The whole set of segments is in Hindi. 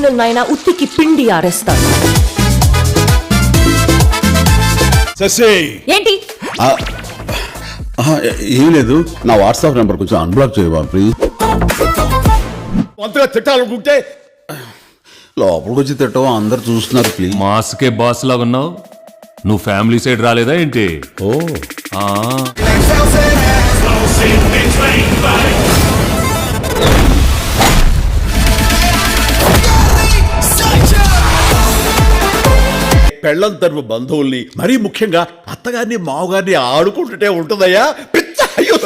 క్రిమినల్ ఉత్తికి పిండి ఆరేస్తాను. శశి ఏంటి? ఏం లేదు, నా వాట్సాప్ నెంబర్ కొంచెం అన్బ్లాక్ చేయవా ప్లీజ్. అంతగా తిట్టాలనుకుంటే లోపలికి వచ్చి తిట్టవా, అందరు చూస్తున్నారు ప్లీజ్. మాస్కే బాస్ లాగా ఉన్నావు. నువ్వు ఫ్యామిలీ సైడ్ రాలేదా ఏంటి? ఓ ఆ పెళ్ళం తరపు బంధువుల్ని మరీ ముఖ్యంగా అత్తగారిని మావగారిని ఆడుకుంటుంటే ఉంటుందయ్యా పిచ్చ. అయ్యో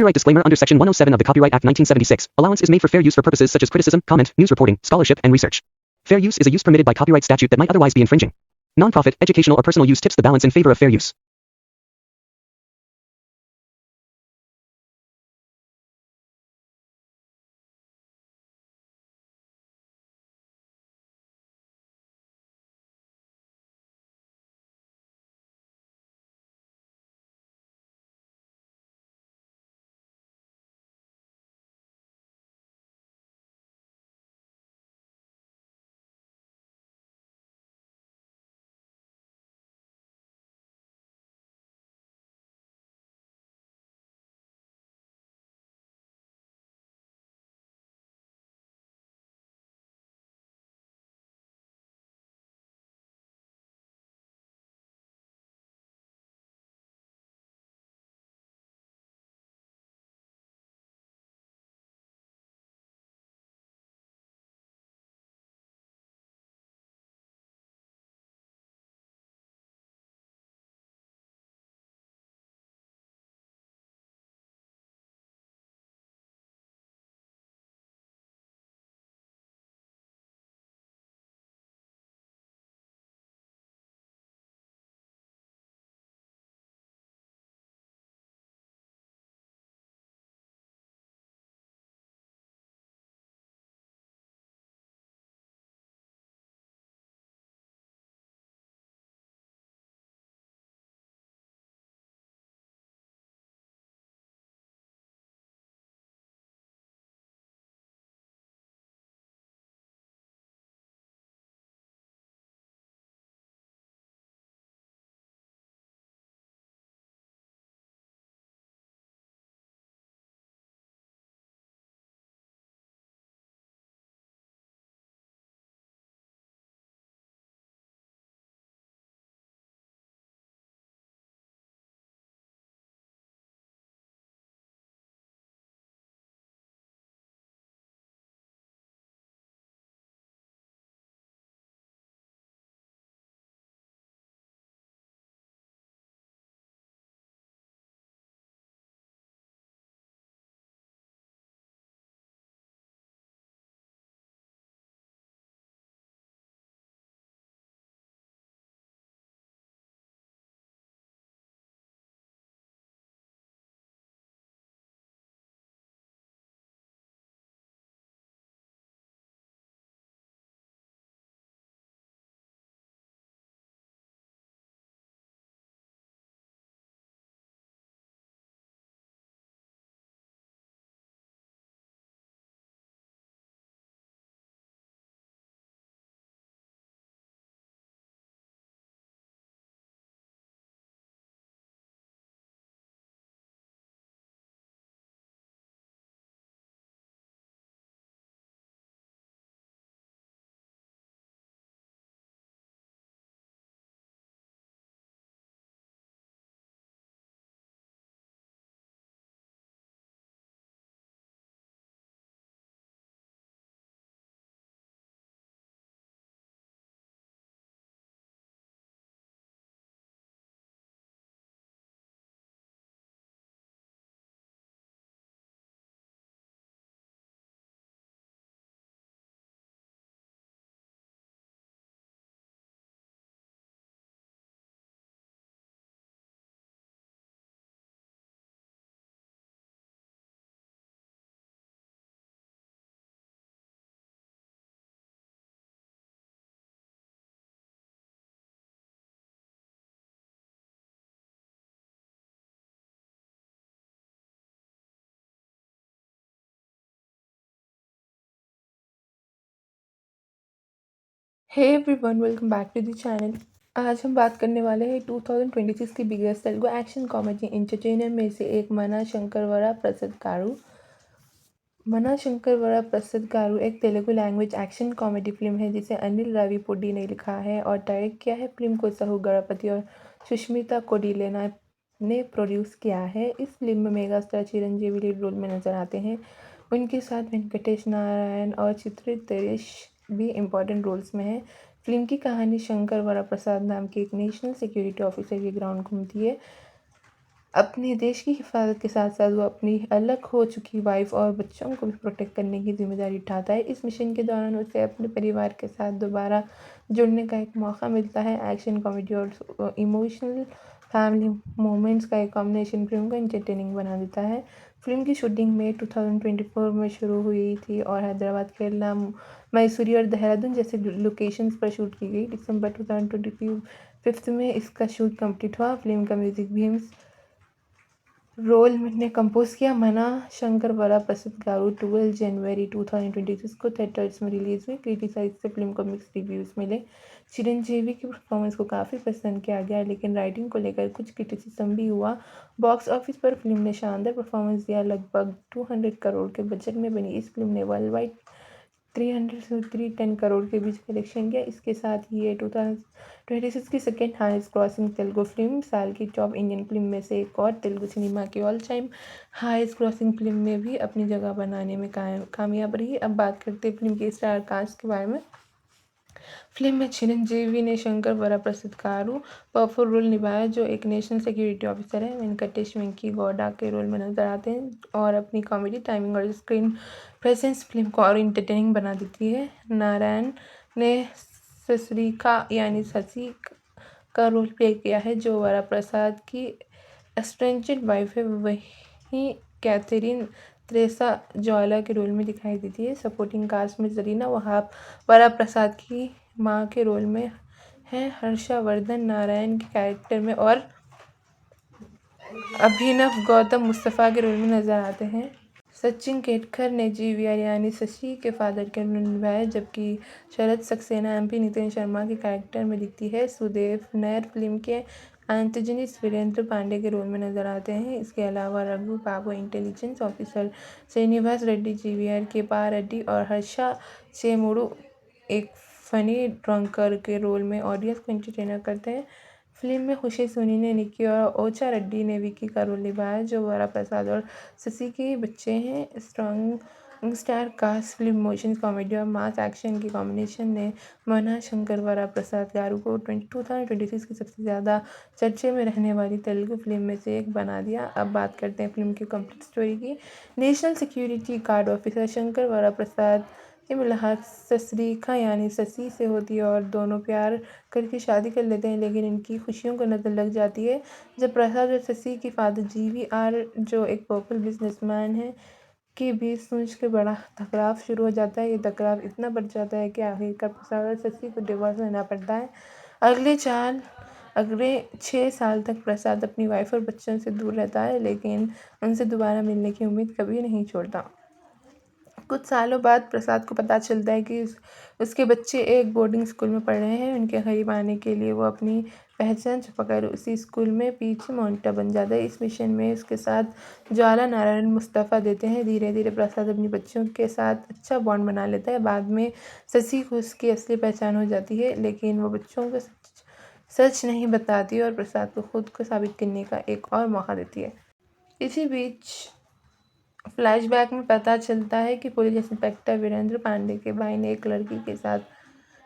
Copyright disclaimer under Section 107 of the Copyright Act 1976. Allowance is made for fair use for purposes such as criticism, comment, news reporting, scholarship, and research. Fair use is a use permitted by copyright statute that might otherwise be infringing. Non-profit, educational or personal use tips the balance in favor of fair use. Hey everyone, welcome back to the channel. आज हम बात करने वाले हैं 2026 की biggest Telugu action comedy entertainer में से एक मना शंकरवरा प्रसाद गारू। मना शंकरवरा प्रसाद गारू एक Telugu language action comedy film है जिसे अनिल राविपुडी ने लिखा है और डायरेक्ट किया है। फिल्म को सहू गणपति और सुष्मिता कोडिलेना ने प्रोड्यूस किया है। इस फिल्म में mega star Chiranjeevi lead role में नजर आते हैं। उनके साथ वेंकटेश नारायण और चित्रित तेरेश भी इम्पोर्टेंट रोल्स में है। फिल्म की कहानी शंकर वरा प्रसाद नाम के एक नेशनल सिक्योरिटी ऑफिसर के ग्राउंड घूमती है। अपने देश की हिफाजत के साथ साथ वो अपनी अलग हो चुकी वाइफ और बच्चों को भी प्रोटेक्ट करने की जिम्मेदारी उठाता है। इस मिशन के दौरान उसे अपने परिवार के साथ दोबारा जुड़ने का एक मौका मिलता है। एक्शन कॉमेडी और इमोशनल फैमिली मोमेंट्स का एक कॉम्बिनेशन फिल्म को एंटरटेनिंग बना देता है। फिल्म की शूटिंग मई 2024 में शुरू हुई थी और हैदराबाद, केरला, मैसूरी और देहरादून जैसे लोकेशंस पर शूट की गई। दिसंबर 2025 में इसका शूट कंप्लीट हुआ। फिल्म का म्यूजिक भी रोल ने कंपोज किया। मना शंकर वरा प्रसाद गारू 12 जनवरी 2026 को थिएटर्स में रिलीज हुई। क्रिटिसाइज से फिल्म को मिक्स रिव्यूज़ मिले। चिरंजीवी की परफॉर्मेंस को काफ़ी पसंद किया गया लेकिन राइटिंग को लेकर कुछ क्रिटिसिज्म भी हुआ। बॉक्स ऑफिस पर फिल्म ने शानदार परफॉर्मेंस दिया। लगभग 200 करोड़ के बजट में बनी इस फिल्म ने वर्ल्ड वाइड 300 से 310 करोड़ के बीच कलेक्शन किया। इसके साथ ही ये 2026 की second highest crossing Telugu film, साल की टॉप इंडियन फिल्म में से एक और तेलुगु सिनेमा की all time highest crossing film में भी अपनी जगह बनाने में कामयाब रही। अब बात करते हैं फिल्म के स्टार कास्ट के बारे में। फिल्म में चिरंजीवी ने शंकर वरा प्रसाद गारू पावरफुल रोल निभाया जो एक नेशनल सिक्योरिटी ऑफिसर है। वेंकटेश वेंकी गौडा के रोल में नजर आते हैं और अपनी कॉमेडी टाइमिंग और स्क्रीन प्रेजेंस फिल्म को और इंटरटेनिंग बना देती है। नारायण ने ससरीका यानी ससी का रोल प्ले किया है जो वरा प्रसाद की एस्ट्रेंजेड वाइफ है। वहीं कैथरीन त्रेसा ज्वाला के रोल में दिखाई देती है। सपोर्टिंग कास्ट में जरीना वहाब वरा प्रसाद की माँ के रोल में है। हर्षवर्धन नारायण के कैरेक्टर में और अभिनव गौतम मुस्तफ़ा के रोल में नजर आते हैं। सचिन केतकर ने जीवीआर यानी शशि के फादर के रोल निभाया जबकि शरद सक्सेना एमपी नितिन शर्मा के कैरेक्टर में दिखती है। सुदेव नैयर फिल्म के एंथोनिस्ट वीरेंद्र पांडे के रोल में नजर आते हैं। इसके अलावा Raghu Babu intelligence officer, Srinivas Reddy GVR के पा रेड्डी और हर्षा चेमुडू एक फनी ड्रंकर के रोल में ऑडियंस को एंटरटेनर करते हैं। फिल्म में खुशी सोनी ने निक्की और ओचा रेड्डी ने विकी का रोल निभाया जो वरा प्रसाद और शशि के बच्चे हैं। Strong star cast film emotion comedy और मास एक्शन की कॉम्बिनेशन ने मना शंकर वरा प्रसाद गारू को 2026 की सबसे ज़्यादा चर्चे में रहने वाली तेलुगु फिल्म में से एक बना दिया। अब बात करते हैं फिल्म की कंप्लीट स्टोरी की। National security guard officer Shankar वरा प्रसाद की मुलाकात ससरीका यानी शशि से होती है और दोनों प्यार करके शादी कर लेते हैं लेकिन इनकी खुशियों को नज़र लग जाती है जब प्रसाद और शशि के फादर जीवीआर जो एक पॉपुलर बिजनेसमैन है के बीच सूझ के बड़ा टकराव शुरू हो जाता है। ये टकराव इतना बढ़ जाता है कि आखिरकार प्रसाद और शशि को डिवोर्स लेना पड़ता है। अगले 6 साल तक प्रसाद अपनी वाइफ और बच्चों से दूर रहता है लेकिन उनसे दोबारा मिलने की उम्मीद कभी नहीं छोड़ता। कुछ सालों बाद प्रसाद को पता चलता है कि उसके बच्चे एक बोर्डिंग स्कूल में पढ़ रहे हैं। उनके करीब आने के लिए वो अपनी पहचान छुपाकर उसी स्कूल में पीछे मॉनिटर बन जाता है। इस मिशन में उसके साथ ज्वाला नारायण मुस्तफ़ा देते हैं। धीरे धीरे प्रसाद अपनी बच्चों के साथ अच्छा बॉन्ड बना लेता है। बाद में शशि को उसकी असली पहचान हो जाती है लेकिन वो बच्चों को सच नहीं बताती और प्रसाद को खुद को साबित करने का एक और मौका देती है। इसी बीच फ्लैशबैक में पता चलता है कि पुलिस इंस्पेक्टर वीरेंद्र पांडे के भाई ने एक लड़की के साथ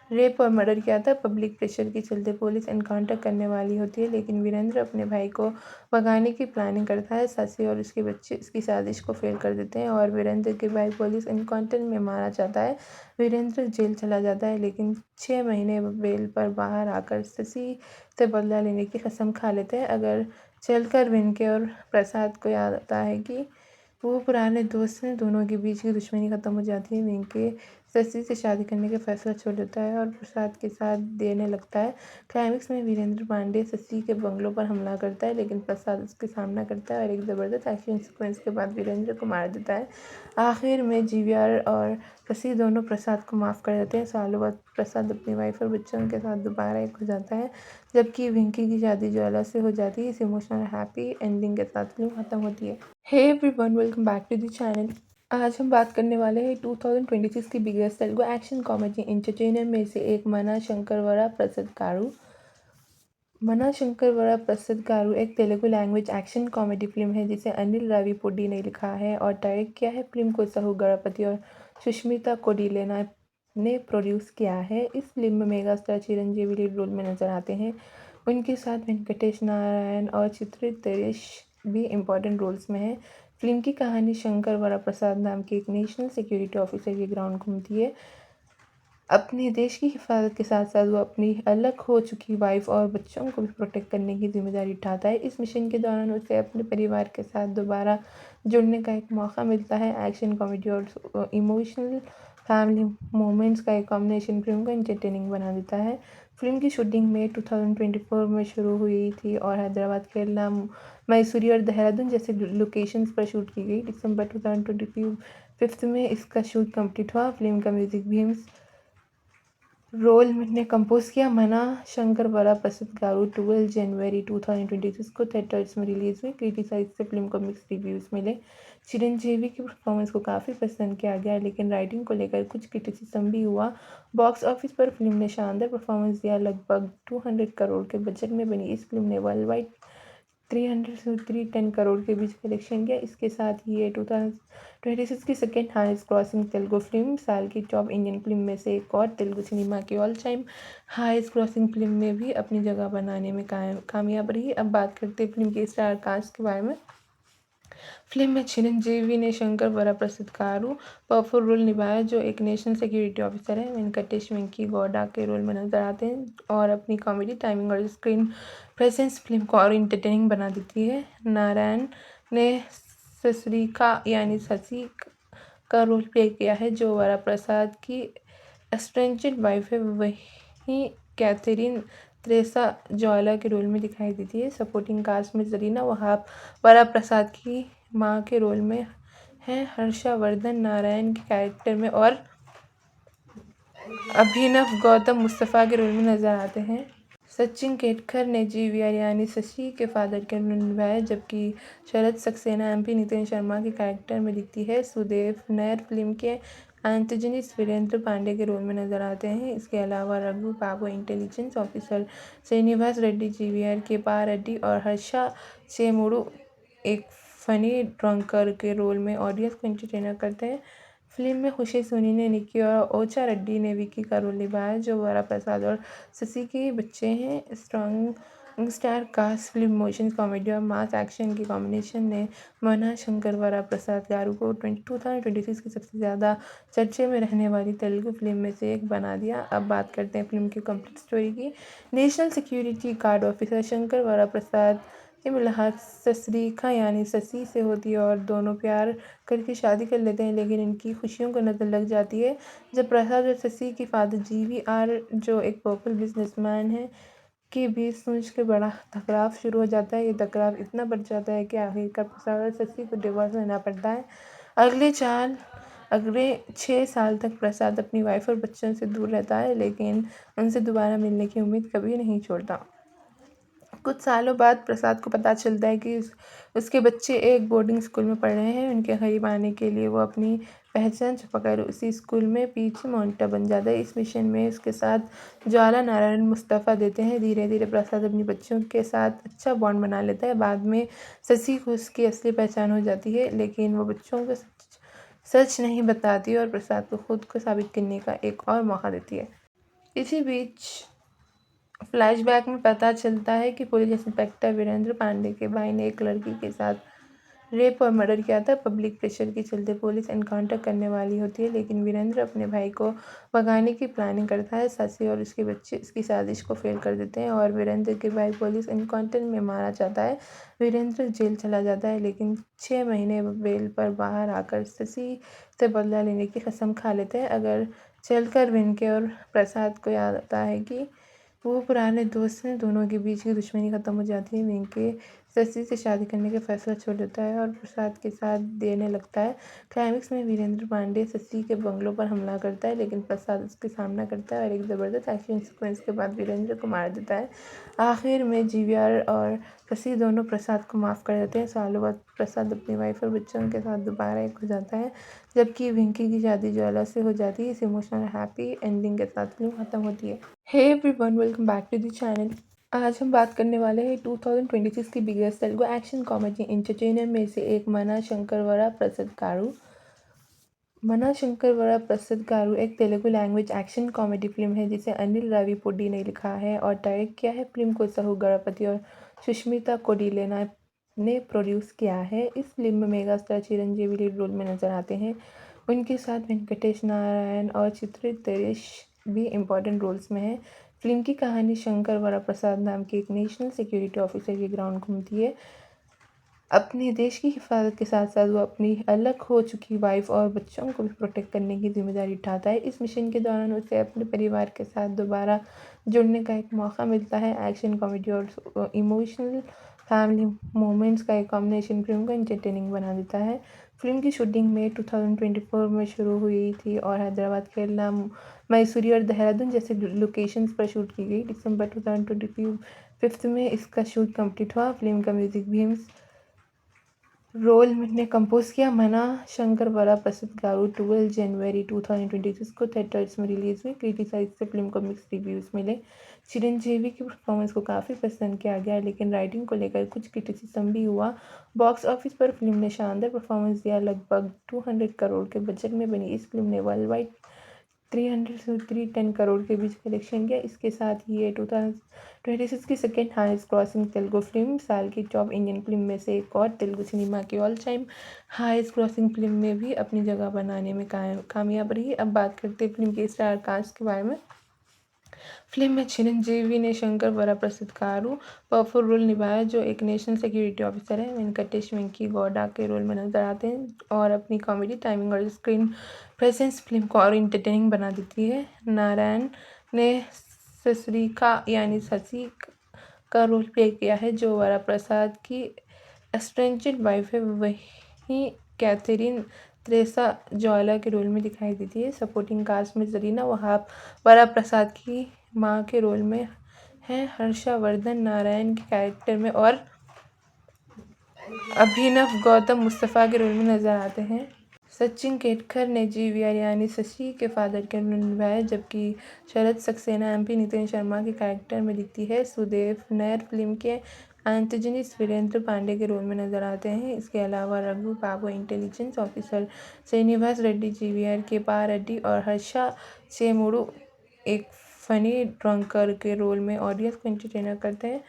रेप और मर्डर किया था। पब्लिक प्रेशर के चलते पुलिस एनकाउंटर करने वाली होती है लेकिन वीरेंद्र अपने भाई को भगाने की प्लानिंग करता है। शशि और उसके बच्चे इसकी साजिश को फेल कर देते हैं और वीरेंद्र के भाई पुलिस एनकाउंटर में मारा जाता है। वीरेंद्र जेल चला जाता है लेकिन 6 महीने बेल पर बाहर आकर शशि से बदला लेने की कसम खा लेते हैं। अगर चलकर वेंके और प्रसाद को याद आता है कि वो पुराने दोस्त हैं। दोनों के बीच की दुश्मनी ख़त्म हो जाती है। वेंके शशि से शादी करने का फैसला छोड़ देता है और प्रसाद के साथ देने लगता है। क्लाइमेक्स में वीरेंद्र पांडे शशि के बंगलों पर हमला करता है, लेकिन प्रसाद उसका सामना करता है और एक ज़बरदस्त एक्शन सीक्वेंस के बाद वीरेंद्र को मार देता है। आखिर में जीवीआर और शशि दोनों प्रसाद को माफ़ कर देते हैं। सालों बाद प्रसाद अपनी वाइफ और बच्चों के साथ दोबारा एक हो जाता है, जबकि वेंकी की शादी ज्वाला से हो जाती है। इस इमोशनल हैप्पी एंडिंग के साथ फिल्म खत्म होती है। Hey everyone, welcome back to the channel. आज हम बात करने वाले हैं 2026 की biggest Telugu action comedy entertainer में से एक मना शंकरवरा प्रसाद गारू। मना शंकरवरा प्रसाद गारू एक Telugu language action comedy film है जिसे अनिल राविपूडी ने लिखा है और डायरेक्ट किया है। फिल्म को सहू गणपति और सुष्मिता कोडिलेना ने प्रोड्यूस किया है। इस फिल्म में mega star Chiranjeevi lead role में नजर आते हैं। उनके साथ वेंकटेश नारायण और चित्रित तेरेश भी इम्पोर्टेंट रोल्स में है। फिल्म की कहानी शंकर वरा प्रसाद नाम के एक नेशनल सिक्योरिटी ऑफिसर के ग्राउंड घूमती है। अपने देश की हिफाजत के साथ साथ वो अपनी अलग हो चुकी वाइफ और बच्चों को भी प्रोटेक्ट करने की जिम्मेदारी उठाता है। इस मिशन के दौरान उसे अपने परिवार के साथ दोबारा जुड़ने का एक मौका मिलता है। एक्शन कॉमेडी और इमोशनल फैमिली मोमेंट्स का एक कॉम्बिनेशन फिल्म को एंटरटेनिंग बना देता है। फिल्म की शूटिंग मई 2024 में शुरू हुई थी और हैदराबाद, केरला, मैसूरी और देहरादून जैसे लोकेशंस पर शूट की गई। दिसंबर 2025 में इसका शूट कंप्लीट हुआ। फिल्म का म्यूजिक भी रोल ने कंपोज किया। मना शंकर वरा प्रसाद गारू 12 जनवरी 2026 को थिएटर्स में रिलीज हुई। क्रिटिसाइज से फिल्म को मिक्स रिव्यूज़ मिले। चिरंजीवी की परफॉर्मेंस को काफ़ी पसंद किया गया, लेकिन राइटिंग को लेकर कुछ क्रिटिसिज्म भी हुआ। बॉक्स ऑफिस पर फिल्म ने शानदार परफॉर्मेंस दिया। लगभग 200 करोड़ के बजट में बनी इस फिल्म ने वर्ल्ड वाइड 300 से 310 करोड़ के बीच कलेक्शन किया। इसके साथ ही ये 2026 की second highest crossing Telugu film, साल की टॉप इंडियन फिल्म में से एक और तेलुगु सिनेमा की all time highest crossing film में भी अपनी जगह बनाने में कामयाब रही। अब बात करते हैं फिल्म के स्टार कास्ट के बारे में। फिल्म में चिरंजीवी ने शंकर वरा प्रसाद गारू पावरफुल रोल निभाया, जो एक नेशनल सिक्योरिटी ऑफिसर है। वेंकटेश वेंकी गौडा के रोल में नजर आते हैं और अपनी कॉमेडी टाइमिंग और स्क्रीन प्रेजेंस फिल्म को और इंटरटेनिंग बना देती है। नारायण ने ससुरिका यानी शशि का रोल प्ले किया है, जो वरा प्रसाद की एस्ट्रेंजेड वाइफ है। वहीं कैथरीन त्रेसा ज्वाला के रोल में दिखाई देती है। सपोर्टिंग कास्ट में जरीना वहाब वरा प्रसाद की मां के रोल में है। हर्षवर्धन नारायण के कैरेक्टर में और अभिनव गौतम मुस्तफ़ा के रोल में नजर आते हैं। सचिन केतकर ने जीवीआर यानी शशि के फादर के रोल निभाया, जबकि शरद सक्सेना एमपी नितिन शर्मा के कैरेक्टर में दिखती है। सुदेव नैयर फिल्म के एंटागनिस्ट वीरेंद्र पांडे के रोल में नजर आते हैं। इसके अलावा Raghu Babu intelligence officer, Srinivas Reddy GVR के पा रेड्डी और हर्षा चेमुडू एक फनी ड्रंकर के रोल में ऑडियंस को एंटरटेनर करते हैं। फिल्म में खुशी सोनी ने निकी और ओचा रेड्डी ने विकी का रोल निभाया, जो वरा प्रसाद और शशि के बच्चे हैं। Strong star cast film emotion comedy और मास एक्शन की कॉम्बिनेशन ने मना शंकर वरा प्रसाद गारू को 2026 की सबसे ज़्यादा चर्चे में रहने वाली तेलुगु फिल्म में से एक बना दिया। अब बात करते हैं फिल्म की कंप्लीट स्टोरी की। National security guard officer Shankar वरा प्रसाद की मुलाकात ससरीखा यानी शशि से होती है और दोनों प्यार करके शादी कर लेते हैं, लेकिन इनकी खुशियों को नज़र लग जाती है जब प्रसाद और शशि के फादर जीवीआर, जो एक पॉपुलर बिजनेसमैन है, के बीच सोच के बड़ा टकराव शुरू हो जाता है। ये टकराव इतना बढ़ जाता है कि आखिरकार प्रसाद और शशि को डिवोर्स लेना पड़ता है। अगले 6 साल तक प्रसाद अपनी वाइफ और बच्चों से दूर रहता है, लेकिन उनसे दोबारा मिलने की उम्मीद कभी नहीं छोड़ता। कुछ सालों बाद प्रसाद को पता चलता है कि उसके बच्चे एक बोर्डिंग स्कूल में पढ़ रहे हैं। उनके करीब आने के लिए वो अपनी पहचान छुपाकर उसी स्कूल में पीछे मॉनिटर बन जाता है। इस मिशन में उसके साथ ज्वाला नारायण मुस्तफ़ा देते हैं। धीरे धीरे प्रसाद अपनी बच्चों के साथ अच्छा बॉन्ड बना लेता है। बाद में शशि को उसकी असली पहचान हो जाती है, लेकिन वो बच्चों को सच नहीं बताती और प्रसाद को खुद को साबित करने का एक और मौका देती है। इसी बीच फ्लैशबैक में पता चलता है कि पुलिस इंस्पेक्टर वीरेंद्र पांडे के भाई ने एक लड़की के साथ रेप और मर्डर किया था। पब्लिक प्रेशर के चलते पुलिस एनकाउंटर करने वाली होती है, लेकिन वीरेंद्र अपने भाई को भगाने की प्लानिंग करता है। शशि और उसके बच्चे इसकी साजिश को फेल कर देते हैं और वीरेंद्र के भाई पुलिस एनकाउंटर में मारा जाता है। वीरेंद्र जेल चला जाता है, लेकिन 6 महीने बेल पर बाहर आकर शशि से बदला लेने की कसम खा लेते हैं। अगर चलकर वेंके और प्रसाद को याद आता है कि वो पुराने दोस्त हैं। दोनों के बीच की दुश्मनी खत्म हो जाती है। वेंके शशि से शादी करने का फैसला छोड़ देता है और प्रसाद के साथ देने लगता है। क्लाइमेक्स में वीरेंद्र पांडे शशि के बंगलों पर हमला करता है, लेकिन प्रसाद उसके सामना करता है और एक ज़बरदस्त एक्शन सीक्वेंस के बाद वीरेंद्र को मार देता है। आखिर में जीवीआर और शशि दोनों प्रसाद को माफ़ कर देते हैं। सालों बाद प्रसाद अपनी वाइफ और बच्चों के साथ दोबारा एक हो जाता है, जबकि वेंकी की शादी ज्वाला से हो जाती है। इस इमोशनल हैप्पी एंडिंग के साथ फिल्म खत्म होती है। Hey everyone, welcome back to the channel. आज हम बात करने वाले हैं 2026 की biggest Telugu action comedy entertainer में से एक मना शंकरवरा प्रसाद गारू। मना शंकरवरा प्रसाद गारू एक Telugu language action comedy film है जिसे अनिल राविपूडी ने लिखा है और डायरेक्ट किया है। फिल्म को सहू गणपति और सुष्मिता कोडिलेना ने प्रोड्यूस किया है। इस फिल्म में mega star Chiranjeevi lead role में नजर आते हैं। उनके साथ वेंकटेश नारायण और चित्रित तेरेश भी इम्पोर्टेंट रोल्स में है। फिल्म की कहानी शंकर वरा प्रसाद नाम के एक नेशनल सिक्योरिटी ऑफिसर के ग्राउंड घूमती है। अपने देश की हिफाजत के साथ साथ वो अपनी अलग हो चुकी वाइफ और बच्चों को भी प्रोटेक्ट करने की जिम्मेदारी उठाता है। इस मिशन के दौरान उसे अपने परिवार के साथ दोबारा जुड़ने का एक मौका मिलता है। एक्शन कॉमेडी और इमोशनल फैमिली मोमेंट्स का एक कॉम्बिनेशन फिल्म को एंटरटेनिंग बना देता है। फिल्म की शूटिंग में 2024 में शुरू हुई थी और हैदराबाद, केरला, मैसूरी और देहरादून जैसे लोकेशंस पर शूट की गई। दिसंबर 2025 में इसका शूट कंप्लीट हुआ। फिल्म का म्यूजिक भी रोल ने कंपोज किया। मना शंकर वरा प्रसाद गारू 12 जनवरी 2026 को थिएटर्स में रिलीज हुई। क्रिटिसाइज से फिल्म को मिक्स रिव्यूज़ मिले। चिरंजीवी की परफॉर्मेंस को काफ़ी पसंद किया गया, लेकिन राइटिंग को लेकर कुछ क्रिटिसिज्म भी हुआ। बॉक्स ऑफिस पर फिल्म ने शानदार परफॉर्मेंस दिया। लगभग 200 करोड़ के बजट में बनी इस फिल्म ने वर्ल्ड वाइड 300 से 310 करोड़ के बीच कलेक्शन किया। इसके साथ ही ये 2026 की second highest crossing Telugu film, साल की टॉप इंडियन फिल्म में से एक और तेलुगु सिनेमा की all time highest crossing film में भी अपनी जगह बनाने में कामयाब रही। अब बात करते हैं फिल्म के स्टार कास्ट के बारे में। फिल्म में चिरंजीवी ने शंकर वरा प्रसाद गारू पावरफुल रोल निभाया, जो एक नेशनल सिक्योरिटी ऑफिसर है। वेंकटेश वेंकी गौडा के रोल में नजर आते हैं और अपनी कॉमेडी टाइमिंग और स्क्रीन प्रेजेंस फिल्म को और इंटरटेनिंग बना देती है। नारायण ने ससरीका यानी शशि का रोल प्ले किया है, जो वरा प्रसाद की एस्ट्रेंजेड वाइफ है। वहीं कैथरीन त्रेसा ज्वाला के रोल में दिखाई देती है। सपोर्टिंग कास्ट में जरीना वहाब वरा प्रसाद की माँ के रोल में है। हर्षवर्धन नारायण के कैरेक्टर में और अभिनव गौतम मुस्तफ़ा के रोल में नजर आते हैं। सचिन केतकर ने जीवीआर यानी शशि के फादर के रोल निभाया, जबकि शरद सक्सेना एमपी नितिन शर्मा के कैरेक्टर में दिखती है। सुदेव नैयर फिल्म के एंटागनिस्ट वीरेंद्र पांडे के रोल में नजर आते हैं। इसके अलावा Raghu Babu intelligence officer, Srinivas Reddy GVR के पा रेड्डी और हर्षा चेमुडू एक फनी ड्रंकर के रोल में ऑडियंस को एंटरटेनर करते हैं।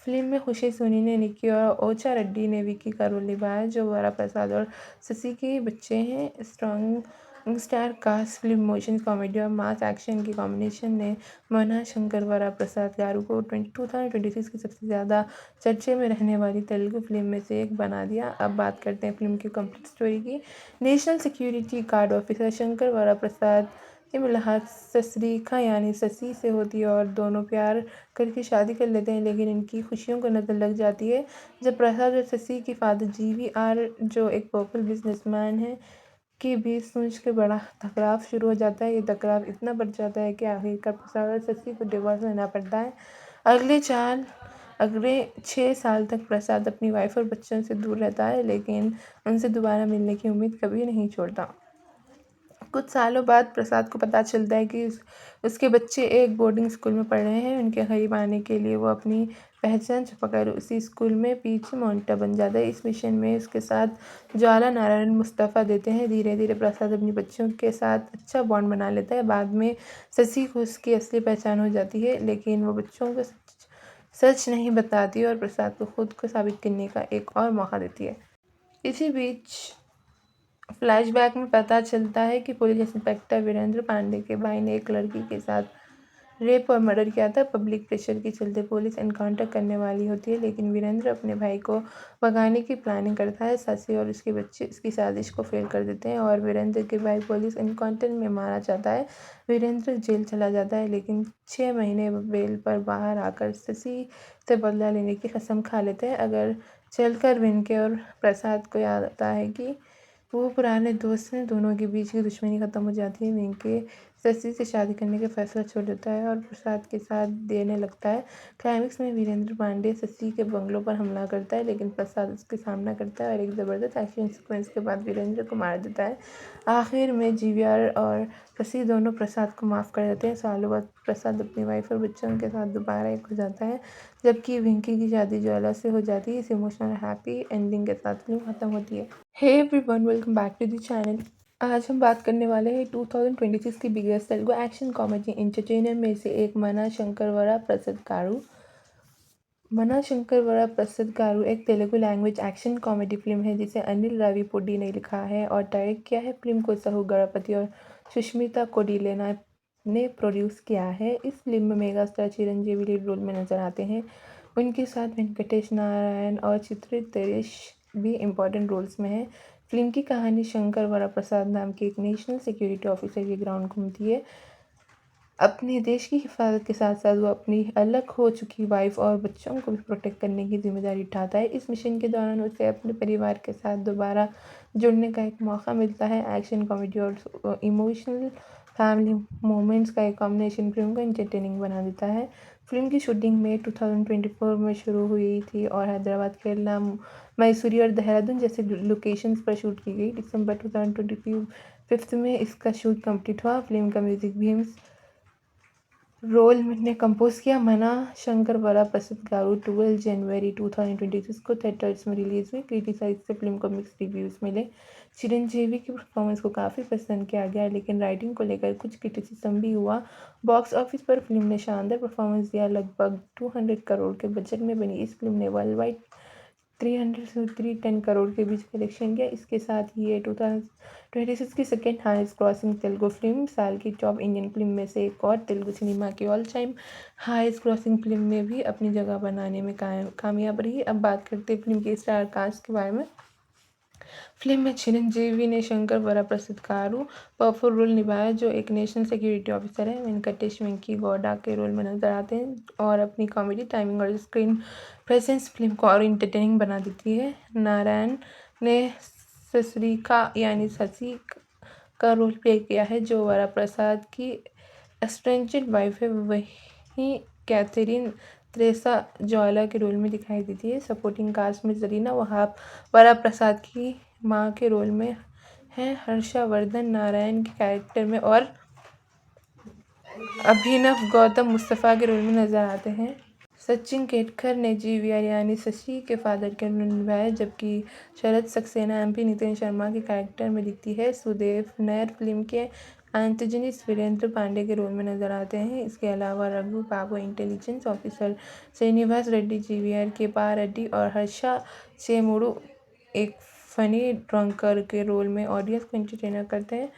फिल्म में खुशी सोनी ने निक्की और ओचा रेड्डी ने विकी का रोल निभाया, जो वरा प्रसाद और शशि के बच्चे हैं। Strong star cast film emotion comedy और मास एक्शन के कॉम्बिनेशन ने मना शंकर वरा प्रसाद गारू को 2026 की सबसे ज़्यादा चर्चे में रहने वाली तेलुगु फिल्म में से एक बना दिया। अब बात करते हैं फिल्म की कंप्लीट स्टोरी की। National security guard officer Shankar वरा प्रसाद की मुलाकात ससरीका यानी शशि से होती है और दोनों प्यार करके शादी कर लेते हैं, लेकिन इनकी खुशियों को नज़र लग जाती है जब प्रसाद और शशि के फादर जीवीआर, जो एक पॉपुलर बिजनेसमैन है, के बीच सोच के बड़ा टकराव शुरू हो जाता है। ये टकराव इतना बढ़ जाता है कि आखिरकार प्रसाद और शशि को डिवोर्स लेना पड़ता है। अगले 6 साल तक प्रसाद अपनी वाइफ और बच्चों से दूर रहता है, लेकिन उनसे दोबारा मिलने की उम्मीद कभी नहीं छोड़ता। कुछ सालों बाद प्रसाद को पता चलता है कि उसके बच्चे एक बोर्डिंग स्कूल में पढ़ रहे हैं। उनके करीब आने के लिए वो अपनी पहचान छुपाकर उसी स्कूल में पीछे मॉनिटर बन जाता है। इस मिशन में उसके साथ ज्वाला नारायण मुस्तफ़ा देते हैं। धीरे धीरे प्रसाद अपनी बच्चों के साथ अच्छा बॉन्ड बना लेता है। बाद में शशि को उसकी असली पहचान हो जाती है, लेकिन वो बच्चों को सच नहीं बताती और प्रसाद को खुद को साबित करने का एक और मौका देती है। इसी बीच फ्लैशबैक में पता चलता है कि पुलिस इंस्पेक्टर वीरेंद्र पांडे के भाई ने एक लड़की के साथ रेप और मर्डर किया था। पब्लिक प्रेशर के चलते पुलिस एनकाउंटर करने वाली होती है, लेकिन वीरेंद्र अपने भाई को भगाने की प्लानिंग करता है। शशि और उसके बच्चे इसकी साजिश को फेल कर देते हैं और वीरेंद्र के भाई पुलिस एनकाउंटर में मारा जाता है। वीरेंद्र जेल चला जाता है, लेकिन 6 महीने बेल पर बाहर आकर शशि से बदला लेने की कसम खा लेते हैं। अगर चलकर वेंके और प्रसाद को याद आता है कि वो पुराने दोस्त हैं, दोनों के बीच की दुश्मनी खत्म हो जाती है। वेंके शशि से शादी करने का फैसला छोड़ देता है और प्रसाद के साथ देने लगता है। क्लाइमेक्स में वीरेंद्र पांडे शशि के बंगलों पर हमला करता है, लेकिन प्रसाद उसके सामना करता है और एक ज़बरदस्त एक्शन सीक्वेंस के बाद वीरेंद्र को मार देता है। आखिर में जीवीआर और शशि दोनों प्रसाद को माफ़ कर देते हैं। सालों बाद प्रसाद अपनी वाइफ और बच्चों के साथ दोबारा एक हो जाता है, जबकि वेंकी की शादी ज्वाला से हो जाती है। इस इमोशनल हैप्पी एंडिंग के साथ फिल्म खत्म होती है। Hey everyone, welcome back to the channel. आज हम बात करने वाले हैं 2026 की biggest Telugu action comedy entertainer में से एक मना शंकरवरा प्रसाद गारू। मना शंकरवरा प्रसाद गारू एक Telugu language action comedy film है जिसे अनिल राविपुडी ने लिखा है और डायरेक्ट किया है। फिल्म को सहू गणपति और सुष्मिता कोडिलेना ने प्रोड्यूस किया है। इस फिल्म में mega star Chiranjeevi lead role में नजर आते हैं। उनके साथ वेंकटेश नारायण और चित्रित तेरेश भी इम्पोर्टेंट रोल्स में है। फिल्म की कहानी शंकर वरा प्रसाद नाम के एक नेशनल सिक्योरिटी ऑफिसर के ग्राउंड घूमती है। अपने देश की हिफाजत के साथ साथ वो अपनी अलग हो चुकी वाइफ और बच्चों को भी प्रोटेक्ट करने की जिम्मेदारी उठाता है। इस मिशन के दौरान उसे अपने परिवार के साथ दोबारा जुड़ने का एक मौका मिलता है। एक्शन कॉमेडी और इमोशनल फैमिली मोमेंट्स का एक कॉम्बिनेशन फिल्म को एंटरटेनिंग बना देता है। फिल्म की शूटिंग मई 2024 में शुरू हुई थी और हैदराबाद, केरला, मैसूरी और देहरादून जैसे लोकेशंस पर शूट की गई। दिसंबर 2025 में इसका शूट कंप्लीट हुआ। फिल्म का म्यूजिक भी रोल ने कंपोज किया। मना शंकर वरा प्रसाद गारू 12 जनवरी 2026 को थिएटर्स में रिलीज हुई। क्रिटिसाइज से फिल्म को मिक्स रिव्यूज़ मिले। चिरंजीवी की परफॉर्मेंस को काफ़ी पसंद किया गया, लेकिन राइटिंग को लेकर कुछ क्रिटिसिज्म भी हुआ। बॉक्स ऑफिस पर फिल्म ने शानदार परफॉर्मेंस दिया। लगभग 200 करोड़ के बजट में बनी इस फिल्म ने वर्ल्ड वाइड 300 से 310 करोड़ के बीच कलेक्शन किया। इसके साथ ही ये 2026 की second highest crossing Telugu film, साल की टॉप इंडियन फिल्म में से एक और तेलुगु सिनेमा की all time highest crossing film में भी अपनी जगह बनाने में कामयाब रही। अब बात करते हैं फिल्म के स्टार कास्ट के बारे में। फिल्म में चिरंजीवी ने शंकर वरा प्रसाद गारू पावरफुल रोल निभाया, जो एक नेशनल सिक्योरिटी ऑफिसर है। वेंकटेश वेंकी गौडा के रोल में नजर आते हैं और अपनी कॉमेडी टाइमिंग और स्क्रीन प्रेजेंस फिल्म को और इंटरटेनिंग बना देती है। नारायण ने ससरीका यानी शशि का रोल प्ले किया है, जो वरा प्रसाद की एस्ट्रेंजेड वाइफ है। वहीं कैथरीन त्रेसा ज्वाला के रोल में दिखाई देती है। सपोर्टिंग कास्ट में जरीना वहाब वरा प्रसाद की माँ के रोल में है। हर्षवर्धन नारायण के कैरेक्टर में और अभिनव गौतम मुस्तफ़ा के रोल में नजर आते हैं। सचिन केतकर ने जीवीआर यानी शशि के फादर के रोल निभाया, जबकि शरद सक्सेना एमपी नितिन शर्मा के कैरेक्टर में दिखती है। सुदेव नैयर फिल्म के एंटोनिस्ट वीरेंद्र पांडे के रोल में नजर आते हैं। इसके अलावा Raghu Babu intelligence officer, Srinivas Reddy GVR के पा रेड्डी और हर्षा चेमुडू एक फनी ड्रंकर के रोल में ऑडियंस को एंटरटेनर करते हैं।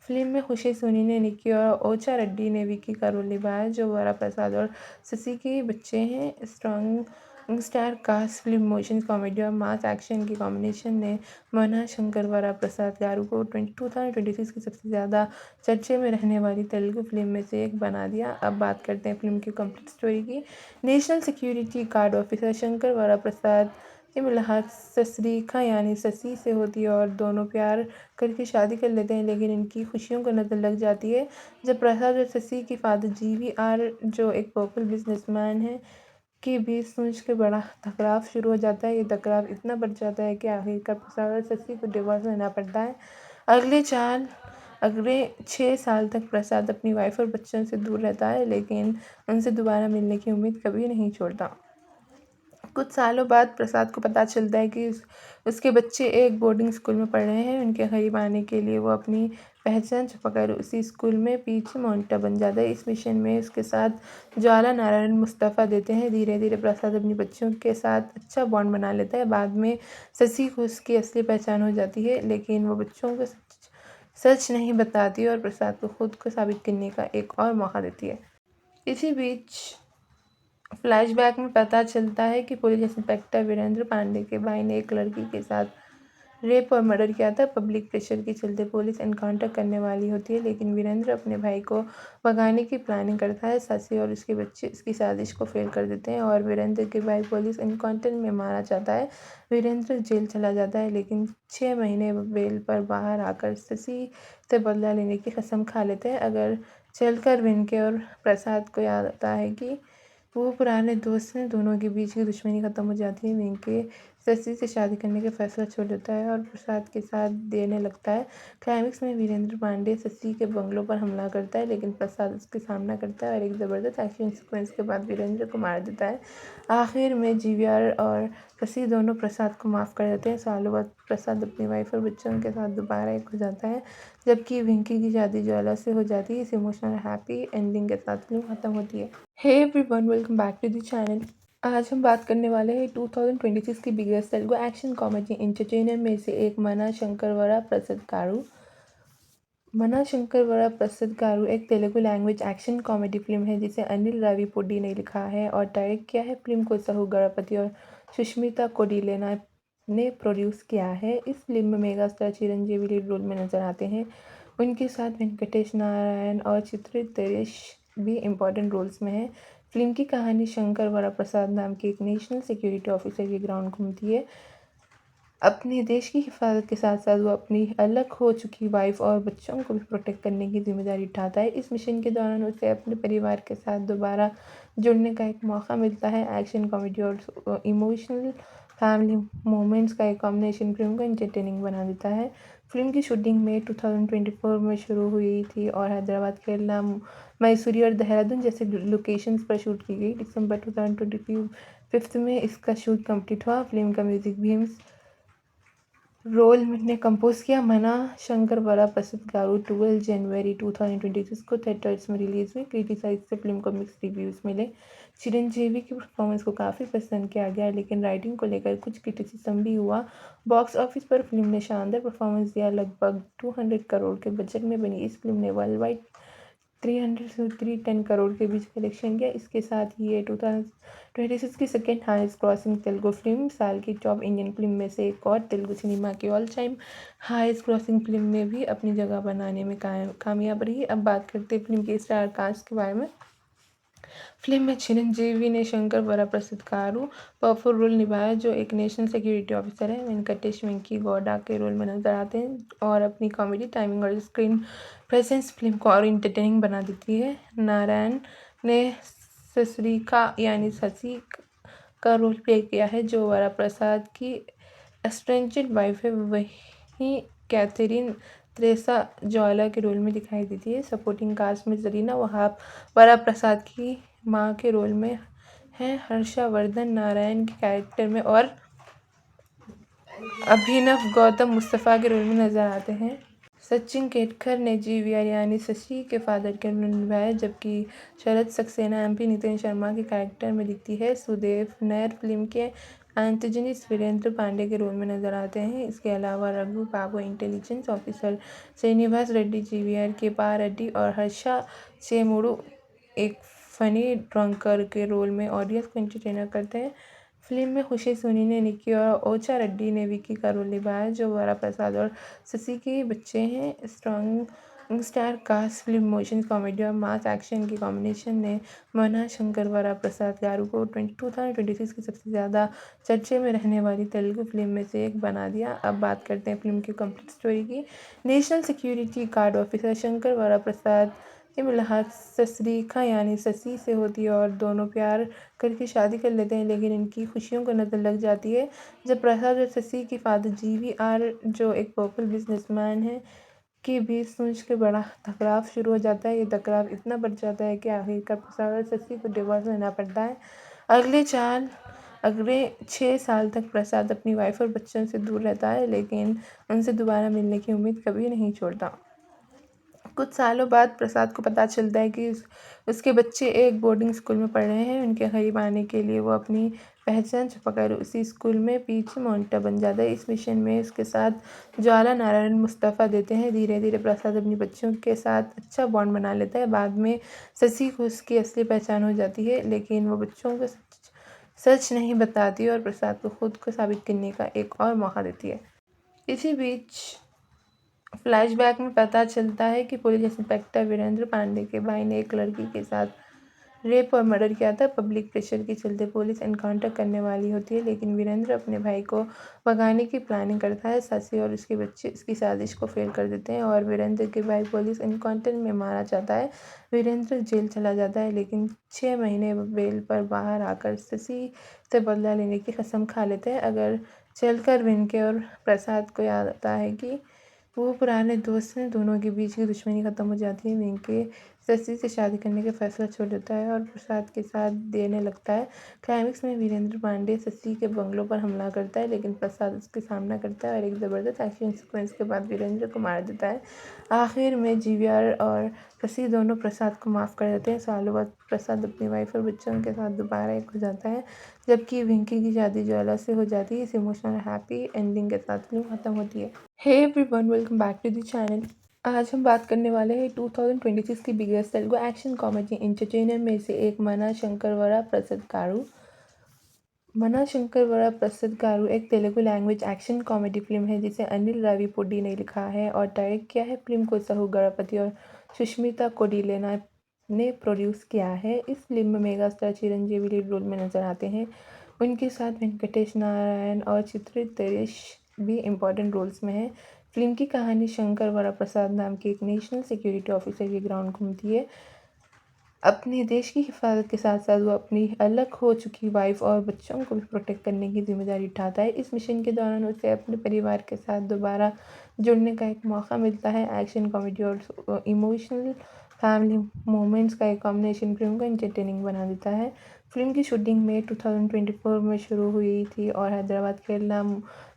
फिल्म में खुशी सोनी ने निक्की और ओचा रेड्डी ने विकी का रोल निभाया, जो वरा प्रसाद और शशि के बच्चे हैं। Strong star cast film emotion comedy और मास एक्शन की कॉम्बिनेशन ने मना शंकर वरा प्रसाद गारू को 2026 की सबसे ज़्यादा चर्चे में रहने वाली तेलुगु फिल्म में से एक बना दिया। अब बात करते हैं फिल्म की कंप्लीट स्टोरी की। National security guard officer Shankar वरा प्रसाद की मुलाकात ससरीका यानी शशि से होती है और दोनों प्यार करके शादी कर लेते हैं, लेकिन इनकी खुशियों को नज़र लग जाती है जब प्रसाद और शशि के फादर जीवीआर, जो एक पॉपुलर बिजनेसमैन है, के बीच सोच के बड़ा टकराव शुरू हो जाता है। ये टकराव इतना बढ़ जाता है कि आखिरकार प्रसाद और शशि को डिवोर्स लेना पड़ता है। अगले 6 साल तक प्रसाद अपनी वाइफ और बच्चों से दूर रहता है, लेकिन उनसे दोबारा मिलने की उम्मीद कभी नहीं छोड़ता। कुछ सालों बाद प्रसाद को पता चलता है कि उसके बच्चे एक बोर्डिंग स्कूल में पढ़ रहे हैं। उनके करीब आने के लिए वो अपनी पहचान छुपाकर उसी स्कूल में पीछे मॉनिटर बन जाता है। इस मिशन में उसके साथ ज्वाला नारायण मुस्तफ़ा देते हैं। धीरे धीरे प्रसाद अपनी बच्चों के साथ अच्छा बॉन्ड बना लेता है। बाद में शशि को उसकी असली पहचान हो जाती है, लेकिन वो बच्चों को सच नहीं बताती और प्रसाद को खुद को साबित करने का एक और मौका देती है। इसी बीच फ्लैशबैक में पता चलता है कि पुलिस इंस्पेक्टर वीरेंद्र पांडे के भाई ने एक लड़की के साथ रेप और मर्डर किया था। पब्लिक प्रेशर के चलते पुलिस एनकाउंटर करने वाली होती है, लेकिन वीरेंद्र अपने भाई को भगाने की प्लानिंग करता है। शशि और उसके बच्चे इसकी साजिश को फेल कर देते हैं और वीरेंद्र के भाई पुलिस एनकाउंटर में मारा जाता है। वीरेंद्र जेल चला जाता है, लेकिन 6 महीने बेल पर बाहर आकर शशि से बदला लेने की कसम खा लेते हैं। अगर चलकर वेंके और प्रसाद को याद आता है कि वो पुराने दोस्त हैं। दोनों के बीच की दुश्मनी खत्म हो जाती है। वेंके शशि से शादी करने का फैसला छोड़ देता है और प्रसाद के साथ देने लगता है। क्लाइमेक्स में वीरेंद्र पांडे शशि के बंगलों पर हमला करता है, लेकिन प्रसाद उसके सामना करता है और एक ज़बरदस्त एक्शन सीक्वेंस के बाद वीरेंद्र को मार देता है। आखिर में जीवीआर और शशि दोनों प्रसाद को माफ़ कर देते हैं। सालों बाद प्रसाद अपनी वाइफ और बच्चों के साथ दोबारा एक हो जाता है, जबकि वेंकी की शादी ज्वाला से हो जाती है। इस इमोशनल हैप्पी एंडिंग के साथ फिल्म खत्म होती है। Hey everyone, welcome back to the channel. आज हम बात करने वाले हैं 2026 की biggest Telugu action comedy entertainer में से एक मना शंकरवरा प्रसाद गारू। मना शंकरवरा प्रसाद गारू एक Telugu language action comedy film है जिसे अनिल राविपुडी ने लिखा है और डायरेक्ट किया है। फिल्म को सहु गणपति और सुष्मिता कोडिलेना ने प्रोड्यूस किया है। इस फिल्म में mega star Chiranjeevi lead role में नजर आते हैं। उनके साथ वेंकटेश नारायण और चित्रित दरेश भी इम्पोर्टेंट रोल्स में हैं। फिल्म की कहानी शंकर वरा प्रसाद नाम के एक नेशनल सिक्योरिटी ऑफिसर के ग्राउंड घूमती है। अपने देश की हिफाजत के साथ साथ वो अपनी अलग हो चुकी वाइफ और बच्चों को भी प्रोटेक्ट करने की जिम्मेदारी उठाता है। इस मिशन के दौरान उसे अपने परिवार के साथ दोबारा जुड़ने का एक मौका मिलता है। एक्शन कॉमेडी और इमोशनल फैमिली मोमेंट्स का एक कॉम्बिनेशन फिल्म को एंटरटेनिंग बना देता है। फिल्म की शूटिंग मई 2024 में शुरू हुई थी और हैदराबाद, केरला, मैसूरी और देहरादून जैसे लोकेशंस पर शूट की गई। दिसंबर 2025 में इसका शूट कंप्लीट हुआ। फिल्म का म्यूजिक भीम्स रोल ने कंपोज किया। मना शंकर वरा प्रसाद गारू 12 जनवरी 2026 को थिएटर्स में रिलीज हुई। क्रिटिसाइज से फिल्म को मिक्स रिव्यूज़ मिले। चिरंजीवी की परफॉर्मेंस को काफ़ी पसंद किया गया, लेकिन राइटिंग को लेकर कुछ क्रिटिसिज्म भी हुआ। बॉक्स ऑफिस पर फिल्म ने शानदार परफॉर्मेंस दिया। लगभग 200 करोड़ के बजट में बनी इस फिल्म ने वर्ल्ड वाइड 300 से 310 करोड़ के बीच कलेक्शन किया। इसके साथ ही ये 2026 की second highest crossing Telugu film, साल की टॉप इंडियन फिल्म में से एक और तेलुगु सिनेमा की all time highest crossing film में भी अपनी जगह बनाने में कामयाब रही। अब बात करते हैं फिल्म के स्टार कास्ट के बारे में। फिल्म में चिरंजीवी ने शंकर वरा प्रसाद गारू पावरफुल रोल निभाया, जो एक नेशनल सिक्योरिटी ऑफिसर है। वेंकटेश वेंकी गौडा के रोल में नजर आते हैं और अपनी कॉमेडी टाइमिंग और स्क्रीन प्रेजेंस फिल्म को और इंटरटेनिंग बना देती है। नारायण ने ससुरिका यानी शशि का रोल प्ले किया है, जो वरा प्रसाद की एस्ट्रेंजेड वाइफ है। वहीं कैथरीन त्रेसा ज्वाला के रोल में दिखाई देती है। सपोर्टिंग कास्ट में जरीना वहाब वरा प्रसाद की माँ के रोल में है। हर्षवर्धन नारायण के कैरेक्टर में और अभिनव गौतम मुस्तफ़ा के रोल में नजर आते हैं। सचिन केतकर ने जीवीआर यानी शशि के फादर के रोल निभाया, जबकि शरद सक्सेना एमपी नितिन शर्मा के कैरेक्टर में दिखती है। सुदेव नैयर फिल्म के एंटोनिस्ट वीरेंद्र पांडे के रोल में नजर आते हैं। इसके अलावा Raghu Babu intelligence officer, Srinivas Reddy GVR के पा रेड्डी और हर्षा चेमुडू एक फनी ड्रंकर के रोल में ऑडियंस को एंटरटेनर करते हैं। फिल्म में खुशी सोनी ने निक्की और ओचा रेड्डी ने विकी का रोल निभाया, जो वरा प्रसाद और शशि के बच्चे हैं। Strong star cast film emotion comedy और मास एक्शन की कॉम्बिनेशन ने मना शंकर वरा प्रसाद गारू को 2026 की सबसे ज़्यादा चर्चे में रहने वाली तेलुगु फिल्म में से एक बना दिया। अब बात करते हैं फिल्म की कंप्लीट स्टोरी की। National security guard officer Shankar वरा प्रसाद की मुलाकात ससुरिका यानी शशि से होती है और दोनों प्यार करके शादी कर लेते हैं, लेकिन इनकी खुशियों को नज़र लग जाती है जब प्रसाद और शशि की फादर जीवीआर, जो एक पॉपुलर बिजनेसमैन है, के बीच सोच के बड़ा टकराव शुरू हो जाता है। ये टकराव इतना बढ़ जाता है कि आखिरकार प्रसाद और शशि को डिवोर्स लेना पड़ता है। अगले 6 साल तक प्रसाद अपनी वाइफ और बच्चों से दूर रहता है, लेकिन उनसे दोबारा मिलने की उम्मीद कभी नहीं छोड़ता। कुछ सालों बाद प्रसाद को पता चलता है कि उसके बच्चे एक बोर्डिंग स्कूल में पढ़ रहे हैं। उनके करीब आने के लिए वो अपनी पहचान छुपाकर उसी स्कूल में पीछे मॉनिटर बन जाता है। इस मिशन में उसके साथ ज्वाला नारायण मुस्तफ़ा देते हैं। धीरे धीरे प्रसाद अपनी बच्चों के साथ अच्छा बॉन्ड बना लेता है। बाद में शशि को उसकी असली पहचान हो जाती है, लेकिन वो बच्चों को सच नहीं बताती और प्रसाद को खुद को साबित करने का एक और मौका देती है। इसी बीच फ्लैशबैक में पता चलता है कि पुलिस इंस्पेक्टर वीरेंद्र पांडे के भाई ने एक लड़की के साथ रेप और मर्डर किया था। पब्लिक प्रेशर के चलते पुलिस एनकाउंटर करने वाली होती है, लेकिन वीरेंद्र अपने भाई को भगाने की प्लानिंग करता है। शशि और उसके बच्चे इसकी साजिश को फेल कर देते हैं और वीरेंद्र के भाई पुलिस एनकाउंटर में मारा जाता है। वीरेंद्र जेल चला जाता है, लेकिन 6 महीने बेल पर बाहर आकर शशि से बदला लेने की कसम खा लेते हैं। अगर चलकर विनके और प्रसाद को याद आता है कि वो पुराने दोस्त हैं। दोनों के बीच की दुश्मनी खत्म हो जाती है। विनके शशि से शादी करने का फैसला छोड़ देता है और प्रसाद के साथ देने लगता है। क्लाइमेक्स में वीरेंद्र पांडे शशि के बंगलों पर हमला करता है, लेकिन प्रसाद उसके सामना करता है और एक ज़बरदस्त एक्शन सीक्वेंस के बाद वीरेंद्र को मार देता है। आखिर में जीवीआर और शशि दोनों प्रसाद को माफ़ कर देते हैं। सालों बाद प्रसाद अपनी वाइफ और बच्चों के साथ दोबारा एक हो जाता है, जबकि विंकी की शादी ज्वाला से हो जाती है। इस इमोशनल हैप्पी एंडिंग के साथ फिल्म खत्म होती है। Hey everyone, welcome back to the channel. आज हम बात करने वाले हैं 2026 की biggest Telugu action comedy entertainer में से एक मना शंकरवरा प्रसाद गारू। मना शंकरवरा प्रसाद गारू एक Telugu language action comedy film है जिसे अनिल राविपुडी ने लिखा है और डायरेक्ट किया है। फिल्म को सहू गणपति और सुष्मिता कोडिलेना ने प्रोड्यूस किया है। इस फिल्म में mega star Chiranjeevi lead role में नजर आते हैं। उनके साथ वेंकटेश नारायण और चित्रित तेरेश भी इम्पोर्टेंट रोल्स में हैं। फिल्म की कहानी शंकर वरा प्रसाद नाम के एक नेशनल सिक्योरिटी ऑफिसर के ग्राउंड घूमती है। अपने देश की हिफाजत के साथ साथ वो अपनी अलग हो चुकी वाइफ और बच्चों को भी प्रोटेक्ट करने की जिम्मेदारी उठाता है। इस मिशन के दौरान उसे अपने परिवार के साथ दोबारा जुड़ने का एक मौका मिलता है। एक्शन कॉमेडी और इमोशनल फैमिली मोमेंट्स का एक कॉम्बिनेशन फिल्म को एंटरटेनिंग बना देता है। फिल्म की शूटिंग में 2024 में शुरू हुई थी और हैदराबाद, केरला,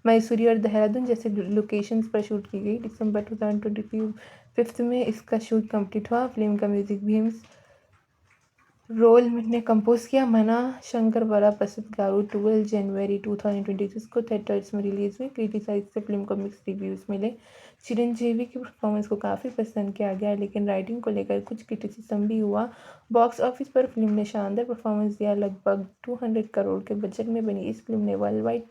मैसूरी और देहरादून जैसे लोकेशंस पर शूट की गई। दिसंबर 2025 में इसका शूट कंप्लीट हुआ। फिल्म का म्यूजिक भीम्स रोल ने कंपोज किया। मना शंकर वरा प्रसाद गारू 12 जनवरी 2026 को थिएटर्स में रिलीज हुई। क्रिटिसाइज से फिल्म को मिक्स रिव्यूज़ मिले। चिरंजीवी की परफॉर्मेंस को काफ़ी पसंद किया गया, लेकिन राइटिंग को लेकर कुछ क्रिटिसिज्म भी हुआ। बॉक्स ऑफिस पर फिल्म ने शानदार परफॉर्मेंस दिया। लगभग 200 करोड़ के बजट में बनी इस फिल्म ने वर्ल्ड वाइड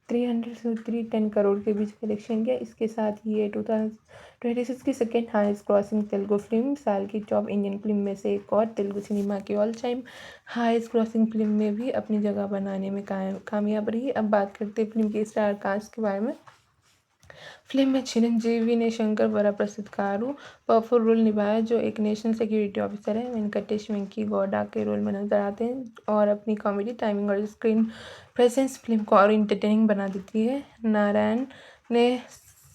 300 से 310 करोड़ के बीच कलेक्शन किया। इसके साथ ही ये 2026 की second highest crossing Telugu film, साल की टॉप इंडियन फिल्म में से एक और तेलुगु सिनेमा की all time highest crossing film में भी अपनी जगह बनाने में कामयाब रही। अब बात करते हैं फिल्म के स्टार कास्ट के बारे में। फिल्म में चिरंजीवी ने शंकर वरा प्रसाद गारू पावरफुल रोल निभाया, जो एक नेशनल सिक्योरिटी ऑफिसर है। वेंकटेश वेंकी गौडा के रोल में नजर आते हैं और अपनी कॉमेडी टाइमिंग और स्क्रीन प्रेजेंस फिल्म को और इंटरटेनिंग बना देती है। नारायण ने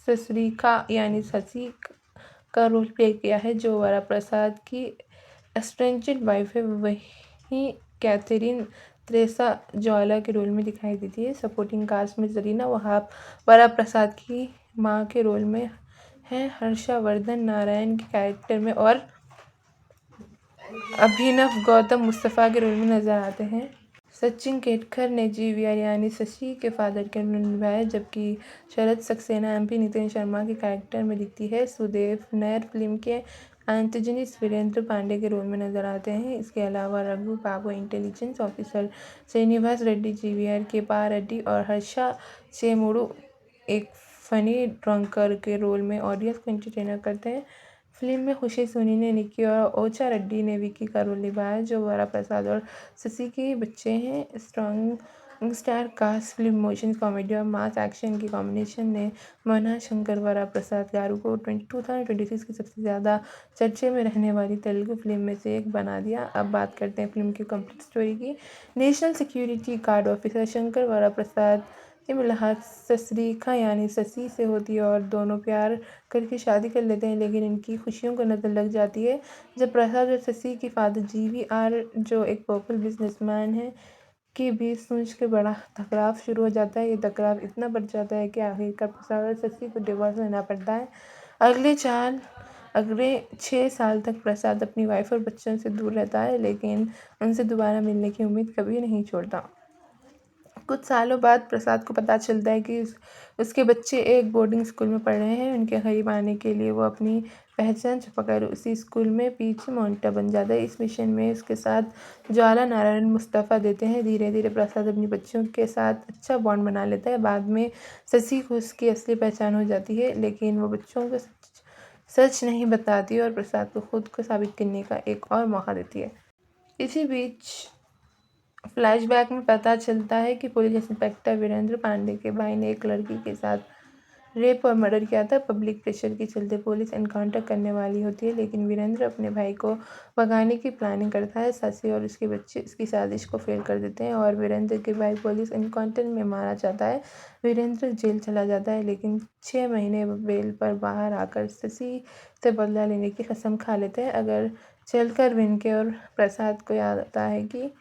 ससरीका यानी शशि का रोल प्ले किया है, जो वरा प्रसाद की एस्ट्रेंजेड वाइफ है। वहीं कैथरीन त्रेसा ज्वाला के रोल में दिखाई देती है। सपोर्टिंग कास्ट में जरीना वहाब वरा प्रसाद की माँ के रोल में है। हर्षवर्धन नारायण के कैरेक्टर में और अभिनव गौतम मुस्तफ़ा के रोल में नजर आते हैं। सचिन केतकर ने जीवीआर यानी शशि के फादर के रोल निभाया, जबकि शरद सक्सेना एमपी नितिन शर्मा के कैरेक्टर में दिखती है। सुदेव नैयर फिल्म के एंटोनिस्ट वीरेंद्र पांडे के रोल में नजर आते हैं। इसके अलावा Raghu Babu intelligence officer, Srinivas Reddy GVR के पा रेड्डी और हर्षा चेमुडू एक फनी ड्रंकर के रोल में ऑडियंस को एंटरटेनर करते हैं। फिल्म में खुशी सोनी ने निक्की और ओचा रेड्डी ने विकी का रोल निभाया, जो वरा प्रसाद और शशि के बच्चे हैं। Strong star cast film emotions, comedy और मास एक्शन की कॉम्बिनेशन ने मना शंकर वरा प्रसाद गारू को 2026 की सबसे ज़्यादा चर्चे में रहने वाली तेलुगु फिल्म में से एक बना दिया। अब बात करते हैं फिल्म की कंप्लीट स्टोरी की। National security guard officer Shankar वरा प्रसाद की मुलाकात ससरीका यानी शशि से होती है और दोनों प्यार करके शादी कर लेते हैं, लेकिन इनकी खुशियों को नज़र लग जाती है जब प्रसाद और शशि की फादर जीवीआर, जो एक पॉपुलर बिजनेसमैन है, के बीच सोच के बड़ा टकराव शुरू हो जाता है। ये टकराव इतना बढ़ जाता है कि आखिरकार प्रसाद और शशि को डिवोर्स लेना पड़ता है। अगले 4 अगले 6 साल तक प्रसाद अपनी वाइफ और बच्चों से दूर रहता है, लेकिन उनसे दोबारा मिलने की उम्मीद कभी नहीं छोड़ता। कुछ सालों बाद प्रसाद को पता चलता है कि उसके बच्चे एक बोर्डिंग स्कूल में पढ़ रहे हैं। उनके करीब आने के लिए वो अपनी पहचान छुपाकर उसी स्कूल में पीछे मॉनिटर बन जाता है। इस मिशन में उसके साथ ज्वाला नारायण मुस्तफ़ा देते हैं। धीरे धीरे प्रसाद अपनी बच्चों के साथ अच्छा बॉन्ड बना लेता है। बाद में शशि को उसकी असली पहचान हो जाती है, लेकिन वो बच्चों को सच नहीं बताती और प्रसाद को खुद को साबित करने का एक और मौका देती है। इसी बीच फ्लैशबैक में पता चलता है कि पुलिस इंस्पेक्टर वीरेंद्र पांडे के भाई ने एक लड़की के साथ रेप और मर्डर किया था। पब्लिक प्रेशर के चलते पुलिस एनकाउंटर करने वाली होती है, लेकिन वीरेंद्र अपने भाई को भगाने की प्लानिंग करता है। शशि और उसके बच्चे इसकी साजिश को फेल कर देते हैं और वीरेंद्र के भाई पुलिस एनकाउंटर में मारा जाता है। वीरेंद्र जेल चला जाता है, लेकिन 6 महीने बेल पर बाहर आकर शशि से बदला लेने की कसम खा लेते हैं। अगर चलकर विनके और प्रसाद को याद आता है कि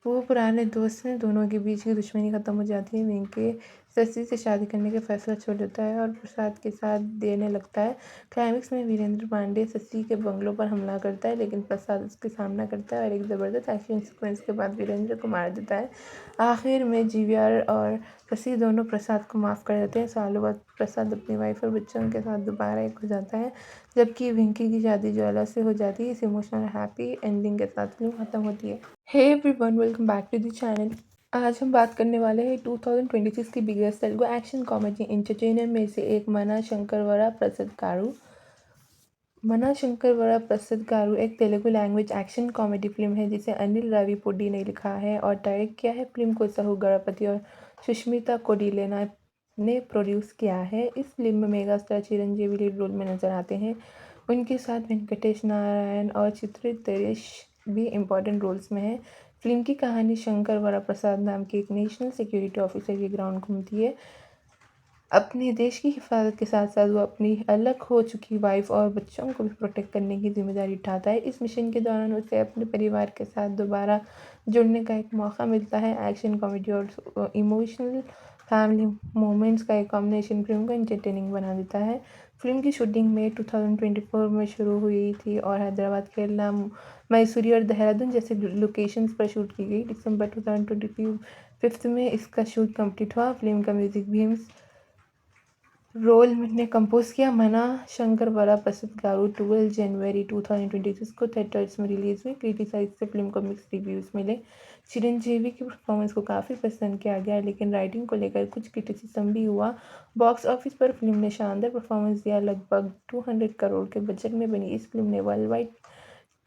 वो पुराने दोस्त हैं। दोनों के बीच की दुश्मनी खत्म हो जाती है। विनके शशि से शादी करने का फैसला छोड़ देता है और प्रसाद के साथ देने लगता है। क्लाइमेक्स में वीरेंद्र पांडे शशि के बंगलों पर हमला करता है, लेकिन प्रसाद उसके सामना करता है और एक ज़बरदस्त एक्शन सीक्वेंस के बाद वीरेंद्र को मार देता है। आखिर में जीवीआर और शशि दोनों प्रसाद को माफ़ कर देते हैं। सालों बाद प्रसाद अपनी वाइफ और बच्चों के साथ दोबारा एक हो जाता है, जबकि विंकी की शादी ज्वाला से हो जाती है। इस इमोशनल हैप्पी एंडिंग के साथ फिल्म खत्म होती है। Hey everyone, welcome back to the channel. आज हम बात करने वाले हैं 2026 की biggest Telugu action comedy entertainer में से एक मना शंकरवरा प्रसाद गारू। मना शंकरवरा प्रसाद गारू एक Telugu language action comedy film है जिसे अनिल राविपूडी ने लिखा है और डायरेक्ट किया है। फिल्म को सहू गणपति और सुष्मिता कोडिलेना ने प्रोड्यूस किया है। इस फिल्म में mega star Chiranjeevi lead role में नजर आते हैं। उनके साथ वेंकटेश नारायण और चित्रित तेरेश भी इम्पोर्टेंट रोल्स में हैं। फिल्म की कहानी शंकर वरा प्रसाद नाम के एक नेशनल सिक्योरिटी ऑफिसर के ग्राउंड घूमती है। अपने देश की हिफाजत के साथ साथ वो अपनी अलग हो चुकी वाइफ और बच्चों को भी प्रोटेक्ट करने की जिम्मेदारी उठाता है। इस मिशन के दौरान उसे अपने परिवार के साथ दोबारा जुड़ने का एक मौका मिलता है। एक्शन कॉमेडी और इमोशनल फैमिली मोमेंट्स का एक कॉम्बिनेशन फिल्म को एंटरटेनिंग बना देता है। फिल्म की शूटिंग मई 2024 में शुरू हुई थी और हैदराबाद, केरला, मैसूरी और देहरादून जैसे लोकेशंस पर शूट की गई। दिसंबर 2025 में इसका शूट कंप्लीट हुआ। फिल्म का म्यूजिक भीम्स रोल ने कंपोज किया। मना शंकर वरा प्रसाद गारू 12 जनवरी 2026 को थिएटर्स में रिलीज हुई। क्रिटिसाइज से फिल्म को मिक्स रिव्यूज़ मिले। चिरंजीवी की परफॉर्मेंस को काफ़ी पसंद किया गया, लेकिन राइटिंग को लेकर कुछ क्रिटिसिज्म भी हुआ। बॉक्स ऑफिस पर फिल्म ने शानदार परफॉर्मेंस दिया। लगभग 200 करोड़ के बजट में बनी इस फिल्म ने वर्ल्ड वाइड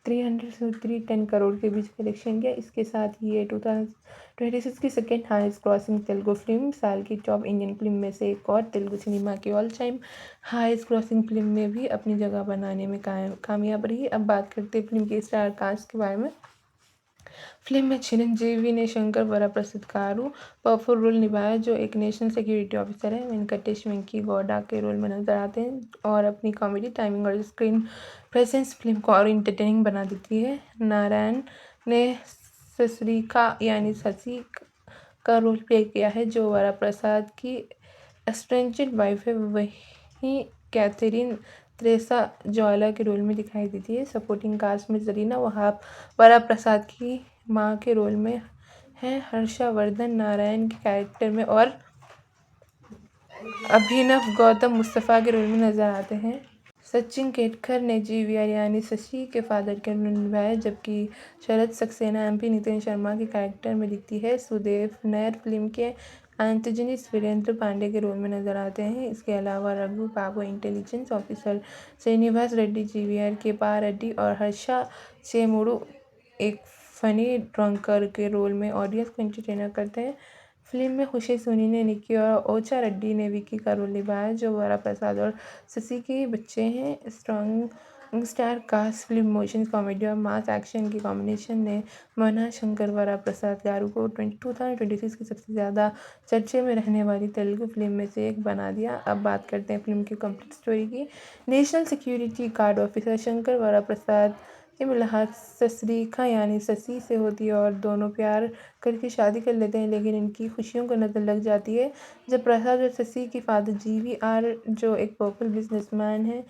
300 से 310 करोड़ के बीच कलेक्शन किया। इसके साथ ही ये 2026 की second highest crossing Telugu film, साल की टॉप इंडियन फिल्म में से एक और तेलुगु सिनेमा की all time highest crossing film में भी अपनी जगह बनाने में कामयाब रही। अब बात करते हैं फिल्म के स्टार कास्ट के बारे में। फिल्म में चिरंजीवी ने शंकर वरा प्रसाद गारू पावरफुल रोल निभाया, जो एक नेशनल सिक्योरिटी ऑफिसर है। वेंकटेश वेंकी गौडा के रोल में नजर आते हैं और अपनी कॉमेडी टाइमिंग और स्क्रीन प्रेजेंस फिल्म को और इंटरटेनिंग बना देती है। नारायण ने ससरीका यानी शशि का रोल प्ले किया है, जो वरा प्रसाद की एस्ट्रेंजेड वाइफ है। वहीं कैथरीन त्रेसा ज्वाला के रोल में दिखाई देती है। सपोर्टिंग कास्ट में जरीना वहाब वरा प्रसाद की माँ के रोल में है। हर्षवर्धन नारायण के कैरेक्टर में और अभिनव गौतम मुस्तफ़ा के रोल में नजर आते हैं। सचिन केतकर ने जीवीआर यानी शशि के फादर के रोल निभाया, जबकि शरद सक्सेना एमपी नितिन शर्मा के कैरेक्टर में दिखती है। सुदेव नैयर फिल्म के एंटोनिस्ट वीरेंद्र पांडे के रोल में नजर आते हैं। इसके अलावा Raghu Babu intelligence officer, Srinivas Reddy GVR के पा रेड्डी और हर्षा चेमुडू एक फनी ड्रंकर के रोल में ऑडियंस को एंटरटेनर करते हैं। फिल्म में खुशी सोनी ने निक्की और ओचा रेड्डी ने विकी का रोल निभाया, जो वरा प्रसाद और शशि के बच्चे हैं। Strong star cast film emotions, comedy और मास एक्शन की कॉम्बिनेशन ने मना शंकर वरा प्रसाद गारू को 2026 की सबसे ज़्यादा चर्चे में रहने वाली तेलुगु फिल्म में से एक बना दिया। अब बात करते हैं फिल्म की कंप्लीट स्टोरी की। National security guard officer Shankar वरा प्रसाद की मुलाकात ससरीका यानी शशि से होती है और दोनों प्यार करके शादी कर लेते हैं, लेकिन इनकी खुशियों को नज़र लग जाती है जब प्रसाद और शशि की फादर जीवीआर, जो एक पोपुलर बिजनेसमैन है,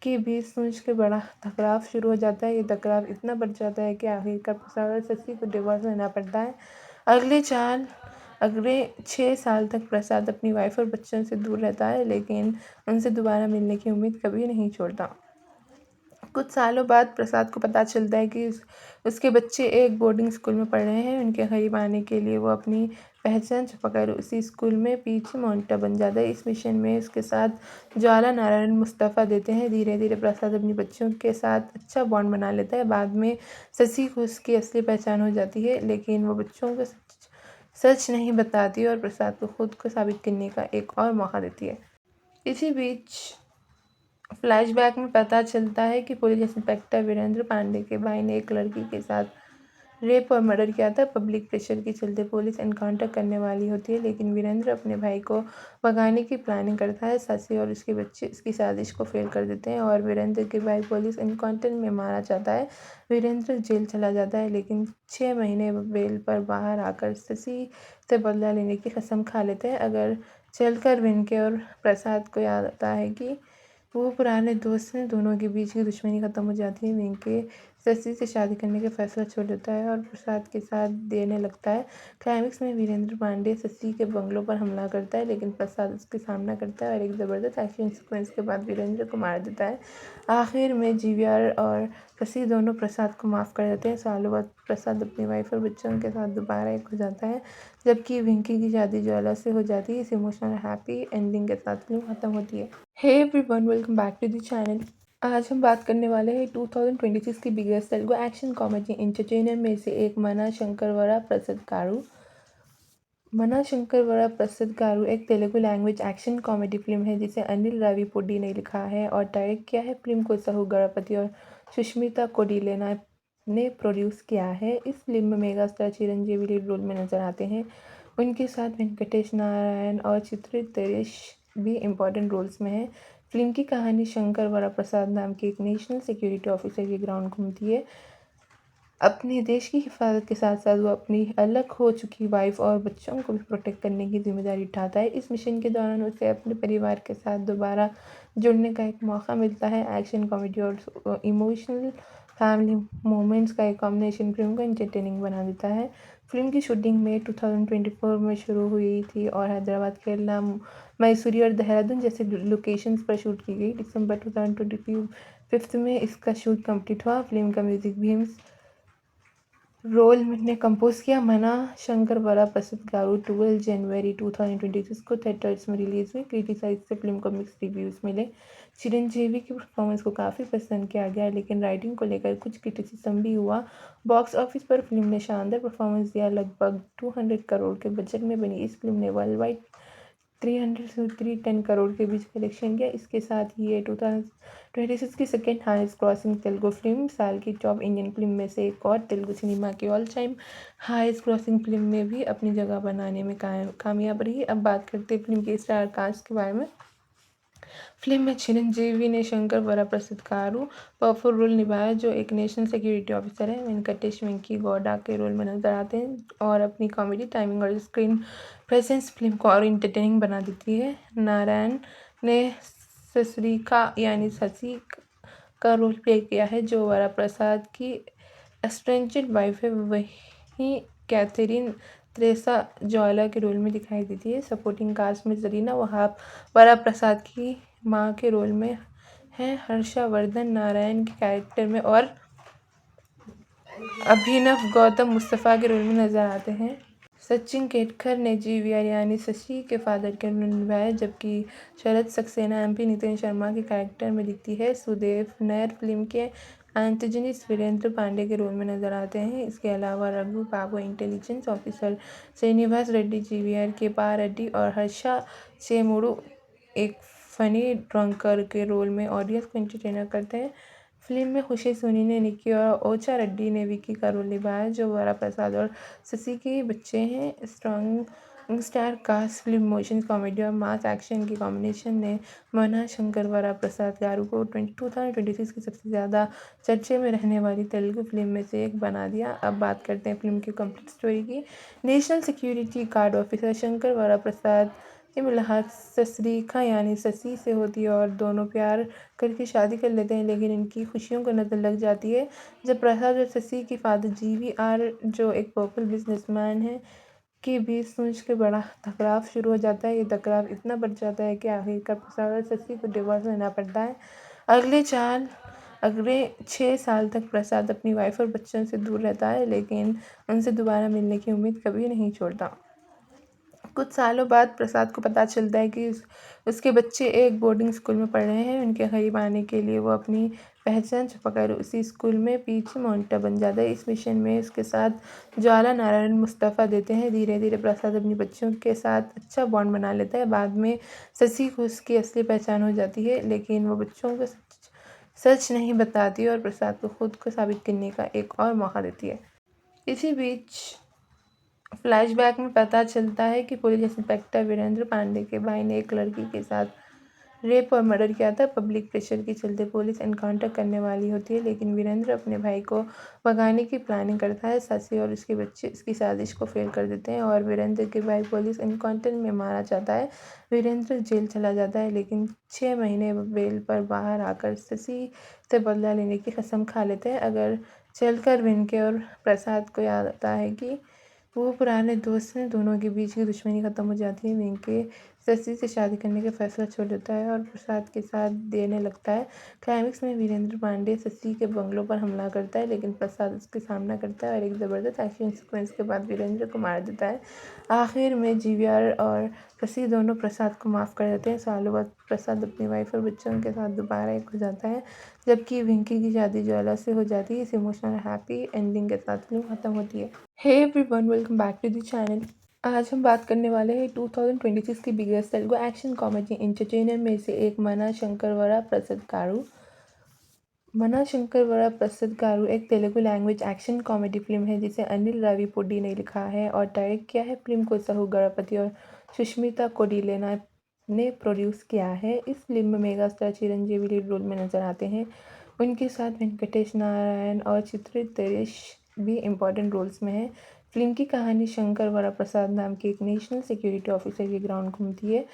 के बीच सूझ के बड़ा टकराव शुरू हो जाता है। ये टकराव इतना बढ़ जाता है कि आखिरकार प्रसाद और शशि को डिवोर्स लेना पड़ता है। अगले 6 साल तक प्रसाद अपनी वाइफ और बच्चों से दूर रहता है, लेकिन उनसे दोबारा मिलने की उम्मीद कभी नहीं छोड़ता। कुछ सालों बाद प्रसाद को पता चलता है कि उसके बच्चे एक बोर्डिंग स्कूल में पढ़ रहे हैं। उनके करीब आने के लिए वो अपनी पहचान छुपाकर उसी स्कूल में पीछे मॉनिटर बन जाता है। इस मिशन में उसके साथ ज्वाला नारायण मुस्तफ़ा देते हैं। धीरे धीरे प्रसाद अपनी बच्चों के साथ अच्छा बॉन्ड बना लेता है। बाद में शशि को उसकी असली पहचान हो जाती है, लेकिन वो बच्चों को सच नहीं बताती और प्रसाद को खुद को साबित करने का एक और मौका देती है। इसी बीच फ्लैशबैक में पता चलता है कि पुलिस इंस्पेक्टर वीरेंद्र पांडे के भाई ने एक लड़की के साथ रेप और मर्डर किया था। पब्लिक प्रेशर के चलते पुलिस एनकाउंटर करने वाली होती है, लेकिन वीरेंद्र अपने भाई को भगाने की प्लानिंग करता है। शशि और उसके बच्चे इसकी साजिश को फेल कर देते हैं और वीरेंद्र के भाई पुलिस एनकाउंटर में मारा जाता है। वीरेंद्र जेल चला जाता है, लेकिन 6 महीने बेल पर बाहर आकर शशि से बदला लेने की कसम खा लेते हैं। अगर चलकर वेंके और प्रसाद को याद आता है कि वो पुराने दोस्त हैं। दोनों के बीच की दुश्मनी खत्म हो जाती है। वेंके शशि से शादी करने का फैसला छोड़ देता है और प्रसाद के साथ देने लगता है। क्लाइमेक्स में वीरेंद्र पांडे शशि के बंगलों पर हमला करता है, लेकिन प्रसाद उसके सामना करता है और एक ज़बरदस्त एक्शन सीक्वेंस के बाद वीरेंद्र को मार देता है। आखिर में जीवीआर और शशि दोनों प्रसाद को माफ़ कर देते हैं। सालों बाद प्रसाद अपनी वाइफ और बच्चों के साथ दोबारा एक हो जाता है, जबकि वेंकी की शादी ज्वाला से हो जाती है। इस इमोशनल हैप्पी एंडिंग के साथ फिल्म खत्म होती है। Hey everyone, welcome back to the channel. आज हम बात करने वाले हैं 2026 की biggest Telugu action comedy entertainer में से एक मना शंकरवरा प्रसाद गारू। मना शंकरवरा प्रसाद गारू एक Telugu language action comedy film है जिसे अनिल राविपूडी ने लिखा है और डायरेक्ट किया है। फिल्म को सहू गणपति और सुष्मिता कोडिलेना ने प्रोड्यूस किया है। इस फिल्म में mega star Chiranjeevi lead role में नजर आते हैं। उनके साथ वेंकटेश नारायण और चित्रित तेरेश भी इम्पोर्टेंट रोल्स में है। फिल्म की कहानी शंकर वरा प्रसाद नाम के एक नेशनल सिक्योरिटी ऑफिसर के ग्राउंड घूमती है। अपने देश की हिफाजत के साथ साथ वो अपनी अलग हो चुकी वाइफ और बच्चों को भी प्रोटेक्ट करने की जिम्मेदारी उठाता है। इस मिशन के दौरान उसे अपने परिवार के साथ दोबारा जुड़ने का एक मौका मिलता है। एक्शन कॉमेडी और इमोशनल फैमिली मोमेंट्स का एक कॉम्बिनेशन फिल्म को एंटरटेनिंग बना देता है। फिल्म की शूटिंग मई 2024 में शुरू हुई थी और हैदराबाद, केरला, मैसूरी और देहरादून जैसे लोकेशंस पर शूट की गई। दिसंबर 2025 में इसका शूट कंप्लीट हुआ। फिल्म का म्यूजिक भी रोल ने कंपोज किया। मना शंकर वरा प्रसाद गारू 12 जनवरी 2026 को थिएटर्स में रिलीज हुई। क्रिटिसाइज से फिल्म को मिक्स रिव्यूज़ मिले। चिरंजीवी की परफॉर्मेंस को काफ़ी पसंद किया गया, लेकिन राइटिंग को लेकर कुछ क्रिटिसिज्म भी हुआ। बॉक्स ऑफिस पर फिल्म ने शानदार परफॉर्मेंस दिया। लगभग 200 करोड़ के बजट में बनी इस फिल्म ने वर्ल्ड वाइड 300 से 310 करोड़ के बीच कलेक्शन किया। इसके साथ ही ये 2026 की second highest crossing Telugu film, साल की टॉप इंडियन फिल्म में से एक और तेलुगु सिनेमा की all time highest crossing film में भी अपनी जगह बनाने में कामयाब रही। अब बात करते हैं फिल्म के स्टार कास्ट के बारे में। फिल्म में चिरंजीवी ने शंकर वरा प्रसाद गारू पावरफुल रोल निभाया, जो एक नेशनल सिक्योरिटी ऑफिसर है। वेंकटेश वेंकी गौडा के रोल में नजर आते हैं और अपनी कॉमेडी टाइमिंग और स्क्रीन प्रेजेंस फिल्म को और इंटरटेनिंग बना देती है। नारायण ने ससुरिका यानी शशि का रोल प्ले किया है, जो वरा प्रसाद की एस्ट्रेंजेड वाइफ है। वहीं कैथरीन त्रेसा ज्वाला के रोल में दिखाई देती है। सपोर्टिंग कास्ट में जरीना वहाब वरा प्रसाद की मां के रोल में है। हर्षवर्धन नारायण के कैरेक्टर में और अभिनव गौतम मुस्तफ़ा के रोल में नजर आते हैं। सचिन केतकर ने जीवीआर यानी शशि के फादर के रोल निभाया, जबकि शरद सक्सेना एमपी नितिन शर्मा के कैरेक्टर में दिखती है। सुदेव नैयर फिल्म के एंटेगनिस्ट वीरेंद्र पांडे के रोल में नजर आते हैं। इसके अलावा Raghu Babu intelligence officer, Srinivas Reddy GVR के पा रेड्डी और हर्षा चेमुडू एक फनी ड्रंकर के रोल में ऑडियंस को एंटरटेनर करते हैं। फिल्म में खुशी सोनी ने निक्की और ओचा रेड्डी ने विकी का रोल निभाया, जो वरा प्रसाद और शशि के बच्चे हैं। Strong star cast film motion comedy और मास एक्शन की कॉम्बिनेशन ने मना शंकर वरा प्रसाद गारू को 2026 की सबसे ज़्यादा चर्चे में रहने वाली तेलुगु फिल्म में से एक बना दिया। अब बात करते हैं फिल्म की कंप्लीट स्टोरी की। National security guard officer Shankar वरा प्रसाद ये मुलाकात ससरीखा यानी शशि से होती है और दोनों प्यार करके शादी कर लेते हैं, लेकिन इनकी खुशियों को नज़र लग जाती है जब प्रसाद और शशि के फादर GVR, जो एक पोपल बिजनेसमैन है, के बीच सूझ के बड़ा टकराव शुरू हो जाता है। ये टकराव इतना बढ़ जाता है कि आखिरकार प्रसाद और शशि को डिवोर्स लेना पड़ता है। अगले 6 साल तक प्रसाद अपनी वाइफ और बच्चों से दूर रहता है, लेकिन उनसे दोबारा मिलने की उम्मीद कभी नहीं छोड़ता। कुछ सालों बाद प्रसाद को पता चलता है कि उसके बच्चे एक बोर्डिंग स्कूल में पढ़ रहे हैं। उनके करीब आने के लिए वो अपनी पहचान छुपाकर उसी स्कूल में पीछे मॉनिटर बन जाता है। इस मिशन में उसके साथ ज्वाला नारायण मुस्तफ़ा देते हैं। धीरे धीरे प्रसाद अपनी बच्चों के साथ अच्छा बॉन्ड बना लेता है। बाद में शशि को उसकी असली पहचान हो जाती है, लेकिन वो बच्चों को सच नहीं बताती और प्रसाद को खुद को साबित करने का एक और मौका देती है। इसी बीच फ्लैशबैक में पता चलता है कि पुलिस इंस्पेक्टर वीरेंद्र पांडे के भाई ने एक लड़की के साथ रेप और मर्डर किया था। पब्लिक प्रेशर के चलते पुलिस एनकाउंटर करने वाली होती है, लेकिन वीरेंद्र अपने भाई को भगाने की प्लानिंग करता है। शशि और उसके बच्चे इसकी साजिश को फेल कर देते हैं और वीरेंद्र के भाई पुलिस एनकाउंटर में मारा जाता है। वीरेंद्र जेल चला जाता है, लेकिन 6 महीने बेल पर बाहर आकर शशि से बदला लेने की कसम खा लेते हैं। अगर चलकर विनके और प्रसाद को याद आता है कि वो पुराने दोस्त हैं, दोनों के बीच की दुश्मनी खत्म हो जाती है। विनके शशि से शादी करने का फैसला छोड़ देता है और प्रसाद के साथ देने लगता है। क्लाइमेक्स में वीरेंद्र पांडे शशि के बंगलों पर हमला करता है, लेकिन प्रसाद उसके सामना करता है और एक ज़बरदस्त एक्शन सीक्वेंस के बाद वीरेंद्र को मार देता है। आखिर में GVR और शशि दोनों प्रसाद को माफ़ कर देते हैं। सालों बाद प्रसाद अपनी वाइफ और बच्चों के साथ दोबारा एक हो जाता है, जबकि विंकी की शादी ज्वाला से हो जाती है। इस इमोशनल हैप्पी एंडिंग के साथ फिल्म खत्म होती है। Hey everyone, welcome back to the channel. आज हम बात करने वाले हैं 2026 की biggest Telugu action comedy entertainer में से एक मना शंकरवरा प्रसाद गारू। मना शंकरवरा प्रसाद गारू एक Telugu language action comedy film है जिसे अनिल राविपुडी ने लिखा है और डायरेक्ट किया है। फिल्म को सहू गणपति और सुष्मिता कोडिलेना ने प्रोड्यूस किया है। इस फिल्म में mega star Chiranjeevi lead role में नजर आते हैं। उनके साथ वेंकटेश नारायण और चित्रित तेरेश भी इम्पोर्टेंट रोल्स में है। फिल्म की कहानी शंकर वरा प्रसाद नाम के एक नेशनल सिक्योरिटी ऑफिसर के ग्राउंड घूमती है।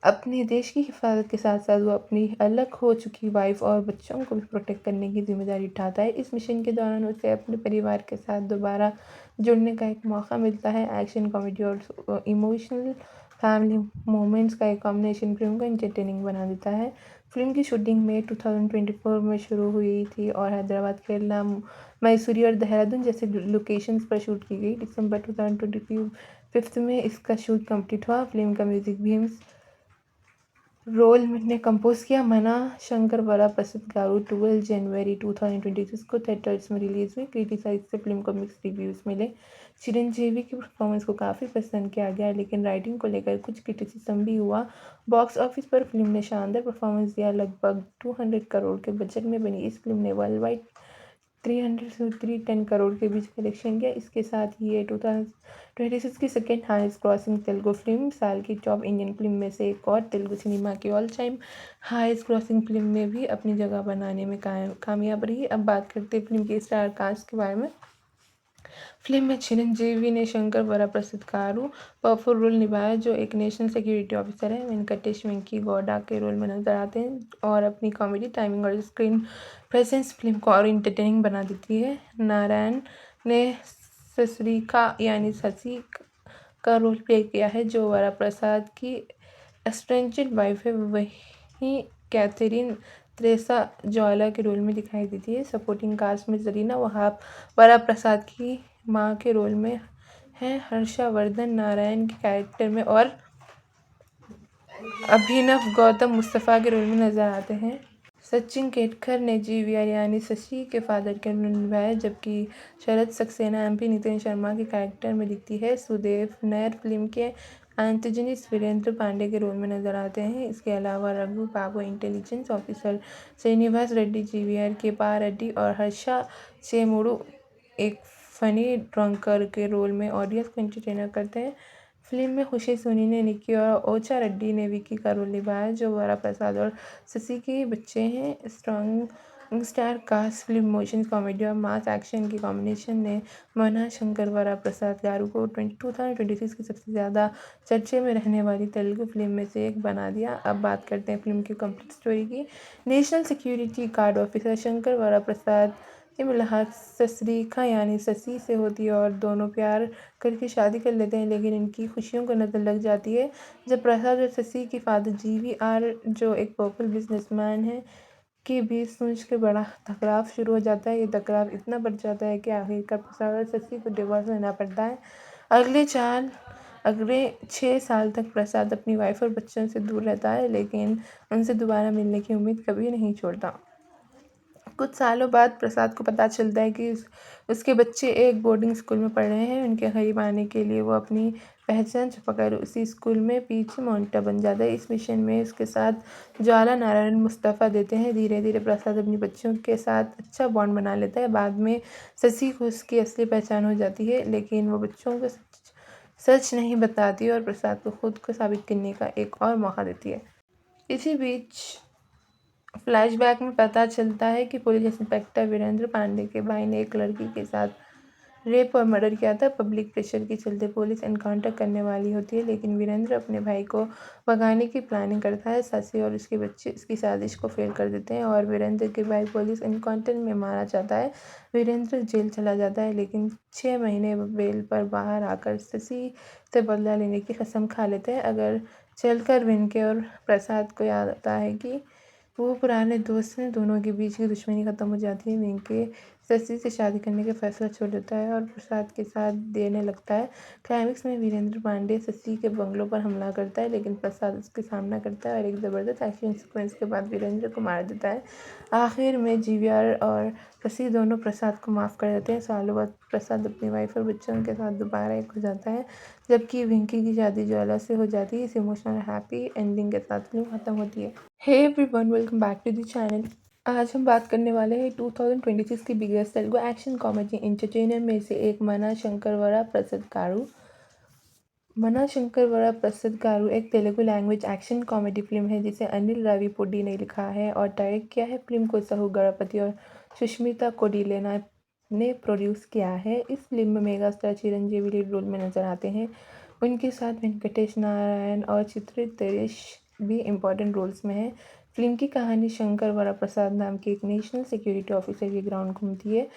अपने देश की हिफाजत के साथ साथ वो अपनी अलग हो चुकी वाइफ और बच्चों को भी प्रोटेक्ट करने की जिम्मेदारी उठाता है। इस मिशन के दौरान उसे अपने परिवार के साथ दोबारा जुड़ने का एक मौका मिलता है। एक्शन कॉमेडी और इमोशनल फैमिली मोमेंट्स का एक कॉम्बिनेशन फिल्म को एंटरटेनिंग बना देता है। फिल्म की शूटिंग मई 2024 में शुरू हुई थी और हैदराबाद, केरला, मैसूरी और देहरादून जैसे लोकेशंस पर शूट की गई। दिसंबर 2025 में इसका शूट कंप्लीट हुआ। फिल्म का म्यूजिक भी रोल ने कंपोज किया। मना शंकर वरा प्रसाद गारू 12 जनवरी 2026 को थिएटर्स में रिलीज हुई। क्रिटिसाइज से फिल्म को मिक्स रिव्यूज़ मिले। चिरंजीवी की परफॉर्मेंस को काफ़ी पसंद किया गया, लेकिन राइटिंग को लेकर कुछ क्रिटिसिज्म भी हुआ। बॉक्स ऑफिस पर फिल्म ने शानदार परफॉर्मेंस दिया। लगभग 200 करोड़ के बजट में बनी इस फिल्म ने वर्ल्ड वाइड 300 से 310 करोड़ के बीच कलेक्शन किया। इसके साथ ही ये 2026 की second highest crossing Telugu film, साल की टॉप इंडियन फिल्म में से एक और तेलुगु सिनेमा की all time highest crossing film में भी अपनी जगह बनाने में कामयाब रही। अब बात करते हैं फिल्म के स्टार कास्ट के बारे में। फिल्म में चिरंजीवी ने शंकर वरा प्रसाद गारू पावरफुल रोल निभाया, जो एक नेशनल सिक्योरिटी ऑफिसर है। वेंकटेश वेंकी गौडा के रोल में नजर आते हैं और अपनी कॉमेडी टाइमिंग और स्क्रीन प्रेजेंस फिल्म को और इंटरटेनिंग बना देती है। नारायण ने ससरीका यानी शशि का रोल प्ले किया है, जो वरा प्रसाद की एस्ट्रेंजेड वाइफ है। वहीं कैथरीन त्रेसा ज्वाला के रोल में दिखाई देती है। सपोर्टिंग कास्ट में जरीना वहाब वरा प्रसाद की माँ के रोल में है। हर्षवर्धन नारायण के कैरेक्टर में और अभिनव गौतम मुस्तफ़ा के रोल में नजर आते हैं। सचिन केतकर ने GVR यानी शशि के फादर के रोल निभाया, जबकि शरद सक्सेना MP नितिन शर्मा के कैरेक्टर में दिखती है। सुदेव नैयर फिल्म के एंटेगनिस्ट वीरेंद्र पांडे के रोल में नजर आते हैं। इसके अलावा Raghu Babu intelligence officer, Srinivas Reddy GVR के पा रेड्डी और हर्षा चेमुडू एक फनी ड्रंकर के रोल में ऑडियंस को एंटरटेनर करते हैं। फिल्म में खुशी सोनी ने निक्की और ओचा रेड्डी ने विकी का रोल निभाया, जो वरा प्रसाद और शशि के बच्चे हैं। Strong star cast film emotions comedy और मास एक्शन की कॉम्बिनेशन ने मना शंकर वरा प्रसाद गारू को 2026 की सबसे ज़्यादा चर्चे में रहने वाली तेलुगु फिल्म में से एक बना दिया। अब बात करते हैं फिल्म की कंप्लीट स्टोरी की। National security guard officer Shankar वरा प्रसाद की मुलाकात ससरीखा यानी शशि से होती है और दोनों प्यार करके शादी कर लेते हैं, लेकिन इनकी खुशियों को नज़र लग जाती है जब प्रसाद और शशि के फादर GVR, जो एक पोपुलर बिजनेसमैन है, के बीच सोच के बड़ा टकराव शुरू हो जाता है। ये टकराव इतना बढ़ जाता है कि आखिरकार प्रसाद और शशि को डिवोर्स लेना पड़ता है। अगले 6 साल तक प्रसाद अपनी वाइफ और बच्चों से दूर रहता है, लेकिन उनसे दोबारा मिलने की उम्मीद कभी नहीं छोड़ता। कुछ सालों बाद प्रसाद को पता चलता है कि उसके बच्चे एक बोर्डिंग स्कूल में पढ़ रहे हैं। उनके करीब आने के लिए वो अपनी पहचान छुपाकर उसी स्कूल में पीछे मॉनिटर बन जाता है। इस मिशन में उसके साथ ज्वाला नारायण मुस्तफ़ा देते हैं। धीरे धीरे प्रसाद अपनी बच्चों के साथ अच्छा बॉन्ड बना लेता है। बाद में शशि को उसकी असली पहचान हो जाती है, लेकिन वो बच्चों को सच नहीं बताती और प्रसाद को खुद को साबित करने का एक और मौका देती है। इसी बीच फ्लैशबैक में पता चलता है कि पुलिस इंस्पेक्टर वीरेंद्र पांडे के भाई ने एक लड़की के साथ रेप और मर्डर किया था। पब्लिक प्रेशर के चलते पुलिस एनकाउंटर करने वाली होती है, लेकिन वीरेंद्र अपने भाई को भगाने की प्लानिंग करता है। शशि और उसके बच्चे इसकी साजिश को फेल कर देते हैं और वीरेंद्र के भाई पुलिस एनकाउंटर में मारा जाता है। वीरेंद्र जेल चला जाता है, लेकिन 6 महीने बेल पर बाहर आकर शशि से बदला लेने की कसम खा लेते हैं। अगर चलकर वेंके और प्रसाद को याद आता है कि वो पुराने दोस्त हैं। दोनों के बीच की दुश्मनी खत्म हो जाती है। वेंके शशि से शादी करने का फैसला छोड़ देता है और प्रसाद के साथ देने लगता है। क्लाइमेक्स में वीरेंद्र पांडे शशि के बंगलों पर हमला करता है, लेकिन प्रसाद उसके सामना करता है और एक ज़बरदस्त एक्शन सीक्वेंस के बाद वीरेंद्र को मार देता है। आखिर में GVR और शशि दोनों प्रसाद को माफ़ कर देते हैं। सालों बाद प्रसाद अपनी वाइफ और बच्चों के साथ दोबारा एक हो जाता है, जबकि वेंकी की शादी ज्वाला से हो जाती है। इस इमोशनल हैप्पी एंडिंग के साथ फिल्म खत्म होती है। Hey everyone, welcome back to the channel. आज हम बात करने वाले हैं 2026 की biggest Telugu action comedy entertainer में से एक मना शंकर वरा प्रसाद गारू। मना शंकर वरा प्रसाद गारू एक Telugu language action comedy film है जिसे अनिल राविपूडी ने लिखा है और डायरेक्ट किया है। फिल्म को सहू गणपति और सुष्मिता कोडिलेना ने प्रोड्यूस किया है। इस फिल्म में mega star Chiranjeevi lead role में नजर आते हैं। उनके साथ वेंकटेश नारायण और चित्रित तेरेश भी इम्पोर्टेंट रोल्स में है। फिल्म की कहानी शंकर वरा प्रसाद नाम के एक नेशनल सिक्योरिटी ऑफिसर के ग्राउंड घूमती है।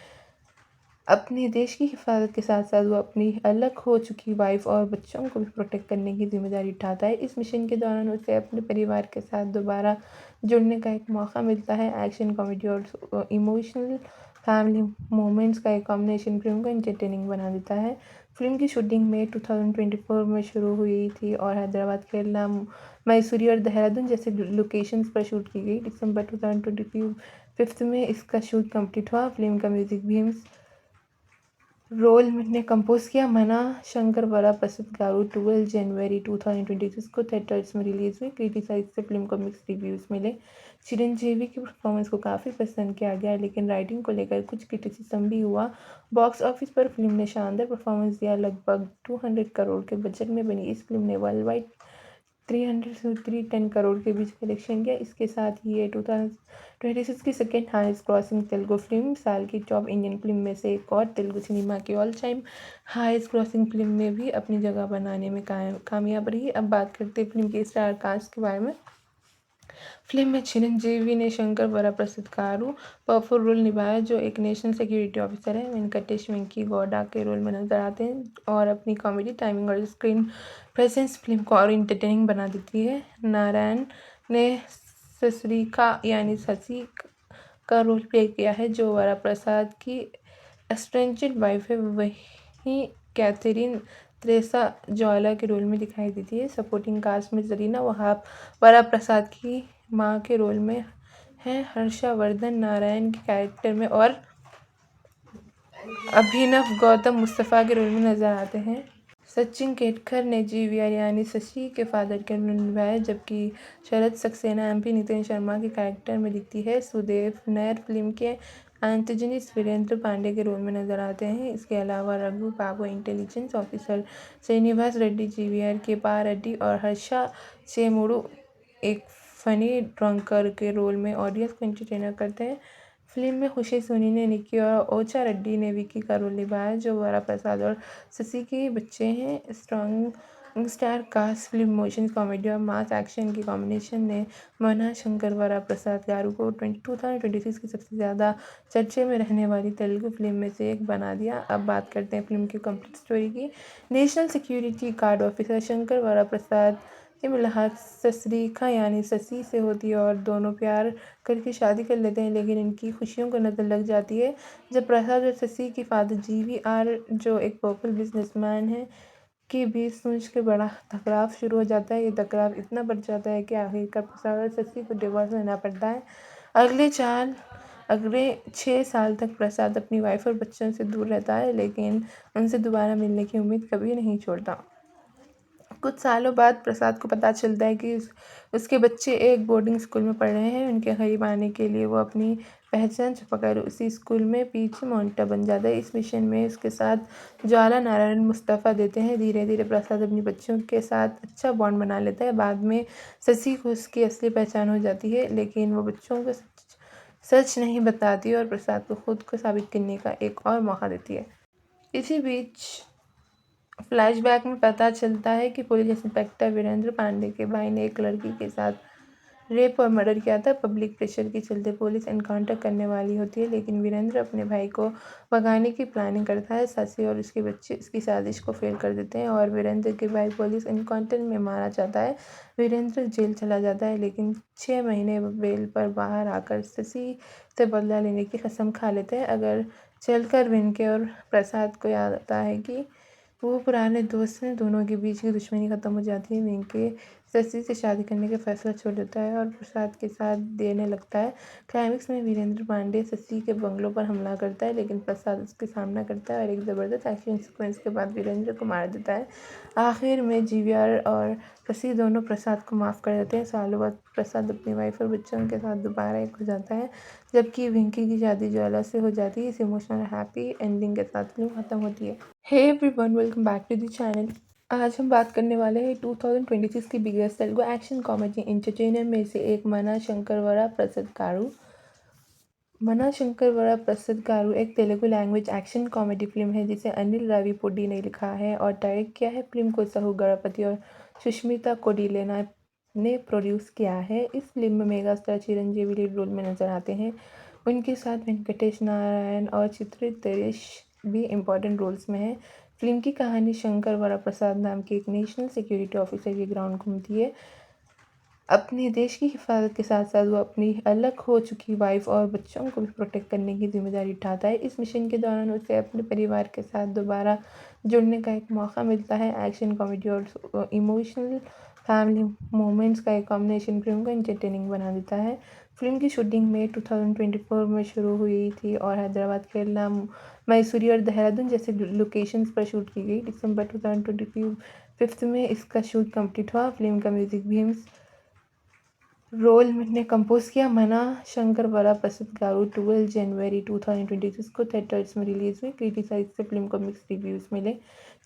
अपने देश की हिफाजत के साथ साथ वो अपनी अलग हो चुकी वाइफ और बच्चों को भी प्रोटेक्ट करने की जिम्मेदारी उठाता है। इस मिशन के दौरान उसे अपने परिवार के साथ दोबारा जुड़ने का एक मौका मिलता है। एक्शन कॉमेडी और इमोशनल फैमिली मोमेंट्स का एक कॉम्बिनेशन फिल्म को एंटरटेनिंग बना देता है। फिल्म की शूटिंग में 2024 में शुरू हुई थी और हैदराबाद, केरला, मैसूरी और देहरादून जैसे लोकेशंस पर शूट की गई। दिसंबर 2025 में इसका शूट कंप्लीट हुआ। फिल्म का म्यूजिक भी रोल ने कंपोज किया। मना शंकर वरा प्रसाद गारू 12 जनवरी 2026 को थिएटर्स में रिलीज हुई। क्रिटिसाइज से फिल्म को मिक्स रिव्यूज़ मिले। चिरंजीवी की परफॉर्मेंस को काफ़ी पसंद किया गया, लेकिन राइटिंग को लेकर कुछ क्रिटिसिज्म भी हुआ। बॉक्स ऑफिस पर फिल्म ने शानदार परफॉर्मेंस दिया। लगभग 200 करोड़ के बजट में बनी इस फिल्म ने वर्ल्ड वाइड 300 से 310 करोड़ के बीच कलेक्शन किया। इसके साथ ही ये 2026 की second highest crossing Telugu film, साल की टॉप इंडियन फिल्म में से एक और तेलुगु सिनेमा की all time highest crossing film में भी अपनी जगह बनाने में कामयाब रही। अब बात करते हैं फिल्म के स्टार कास्ट के बारे में। फिल्म में चिरंजीवी ने शंकर वरा प्रसाद गारू पावरफुल रोल निभाया, जो एक नेशनल सिक्योरिटी ऑफिसर है। वेंकटेश वेंकी गौडा के रोल में नजर आते हैं और अपनी कॉमेडी टाइमिंग और स्क्रीन प्रेजेंस फिल्म को और इंटरटेनिंग बना देती है। नारायण ने ससरीका यानी शशि का रोल प्ले किया है, जो वरा प्रसाद की एस्ट्रेंजेड वाइफ है। वहीं कैथरीन त्रेसा ज्वाला के रोल में दिखाई देती है। सपोर्टिंग कास्ट में जरीना वहाब वरा प्रसाद की माँ के रोल में है। हर्षवर्धन नारायण के कैरेक्टर में और अभिनव गौतम मुस्तफ़ा के रोल में नजर आते हैं। सचिन केतकर ने GVR यानी शशि के फादर के रोल निभाया, जबकि शरद सक्सेना MP नितिन शर्मा के कैरेक्टर में दिखती है। सुदेव नैयर फिल्म के एंटागनिस्ट वीरेंद्र पांडे के रोल में नजर आते हैं। इसके अलावा Raghu Babu intelligence officer, Srinivas Reddy GVR के पा रेड्डी और हर्षा चेमुडू एक फनी ड्रंकर के रोल में ऑडियंस को एंटरटेनर करते हैं। फिल्म में खुशी सोनी ने निक्की और ओचा रेड्डी ने विकी का रोल निभाया, जो वरा प्रसाद और शशि के बच्चे हैं। Strong star cast film motion comedy और मास एक्शन के कॉम्बिनेशन ने मना शंकर वरा प्रसाद गारू को 2026 की सबसे ज़्यादा चर्चे में रहने वाली तेलुगु फिल्म में से एक बना दिया। अब बात करते हैं फिल्म की कंप्लीट स्टोरी की। National security guard officer Shankar वरा प्रसाद की मुलाकात ससरीखा यानी शशि से होती है और दोनों प्यार करके शादी कर लेते हैं, लेकिन इनकी खुशियों को नज़र लग जाती है जब प्रसाद और शशि के फादर GVR, जो एक पॉपुलर बिजनेसमैन है, के बीच सोच के बड़ा टकराव शुरू हो जाता है। ये टकराव इतना बढ़ जाता है कि आखिरकार प्रसाद और शशि को डिवोर्स लेना पड़ता है। अगले 6 साल तक प्रसाद अपनी वाइफ और बच्चों से दूर रहता है, लेकिन उनसे दोबारा मिलने की उम्मीद कभी नहीं छोड़ता। कुछ सालों बाद प्रसाद को पता चलता है कि उसके बच्चे एक बोर्डिंग स्कूल में पढ़ रहे हैं। उनके करीब आने के लिए वो अपनी पहचान छुपाकर उसी स्कूल में पीछे मॉनिटर बन जाता है। इस मिशन में उसके साथ ज्वाला नारायण मुस्तफ़ा देते हैं। धीरे धीरे प्रसाद अपनी बच्चों के साथ अच्छा बॉन्ड बना लेता है। बाद में शशि को उसकी असली पहचान हो जाती है, लेकिन वो बच्चों को सच नहीं बताती और प्रसाद को खुद को साबित करने का एक और मौका देती है। इसी बीच फ्लैशबैक में पता चलता है कि पुलिस इंस्पेक्टर वीरेंद्र पांडे के भाई ने एक लड़की के साथ रेप और मर्डर किया था। पब्लिक प्रेशर के चलते पुलिस एनकाउंटर करने वाली होती है, लेकिन वीरेंद्र अपने भाई को भगाने की प्लानिंग करता है। शशि और उसके बच्चे इसकी साजिश को फेल कर देते हैं और वीरेंद्र के भाई पुलिस एनकाउंटर में मारा जाता है। वीरेंद्र जेल चला जाता है, लेकिन 6 महीने बेल पर बाहर आकर शशि से बदला लेने की कसम खा लेते हैं। अगर चलकर विनके और प्रसाद को याद आता है कि वो पुराने दोस्त हैं। दोनों के बीच की दुश्मनी खत्म हो जाती है। विनके शशि से शादी करने का फैसला छोड़ देता है और प्रसाद के साथ देने लगता है। क्लाइमेक्स में वीरेंद्र पांडे शशि के बंगलों पर हमला करता है, लेकिन प्रसाद उसके सामना करता है और एक ज़बरदस्त एक्शन सीक्वेंस के बाद वीरेंद्र को मार देता है। आखिर में GVR और शशि दोनों प्रसाद को माफ़ कर देते हैं। सालों बाद प्रसाद अपनी वाइफ और बच्चों के साथ दोबारा एक हो जाता है, जबकि विंकी की शादी ज्वाला से हो जाती है। इस इमोशनल हैप्पी एंडिंग के साथ फिल्म खत्म होती है। Hey everyone, welcome back to the channel. आज हम बात करने वाले हैं 2026 की biggest Telugu action comedy entertainer में से एक मना शंकर वरा प्रसाद गारू। मना शंकर वरा प्रसाद गारू एक Telugu language action comedy film है जिसे अनिल राविपुडी ने लिखा है और डायरेक्ट किया है। फिल्म को सहू गणपति और सुष्मिता कोडिलेना ने प्रोड्यूस किया है। इस फिल्म में mega star Chiranjeevi lead role में नजर आते हैं। उनके साथ वेंकटेश नारायण और चित्रित दरेश भी इम्पोर्टेंट रोल्स में है। फिल्म की कहानी शंकर वरा प्रसाद नाम के एक नेशनल सिक्योरिटी ऑफिसर के ग्राउंड घूमती है। अपने देश की हिफाजत के साथ साथ वो अपनी अलग हो चुकी वाइफ और बच्चों को भी प्रोटेक्ट करने की जिम्मेदारी उठाता है। इस मिशन के दौरान उसे अपने परिवार के साथ दोबारा जुड़ने का एक मौका मिलता है। एक्शन कॉमेडी और इमोशनल फैमिली मोमेंट्स का एक कॉम्बिनेशन फिल्म को एंटरटेनिंग बना देता है। फिल्म की शूटिंग में 2024 में शुरू हुई थी और हैदराबाद, केरला, मैसूरी और देहरादून जैसे लोकेशंस पर शूट की गई। दिसंबर 2025 में इसका शूट कंप्लीट हुआ। फिल्म का म्यूजिक भी रोल ने कंपोज किया। मना शंकर वरा प्रसाद गारू 12 जनवरी 2026 को थिएटर्स में रिलीज हुई। क्रिटिसाइज से फिल्म को मिक्स रिव्यूज़ मिले।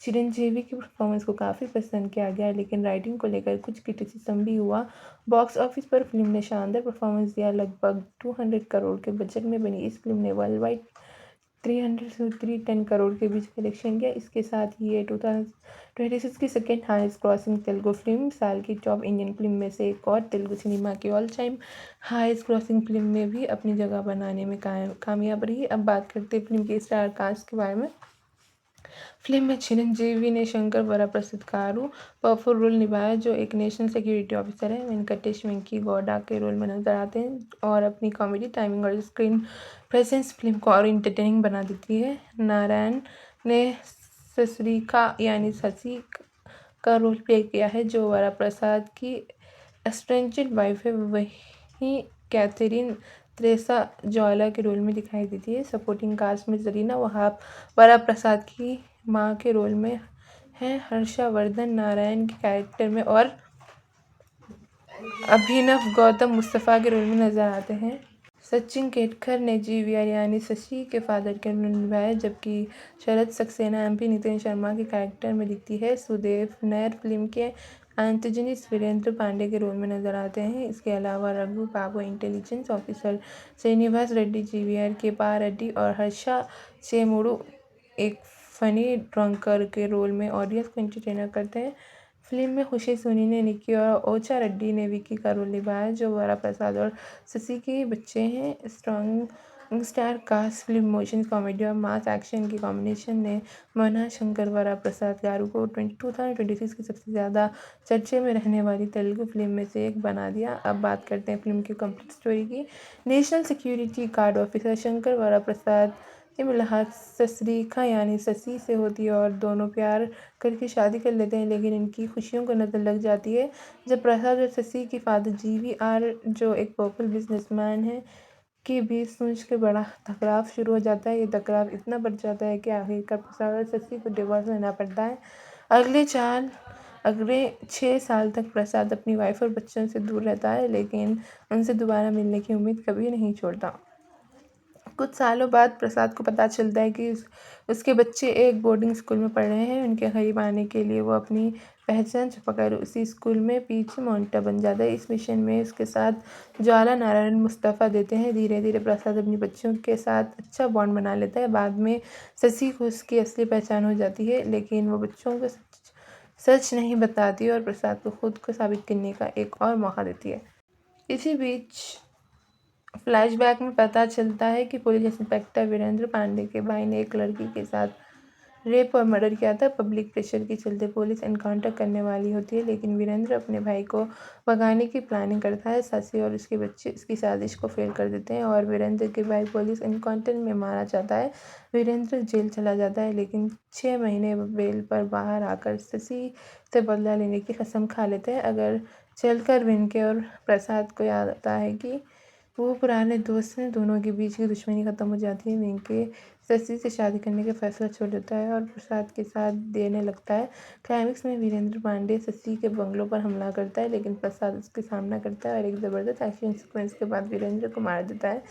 चिरंजीवी की परफॉर्मेंस को काफ़ी पसंद किया गया, लेकिन राइटिंग को लेकर कुछ क्रिटिसिज्म भी हुआ। बॉक्स ऑफिस पर फिल्म ने शानदार परफॉर्मेंस दिया। लगभग 200 करोड़ के बजट में बनी इस फिल्म ने वर्ल्ड वाइड 300 से 310 करोड़ के बीच कलेक्शन किया। इसके साथ ही ये 2026 की second highest crossing Telugu film, साल की टॉप इंडियन फिल्म में से एक और तेलुगु सिनेमा की all time highest crossing film में भी अपनी जगह बनाने में कामयाब रही। अब बात करते हैं फिल्म के स्टार कास्ट के बारे में। फिल्म में चिरंजीवी ने शंकर वरा प्रसाद गारू पावरफुल रोल निभाया, जो एक नेशनल सिक्योरिटी ऑफिसर है। वेंकटेश वेंकी गौडा के रोल में नजर आते हैं और अपनी कॉमेडी टाइमिंग और स्क्रीन प्रेजेंस फिल्म को और इंटरटेनिंग बना देती है। नारायण ने ससरीखा यानी शशि का रोल प्ले किया है, जो वरा प्रसाद की एस्ट्रेंजेड वाइफ है। वहीं कैथरीन त्रेसा ज्वाला के रोल में दिखाई देती है। सपोर्टिंग कास्ट में जरीना वहाब वरा प्रसाद की माँ के रोल में है। हर्षवर्धन नारायण के कैरेक्टर में और अभिनव गौतम मुस्तफ़ा के रोल में नजर आते हैं। सचिन केतकर ने GVR यानी शशि के फादर के रोल निभाया, जबकि शरद सक्सेना MP नितिन शर्मा के कैरेक्टर में दिखती है। सुदेव नैयर फिल्म के एंथोजेनिस वीरेंद्र पांडे के रोल में नजर आते हैं। इसके अलावा Raghu Babu intelligence officer, Srinivas Reddy GVR के पा रेड्डी और हर्षा चेमुडू एक फनी ड्रंकर के रोल में ऑडियंस को एंटरटेनर करते हैं। फिल्म में खुशी सोनी ने निक्की और ओचा रेड्डी ने विक्की का रोल निभाया है, जो वरा प्रसाद और शशि के बच्चे हैं। Strong star cast film motion comedy और मास एक्शन के कॉम्बिनेशन ने मना शंकर वरा प्रसाद गारू को 2026 की सबसे ज़्यादा चर्चे में रहने वाली तेलुगु फिल्म में से एक बना दिया। अब बात करते हैं फिल्म की कंप्लीट स्टोरी की। National security guard officer Shankar वरा प्रसाद की मुलाकात ससरीखा यानी शशि से होती है और दोनों प्यार करके शादी कर लेते हैं, लेकिन इनकी खुशियों को नज़र लग जाती है जब प्रसाद और शशि के फादर जीवीआर, जो एक पॉपुलर बिजनेसमैन है, के बीच सोच के बड़ा टकराव शुरू हो जाता है। ये टकराव इतना बढ़ जाता है कि आखिरकार प्रसाद और शशि को डिवोर्स लेना पड़ता है। अगले 6 साल तक प्रसाद अपनी वाइफ और बच्चों से दूर रहता है, लेकिन उनसे दोबारा मिलने की उम्मीद कभी नहीं छोड़ता। कुछ सालों बाद प्रसाद को पता चलता है कि उसके बच्चे एक बोर्डिंग स्कूल में पढ़ रहे हैं। उनके करीब आने के लिए वो अपनी पहचान छुपाकर उसी स्कूल में पीछे मॉनिटर बन जाता है। इस मिशन में उसके साथ ज्वाला नारायण मुस्तफ़ा देते हैं। धीरे धीरे प्रसाद अपनी बच्चों के साथ अच्छा बॉन्ड बना लेता है। बाद में शशि को उसकी असली पहचान हो जाती है, लेकिन वो बच्चों को सच नहीं बताती और प्रसाद को खुद को साबित करने का एक और मौका देती है। इसी बीच फ्लैशबैक में पता चलता है कि पुलिस इंस्पेक्टर वीरेंद्र पांडे के भाई ने एक लड़की के साथ रेप और मर्डर किया था। पब्लिक प्रेशर के चलते पुलिस एनकाउंटर करने वाली होती है, लेकिन वीरेंद्र अपने भाई को भगाने की प्लानिंग करता है। शशि और उसके बच्चे इसकी साजिश को फेल कर देते हैं और वीरेंद्र के भाई पुलिस एनकाउंटर में मारा जाता है। वीरेंद्र जेल चला जाता है, लेकिन 6 महीने बेल पर बाहर आकर शशि से बदला लेने की कसम खा लेते हैं। अगर चलकर वेंके और प्रसाद को याद आता है कि वो पुराने दोस्त हैं। दोनों के बीच की दुश्मनी खत्म हो जाती है। वेंके शशि से शादी करने का फैसला छोड़ देता है और प्रसाद के साथ देने लगता है। क्लाइमेक्स में वीरेंद्र पांडे शशि के बंगलों पर हमला करता है, लेकिन प्रसाद उसके सामना करता है और एक ज़बरदस्त एक्शन सीक्वेंस के बाद वीरेंद्र को मार देता है।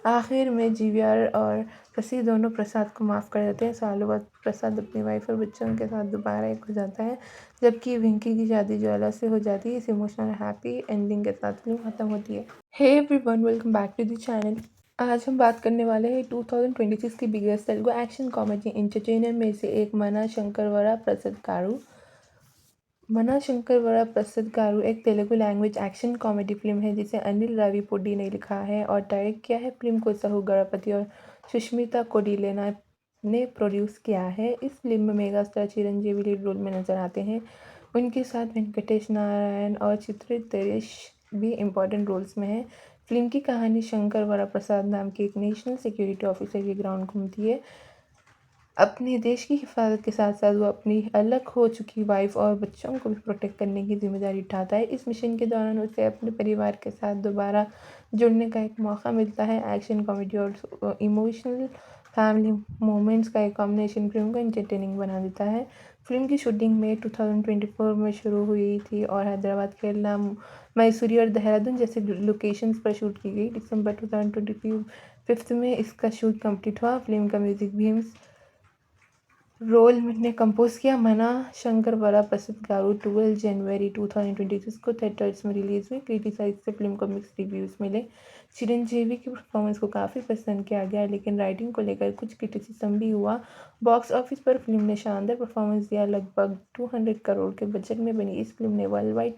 आखिर में जीवीआर और शशि दोनों प्रसाद को माफ़ कर देते हैं। सालों बाद प्रसाद अपनी वाइफ और बच्चों के साथ दोबारा एक हो जाता है, जबकि वेंकी की शादी ज्वाला से हो जाती है। इस इमोशनल हैप्पी एंडिंग के साथ फिल्म खत्म होती है। Hey everyone, welcome back to the channel. आज हम बात करने वाले हैं 2026 की biggest Telugu action comedy entertainer में से एक मना शंकर वरा प्रसाद गारू। मना शंकर वरा प्रसाद गारू एक Telugu language action comedy film है जिसे अनिल राविपुडी ने लिखा है और डायरेक्ट किया है। फिल्म को सहू गणपति और सुष्मिता कोडिलेना ने प्रोड्यूस किया है। इस फिल्म में mega star Chiranjeevi lead role में नजर आते हैं। उनके साथ वेंकटेश नारायण और चित्रित दरेश भी इम्पोर्टेंट रोल्स में हैं। फिल्म की कहानी शंकर वरा प्रसाद नाम के एक नेशनल सिक्योरिटी ऑफिसर के ग्राउंड घूमती है। अपने देश की हिफाजत के साथ साथ वो अपनी अलग हो चुकी वाइफ और बच्चों को भी प्रोटेक्ट करने की जिम्मेदारी उठाता है। इस मिशन के दौरान उसे अपने परिवार के साथ दोबारा जुड़ने का एक मौका मिलता है। एक्शन कॉमेडी और इमोशनल फैमिली मोमेंट्स का एक कॉम्बिनेशन फिल्म को एंटरटेनिंग बना देता है। फिल्म की शूटिंग मई 2024 में शुरू हुई थी और हैदराबाद, केरला, मैसूरी और देहरादून जैसे लोकेशंस पर शूट की गई। दिसंबर 2025 में इसका शूट कंप्लीट हुआ। फिल्म का म्यूजिक भीम्स रोल ने कंपोज किया। मना शंकर वरा प्रसाद गारू 12 जनवरी 2026 को थिएटर्स में रिलीज हुई। क्रिटिसाइज से फिल्म को मिक्स रिव्यूज़ मिले। चिरंजीवी की परफॉर्मेंस को काफ़ी पसंद किया गया, लेकिन राइटिंग को लेकर कुछ क्रिटिसिज्म भी हुआ। बॉक्स ऑफिस पर फिल्म ने शानदार परफॉर्मेंस दिया। लगभग 200 करोड़ के बजट में बनी इस फिल्म ने वर्ल्ड वाइड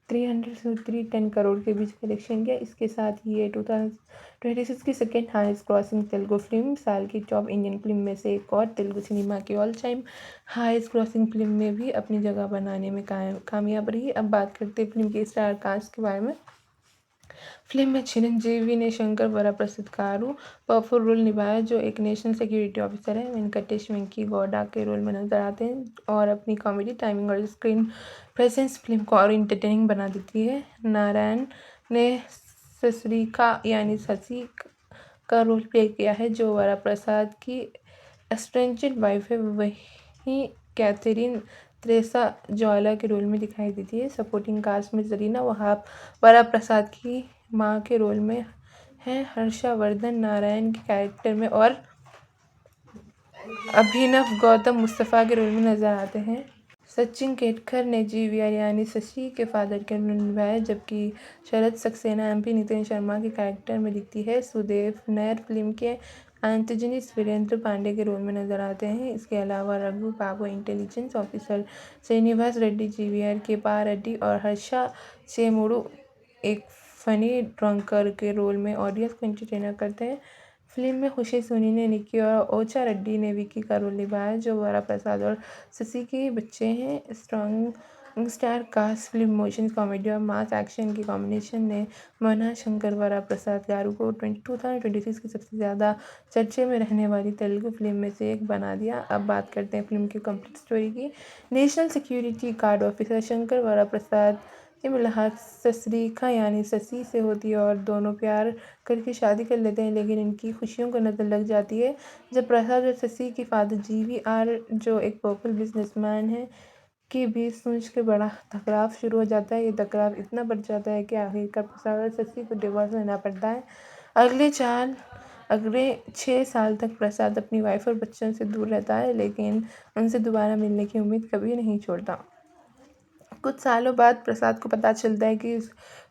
300 से 310 करोड़ के बीच कलेक्शन किया। इसके साथ ही ये 2026 की second highest crossing Telugu film, साल की टॉप इंडियन फिल्म में से एक और तेलुगु सिनेमा की all time highest crossing film में भी अपनी जगह बनाने में कामयाब रही। अब बात करते हैं फिल्म के स्टार कास्ट के बारे में। फिल्म में चिरंजीवी ने शंकर वरा प्रसाद गारू पावरफुल रोल निभाया, जो एक नेशनल सिक्योरिटी ऑफिसर है। वेंकटेश वेंकी गौडा के रोल में नजर आते हैं और अपनी कॉमेडी टाइमिंग और स्क्रीन प्रेजेंस फिल्म को और इंटरटेनिंग बना देती है। नारायण ने ससरीखा यानी शशि का रोल प्ले किया है, जो वरा प्रसाद की एस्ट्रेंजेड वाइफ है। वहीं कैथरीन त्रेसा ज्वाला के रोल में दिखाई देती है। सपोर्टिंग कास्ट में जरीना वहाब वरा प्रसाद की माँ के रोल में है। हर्षवर्धन नारायण के कैरेक्टर में और अभिनव गौतम मुस्तफ़ा के रोल में नजर आते हैं। सचिन केतकर ने जीवीआर यानी शशि के फादर के रोल निभाया, जबकि शरद सक्सेना एमपी नितिन शर्मा के कैरेक्टर में दिखती है। सुदेव नैयर फिल्म के एंटागनिस्ट वीरेंद्र पांडे के रोल में नजर आते हैं। इसके अलावा Raghu Babu intelligence officer, Srinivas Reddy GVR के पा रेड्डी और हर्षा चेमुडू एक फनी ड्रंकर के रोल में ऑडियंस को एंटरटेन करते हैं। फिल्म में खुशी सोनी ने निक्की और ओचा रेड्डी ने विकी का रोल निभाया, जो वरा प्रसाद और शशि के बच्चे हैं। Strong star cast film motion comedy और मास एक्शन की कॉम्बिनेशन ने मना शंकर वरा प्रसाद गारू को 2026 की सबसे ज़्यादा चर्चे में रहने वाली तेलुगु फिल्म में से एक बना दिया। अब बात करते हैं फिल्म की कंप्लीट स्टोरी की। National security guard officer Shankar वरा प्रसाद की मुलाकात ससरीखा यानी शशि से होती है और दोनों प्यार करके शादी कर लेते हैं, लेकिन इनकी खुशियों को नज़र लग जाती है जब प्रसाद और शशि के फादर जीवीआर, जो एक पोपल बिजनेसमैन है, के बीच सोच के बड़ा टकराव शुरू हो जाता है। ये टकराव इतना बढ़ जाता है कि आखिरकार प्रसाद और शशि को डिवोर्स लेना पड़ता है। अगले 6 साल तक प्रसाद अपनी वाइफ और बच्चों से दूर रहता है, लेकिन उनसे दोबारा मिलने की उम्मीद कभी नहीं छोड़ता। कुछ सालों बाद प्रसाद को पता चलता है कि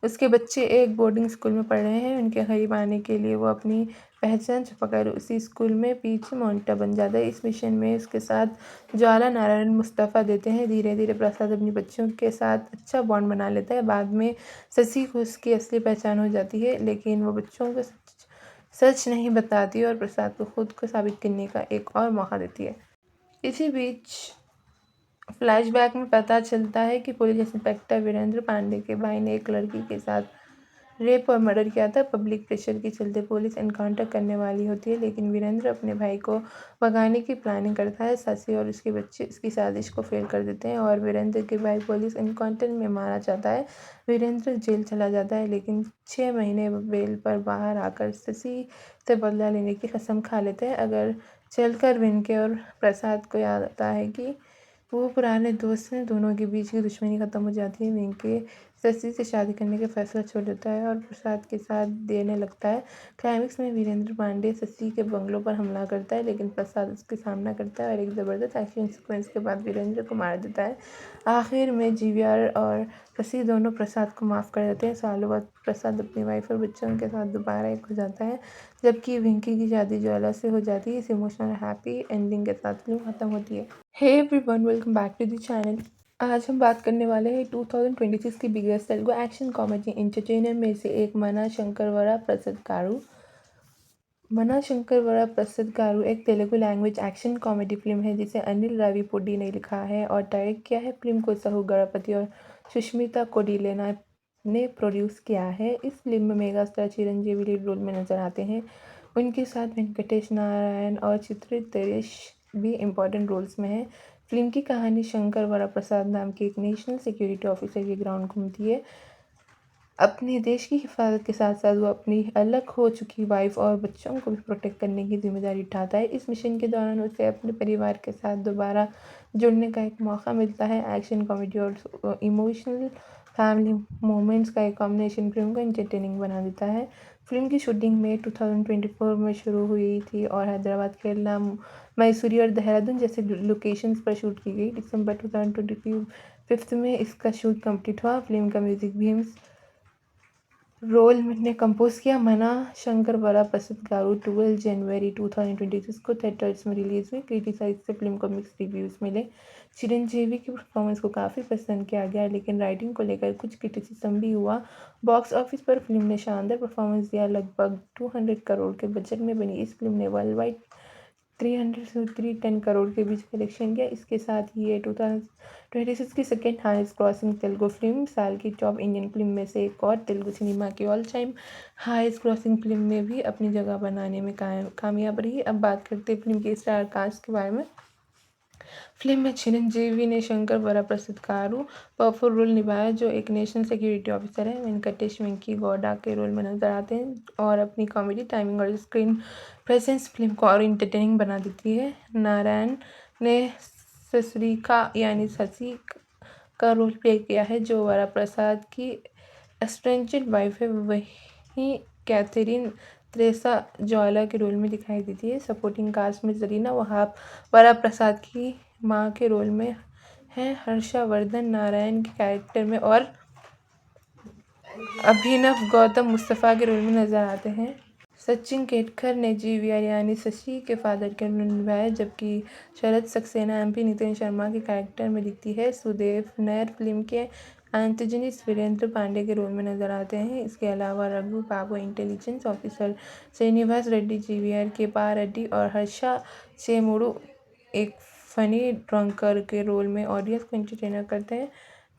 उसके बच्चे एक बोर्डिंग स्कूल में पढ़ रहे हैं। उनके करीब आने के लिए वो अपनी पहचान छुपाकर उसी स्कूल में पीछे मॉनिटर बन जाता है। इस मिशन में उसके साथ ज्वाला नारायण मुस्तफ़ा देते हैं। धीरे धीरे प्रसाद अपनी बच्चों के साथ अच्छा बॉन्ड बना लेता है। बाद में शशि को उसकी असली पहचान हो जाती है, लेकिन वो बच्चों को सच नहीं बताती और प्रसाद को खुद को साबित करने का एक और मौका देती है। इसी बीच फ्लैशबैक में पता चलता है कि पुलिस इंस्पेक्टर वीरेंद्र पांडे के भाई ने एक लड़की के साथ रेप और मर्डर किया था। पब्लिक प्रेशर के चलते पुलिस एनकाउंटर करने वाली होती है, लेकिन वीरेंद्र अपने भाई को भगाने की प्लानिंग करता है। शशि और उसके बच्चे इसकी साजिश को फेल कर देते हैं और वीरेंद्र के भाई पुलिस एनकाउंटर में मारा जाता है। वीरेंद्र जेल चला जाता है, लेकिन 6 महीने बेल पर बाहर आकर शशि से बदला लेने की कसम खा लेते हैं। अगर चलकर विनके और प्रसाद को याद आता है कि वो पुराने दोस्त हैं। दोनों के बीच की दुश्मनी खत्म हो जाती है। विनके शशि से शादी करने का फैसला छोड़ देता है और प्रसाद के साथ देने लगता है। क्लाइमेक्स में वीरेंद्र पांडे शशि के बंगलों पर हमला करता है, लेकिन प्रसाद उसके सामना करता है और एक ज़बरदस्त एक्शन सीक्वेंस के बाद वीरेंद्र को मार देता है। आखिर में जीवीआर और शशि दोनों प्रसाद को माफ़ कर देते हैं। सालों बाद प्रसाद अपनी वाइफ और बच्चों के साथ दोबारा एक हो जाता है, जबकि विंकी की शादी ज्वाला से हो जाती है। इस इमोशनल हैप्पी एंडिंग के साथ फिल्म खत्म होती है। Hey everyone, welcome back to the channel. आज हम बात करने वाले हैं 2026 की biggest Telugu action comedy entertainer में से एक मना शंकर वरा प्रसाद गारू। मना शंकर वरा प्रसाद गारू एक Telugu language action comedy film है जिसे अनिल राविपुडी ने लिखा है और डायरेक्ट किया है। फिल्म को सहु गणपति और सुष्मिता कोडिलेना ने प्रोड्यूस किया है। इस फिल्म में mega star Chiranjeevi lead role में नजर आते हैं। उनके साथ वेंकटेश नारायण और चित्रित दरेश भी इम्पोर्टेंट रोल्स में हैं। फिल्म की कहानी शंकर वरा प्रसाद नाम के एक नेशनल सिक्योरिटी ऑफिसर के ग्राउंड घूमती है। अपने देश की हिफाजत के साथ साथ वो अपनी अलग हो चुकी वाइफ और बच्चों को भी प्रोटेक्ट करने की जिम्मेदारी उठाता है। इस मिशन के दौरान उसे अपने परिवार के साथ दोबारा जुड़ने का एक मौका मिलता है। एक्शन कॉमेडी और इमोशनल फैमिली मोमेंट्स का एक कॉम्बिनेशन फिल्म को एंटरटेनिंग बना देता है। फिल्म की शूटिंग में 2024 में शुरू हुई थी और हैदराबाद, केरला, मैसूरी और देहरादून जैसे लोकेशंस पर शूट की गई। दिसंबर 2025 में इसका शूट कंप्लीट हुआ। फिल्म का म्यूजिक भीम्स रोल ने कंपोज किया। मना शंकर वरा प्रसाद गारू 12 जनवरी 2026 को थिएटर्स में रिलीज हुई। क्रिटिसाइज से फिल्म को मिक्स रिव्यूज़ मिले। चिरंजीवी की परफॉर्मेंस को काफ़ी पसंद किया गया, लेकिन राइटिंग को लेकर कुछ क्रिटिसिज्म भी हुआ। बॉक्स ऑफिस पर फिल्म ने शानदार परफॉर्मेंस दिया। लगभग 200 करोड़ के बजट में बनी इस फिल्म ने वर्ल्ड वाइड 300 से 310 करोड़ के बीच कलेक्शन किया। इसके साथ ही ये 2026 की second highest crossing Telugu film, साल की टॉप इंडियन फिल्म में से एक और तेलुगु सिनेमा की all time highest crossing film में भी अपनी जगह बनाने में कामयाब रही। अब बात करते हैं फिल्म के स्टार कास्ट के बारे में। फिल्म में चिरंजीवी ने शंकर वरा प्रसाद गारू पावरफुल रोल निभाया, जो एक नेशनल सिक्योरिटी ऑफिसर है। वेंकटेश वेंकी गौडा के रोल में नजर आते हैं और अपनी कॉमेडी टाइमिंग और स्क्रीन प्रेजेंस फिल्म को और इंटरटेनिंग बना देती है। नारायण ने ससरीका यानी शशि का रोल प्ले किया है, जो वरा प्रसाद की एस्ट्रेंजेड वाइफ है। वहीं कैथरीन त्रेसा ज्वाला के रोल में दिखाई देती है। सपोर्टिंग कास्ट में जरीना वहाब वरा प्रसाद की मां के रोल में हैं हर्षवर्धन नारायण के कैरेक्टर में और अभिनव गौतम मुस्तफ़ा के रोल में नजर आते हैं। सचिन केतकर ने जीवीआर यानी शशि के फादर के रोल निभाया, जबकि शरद सक्सेना एमपी नितिन शर्मा के कैरेक्टर में दिखती है। सुदेव नैयर फिल्म के एंटोनिस्ट वीरेंद्र पांडे के रोल में नजर आते हैं। इसके अलावा Raghu Babu intelligence officer, Srinivas Reddy GVR के पा रेड्डी और हर्षा चेमुडू एक फनी ड्रंकर के रोल में ऑडियंस को एंटरटेनर करते हैं।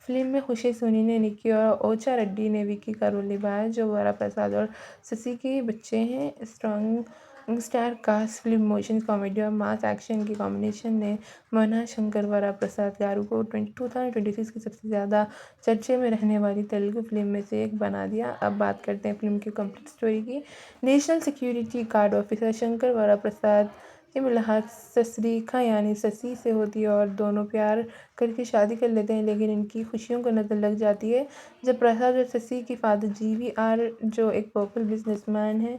फिल्म में खुशी सोनी ने निक्की और ओचा रेड्डी ने विकी का रोल निभाया, जो वरा प्रसाद और शशि के बच्चे हैं। Strong star cast film motion comedy और मास एक्शन की कॉम्बिनेशन ने मना शंकर वरा प्रसाद गारू को 2026 की सबसे ज़्यादा चर्चे में रहने वाली तेलुगु फिल्म में से एक बना दिया। अब बात करते हैं फिल्म की कंप्लीट स्टोरी की। National security guard officer Shankar वरा प्रसाद की मुलाकात ससरीखा यानी शशि से होती है और दोनों प्यार करके शादी कर लेते हैं, लेकिन इनकी खुशियों को नज़र लग जाती है जब प्रसाद और शशि की फादर जीवीआर, जो एक पोपल बिजनेसमैन है,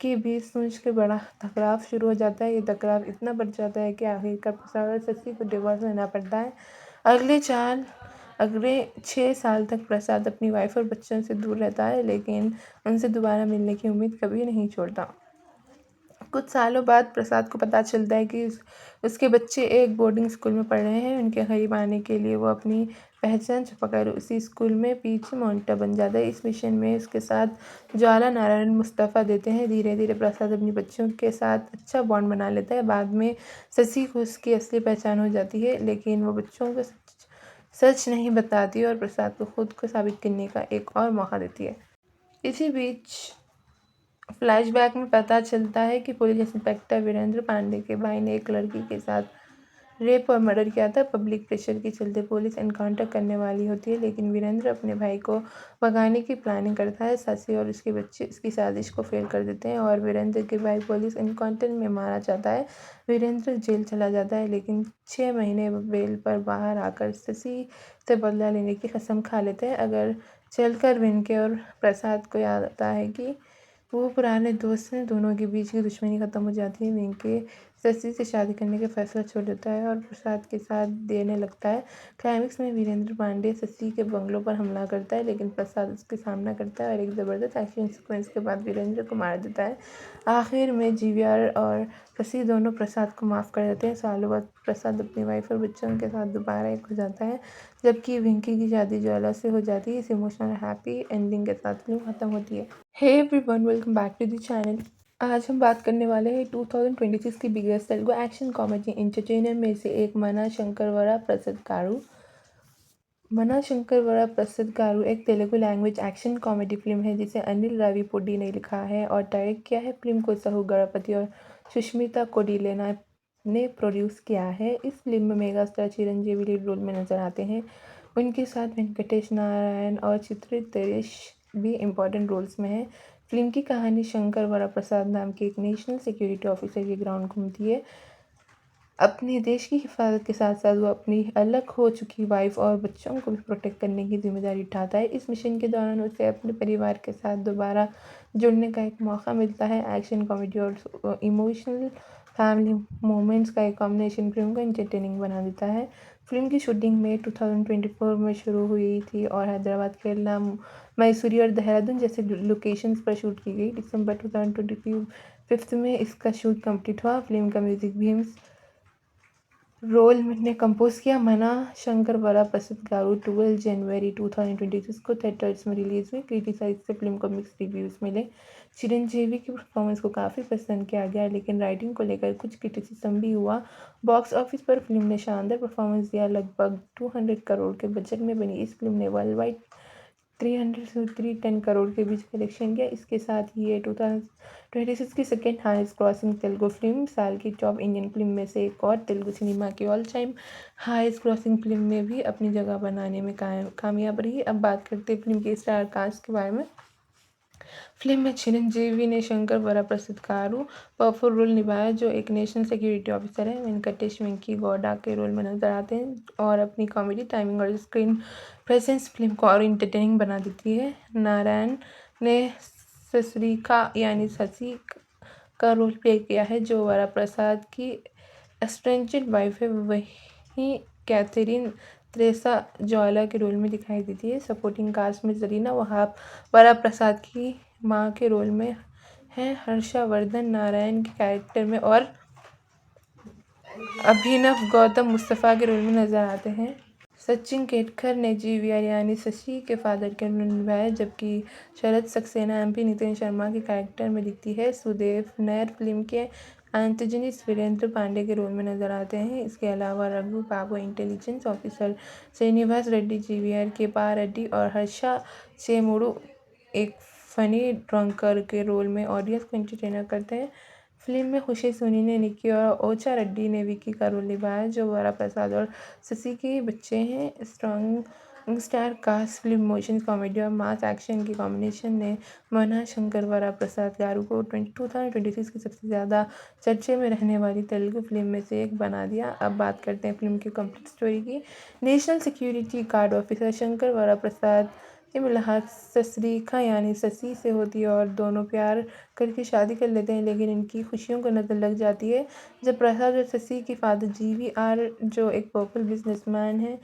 के बीच सोच के बड़ा टकराव शुरू हो जाता है। ये टकराव इतना बढ़ जाता है कि आखिरकार प्रसाद और शशि को डिवोर्स लेना पड़ता है। अगले 6 साल तक प्रसाद अपनी वाइफ और बच्चों से दूर रहता है, लेकिन उनसे दोबारा मिलने की उम्मीद कभी नहीं छोड़ता। कुछ सालों बाद प्रसाद को पता चलता है कि उसके बच्चे एक बोर्डिंग स्कूल में पढ़ रहे हैं। उनके करीब आने के लिए वो अपनी पहचान छुपाकर उसी स्कूल में पीछे मॉनिटर बन जाता है। इस मिशन में उसके साथ ज्वाला नारायण मुस्तफ़ा देते हैं। धीरे धीरे प्रसाद अपनी बच्चों के साथ अच्छा बॉन्ड बना लेता है। बाद में शशि को उसकी असली पहचान हो जाती है, लेकिन वो बच्चों को सच नहीं बताती और प्रसाद को खुद को साबित करने का एक और मौका देती है। इसी बीच फ्लैशबैक में पता चलता है कि पुलिस इंस्पेक्टर वीरेंद्र पांडे के भाई ने एक लड़की के साथ रेप और मर्डर किया था। पब्लिक प्रेशर के चलते पुलिस एनकाउंटर करने वाली होती है, लेकिन वीरेंद्र अपने भाई को भगाने की प्लानिंग करता है। शशि और उसके बच्चे इसकी साजिश को फेल कर देते हैं और वीरेंद्र के भाई पुलिस एनकाउंटर में मारा जाता है। वीरेंद्र जेल चला जाता है, लेकिन 6 महीने बेल पर बाहर आकर शशि से बदला लेने की कसम खा लेते हैं। अगर चलकर विनके और प्रसाद को याद आता है कि वो पुराने दोस्त हैं। दोनों के बीच की दुश्मनी खत्म हो जाती है। विनके शशि से शादी करने का फैसला छोड़ देता है और प्रसाद के साथ देने लगता है। क्लाइमेक्स में वीरेंद्र पांडे शशि के बंगलों पर हमला करता है, लेकिन प्रसाद उसके सामना करता है और एक ज़बरदस्त एक्शन सीक्वेंस के बाद वीरेंद्र को मार देता है। आखिर में जीवीआर और शशि दोनों प्रसाद को माफ़ कर देते हैं। सालों बाद प्रसाद अपनी वाइफ और बच्चों के साथ दोबारा एक हो जाता है, जबकि विंकी की शादी ज्वाला से हो जाती है। इस इमोशनल हैप्पी एंडिंग के साथ फिल्म खत्म होती है। Hey everyone, welcome back to the channel. आज हम बात करने वाले हैं 2026 की biggest Telugu action comedy entertainer में से एक मना शंकर वरा प्रसाद गारू। मना शंकर वरा प्रसाद गारू एक Telugu language action comedy film है जिसे अनिल राविपुडी ने लिखा है और डायरेक्ट किया है। फिल्म को सहु गणपति और सुष्मिता कोडिलेना ने प्रोड्यूस किया है। इस फिल्म में mega star Chiranjeevi lead role में नजर आते हैं। उनके साथ वेंकटेश नारायण और चित्रित दरेश भी इम्पोर्टेंट रोल्स में हैं। फिल्म की कहानी शंकर वरा प्रसाद नाम के एक नेशनल सिक्योरिटी ऑफिसर के ग्राउंड घूमती है। अपने देश की हिफाजत के साथ साथ वो अपनी अलग हो चुकी वाइफ और बच्चों को भी प्रोटेक्ट करने की जिम्मेदारी उठाता है। इस मिशन के दौरान उसे अपने परिवार के साथ दोबारा जुड़ने का एक मौका मिलता है। एक्शन कॉमेडी और इमोशनल फैमिली मोमेंट्स का एक कॉम्बिनेशन फिल्म को एंटरटेनिंग बना देता है। फिल्म की शूटिंग मई 2024 में शुरू हुई थी और हैदराबाद, केरला, मैसूरी और देहरादून जैसे लोकेशंस पर शूट की गई। दिसंबर 2025 में इसका शूट कंप्लीट हुआ। फिल्म का म्यूजिक भीम्स रोल ने कंपोज किया। मना शंकर वरा प्रसाद गारू 12 जनवरी 2026 को थिएटर्स में रिलीज हुई। क्रिटिसाइज से फिल्म को मिक्स रिव्यूज़ मिले। चिरंजीवी की परफॉर्मेंस को काफ़ी पसंद किया गया, लेकिन राइटिंग को लेकर कुछ क्रिटिसिज्म भी हुआ। बॉक्स ऑफिस पर फिल्म ने शानदार परफॉर्मेंस दिया। लगभग 200 करोड़ के बजट में बनी इस फिल्म ने वर्ल्ड वाइड 300 से 310 करोड़ के बीच कलेक्शन किया। इसके साथ ही ये 2026 की second highest crossing Telugu film, साल की टॉप इंडियन फिल्म में से एक और तेलुगु सिनेमा की all time highest crossing film में भी अपनी जगह बनाने में कामयाब रही। अब बात करते हैं फिल्म के स्टार कास्ट के बारे में। फिल्म में चिरंजीवी ने शंकर वरा प्रसाद गारू पावरफुल रोल निभाया, जो एक नेशनल सिक्योरिटी ऑफिसर है। वेंकटेश वेंकी गौडा के रोल में नजर आते हैं और अपनी कॉमेडी टाइमिंग और स्क्रीन प्रेजेंस फिल्म को और इंटरटेनिंग बना देती है। नारायण ने ससरीका यानी शशि का रोल प्ले किया है, जो वरा प्रसाद की एस्ट्रेंजेड वाइफ है। वहीं कैथरीन त्रेसा जॉला के रोल में दिखाई देती है। सपोर्टिंग कास्ट में जरीना वहाब वरा प्रसाद की मां के रोल में हैं, हर्षवर्धन नारायण के कैरेक्टर में और अभिनव गौतम मुस्तफ़ा के रोल में नजर आते हैं। सचिन केतकर ने जीवीआर यानी शशि के फादर के रोल निभाया, जबकि शरद सक्सेना एमपी नितिन शर्मा के कैरेक्टर में दिखती है। सुदेव नैयर फिल्म के एंटोनिस्ट वीरेंद्र पांडे के रोल में नजर आते हैं। इसके अलावा Raghu Babu intelligence officer, Srinivas Reddy GVR के पा रेड्डी और हर्षा चेमुडू एक फनी ड्रंकर के रोल में ऑडियंस को एंटरटेनर करते हैं। फिल्म में खुशी सोनी ने निक्की और ओचा रेड्डी ने विकी का रोल निभाया, जो वरा प्रसाद और शशि के बच्चे हैं। Strong star cast film emotions, comedy और मास एक्शन की कॉम्बिनेशन ने मना शंकर वरा प्रसाद गारू को 2026 की सबसे ज़्यादा चर्चे में रहने वाली तेलुगु फिल्म में से एक बना दिया। अब बात करते हैं फिल्म की कंप्लीट स्टोरी की। National security guard officer Shankar वरा प्रसाद की मुलाकात ससरीखा यानी शशि से होती है और दोनों प्यार करके शादी कर लेते हैं, लेकिन इनकी खुशियों को नज़र लग जाती है जब प्रसाद और शशि के फादर जीवीआर, जो एक पॉपुलर बिजनेसमैन है,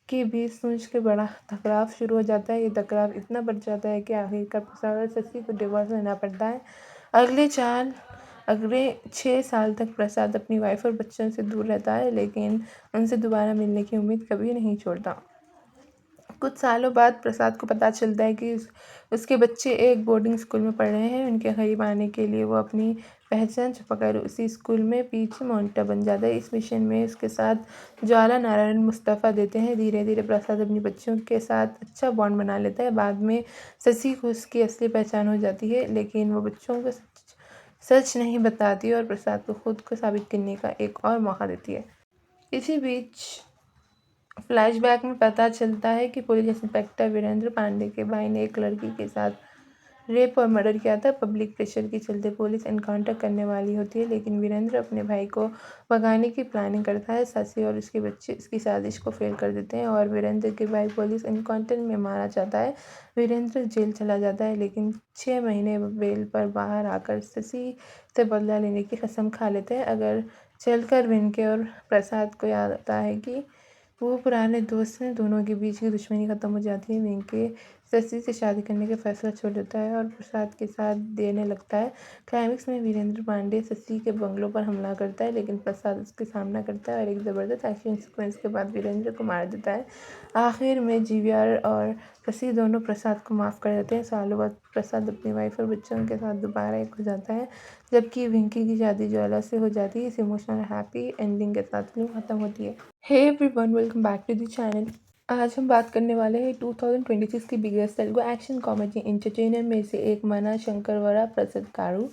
के बीच सोच के बड़ा टकराव शुरू हो जाता है। ये टकराव इतना बढ़ जाता है कि आखिरकार प्रसाद और शशि को डिवोर्स लेना पड़ता है। अगले 6 साल तक प्रसाद अपनी वाइफ और बच्चों से दूर रहता है, लेकिन उनसे दोबारा मिलने की उम्मीद कभी नहीं छोड़ता। कुछ सालों बाद प्रसाद को पता चलता है कि उसके बच्चे एक बोर्डिंग स्कूल में पढ़ रहे हैं। उनके करीब आने के लिए वो अपनी पहचान छुपाकर उसी स्कूल में पीछे मॉनिटर बन जाता है। इस मिशन में उसके साथ ज्वाला नारायण मुस्तफ़ा देते हैं। धीरे धीरे प्रसाद अपनी बच्चों के साथ अच्छा बॉन्ड बना लेता है। बाद में शशि को उसकी असली पहचान हो जाती है, लेकिन वो बच्चों को सच नहीं बताती और प्रसाद को खुद को साबित करने का एक और मौका देती है। इसी बीच फ्लैशबैक में पता चलता है कि पुलिस इंस्पेक्टर वीरेंद्र पांडे के भाई ने एक लड़की के साथ रेप और मर्डर किया था। पब्लिक प्रेशर के चलते पुलिस एनकाउंटर करने वाली होती है, लेकिन वीरेंद्र अपने भाई को भगाने की प्लानिंग करता है। शशि और उसके बच्चे इसकी साजिश को फेल कर देते हैं और वीरेंद्र के भाई पुलिस एनकाउंटर में मारा जाता है। वीरेंद्र जेल चला जाता है, लेकिन 6 महीने बेल पर बाहर आकर शशि से बदला लेने की कसम खा लेते हैं। अगर चलकर विनके और प्रसाद को याद आता है कि वो पुराने दोस्त हैं। दोनों के बीच की दुश्मनी खत्म हो जाती है। विनके शशि से शादी करने का फैसला छोड़ देता है और प्रसाद के साथ देने लगता है। क्लाइमेक्स में वीरेंद्र पांडे शशि के बंगलों पर हमला करता है, लेकिन प्रसाद उसके सामना करता है और एक ज़बरदस्त एक्शन सीक्वेंस के बाद वीरेंद्र को मार देता है। आखिर में जीवीआर और शशि दोनों प्रसाद को माफ़ कर देते हैं। सालों बाद प्रसाद अपनी वाइफ और बच्चों के साथ दोबारा एक हो जाता है, जबकि विंकी की शादी ज्वाला से हो जाती है। इस इमोशनल हैप्पी एंडिंग के साथ फिल्म खत्म होती है। Hey everyone, welcome back to the channel. आज हम बात करने वाले हैं 2026 की biggest Telugu action comedy entertainer में से एक मना शंकर वरा प्रसाद गारू।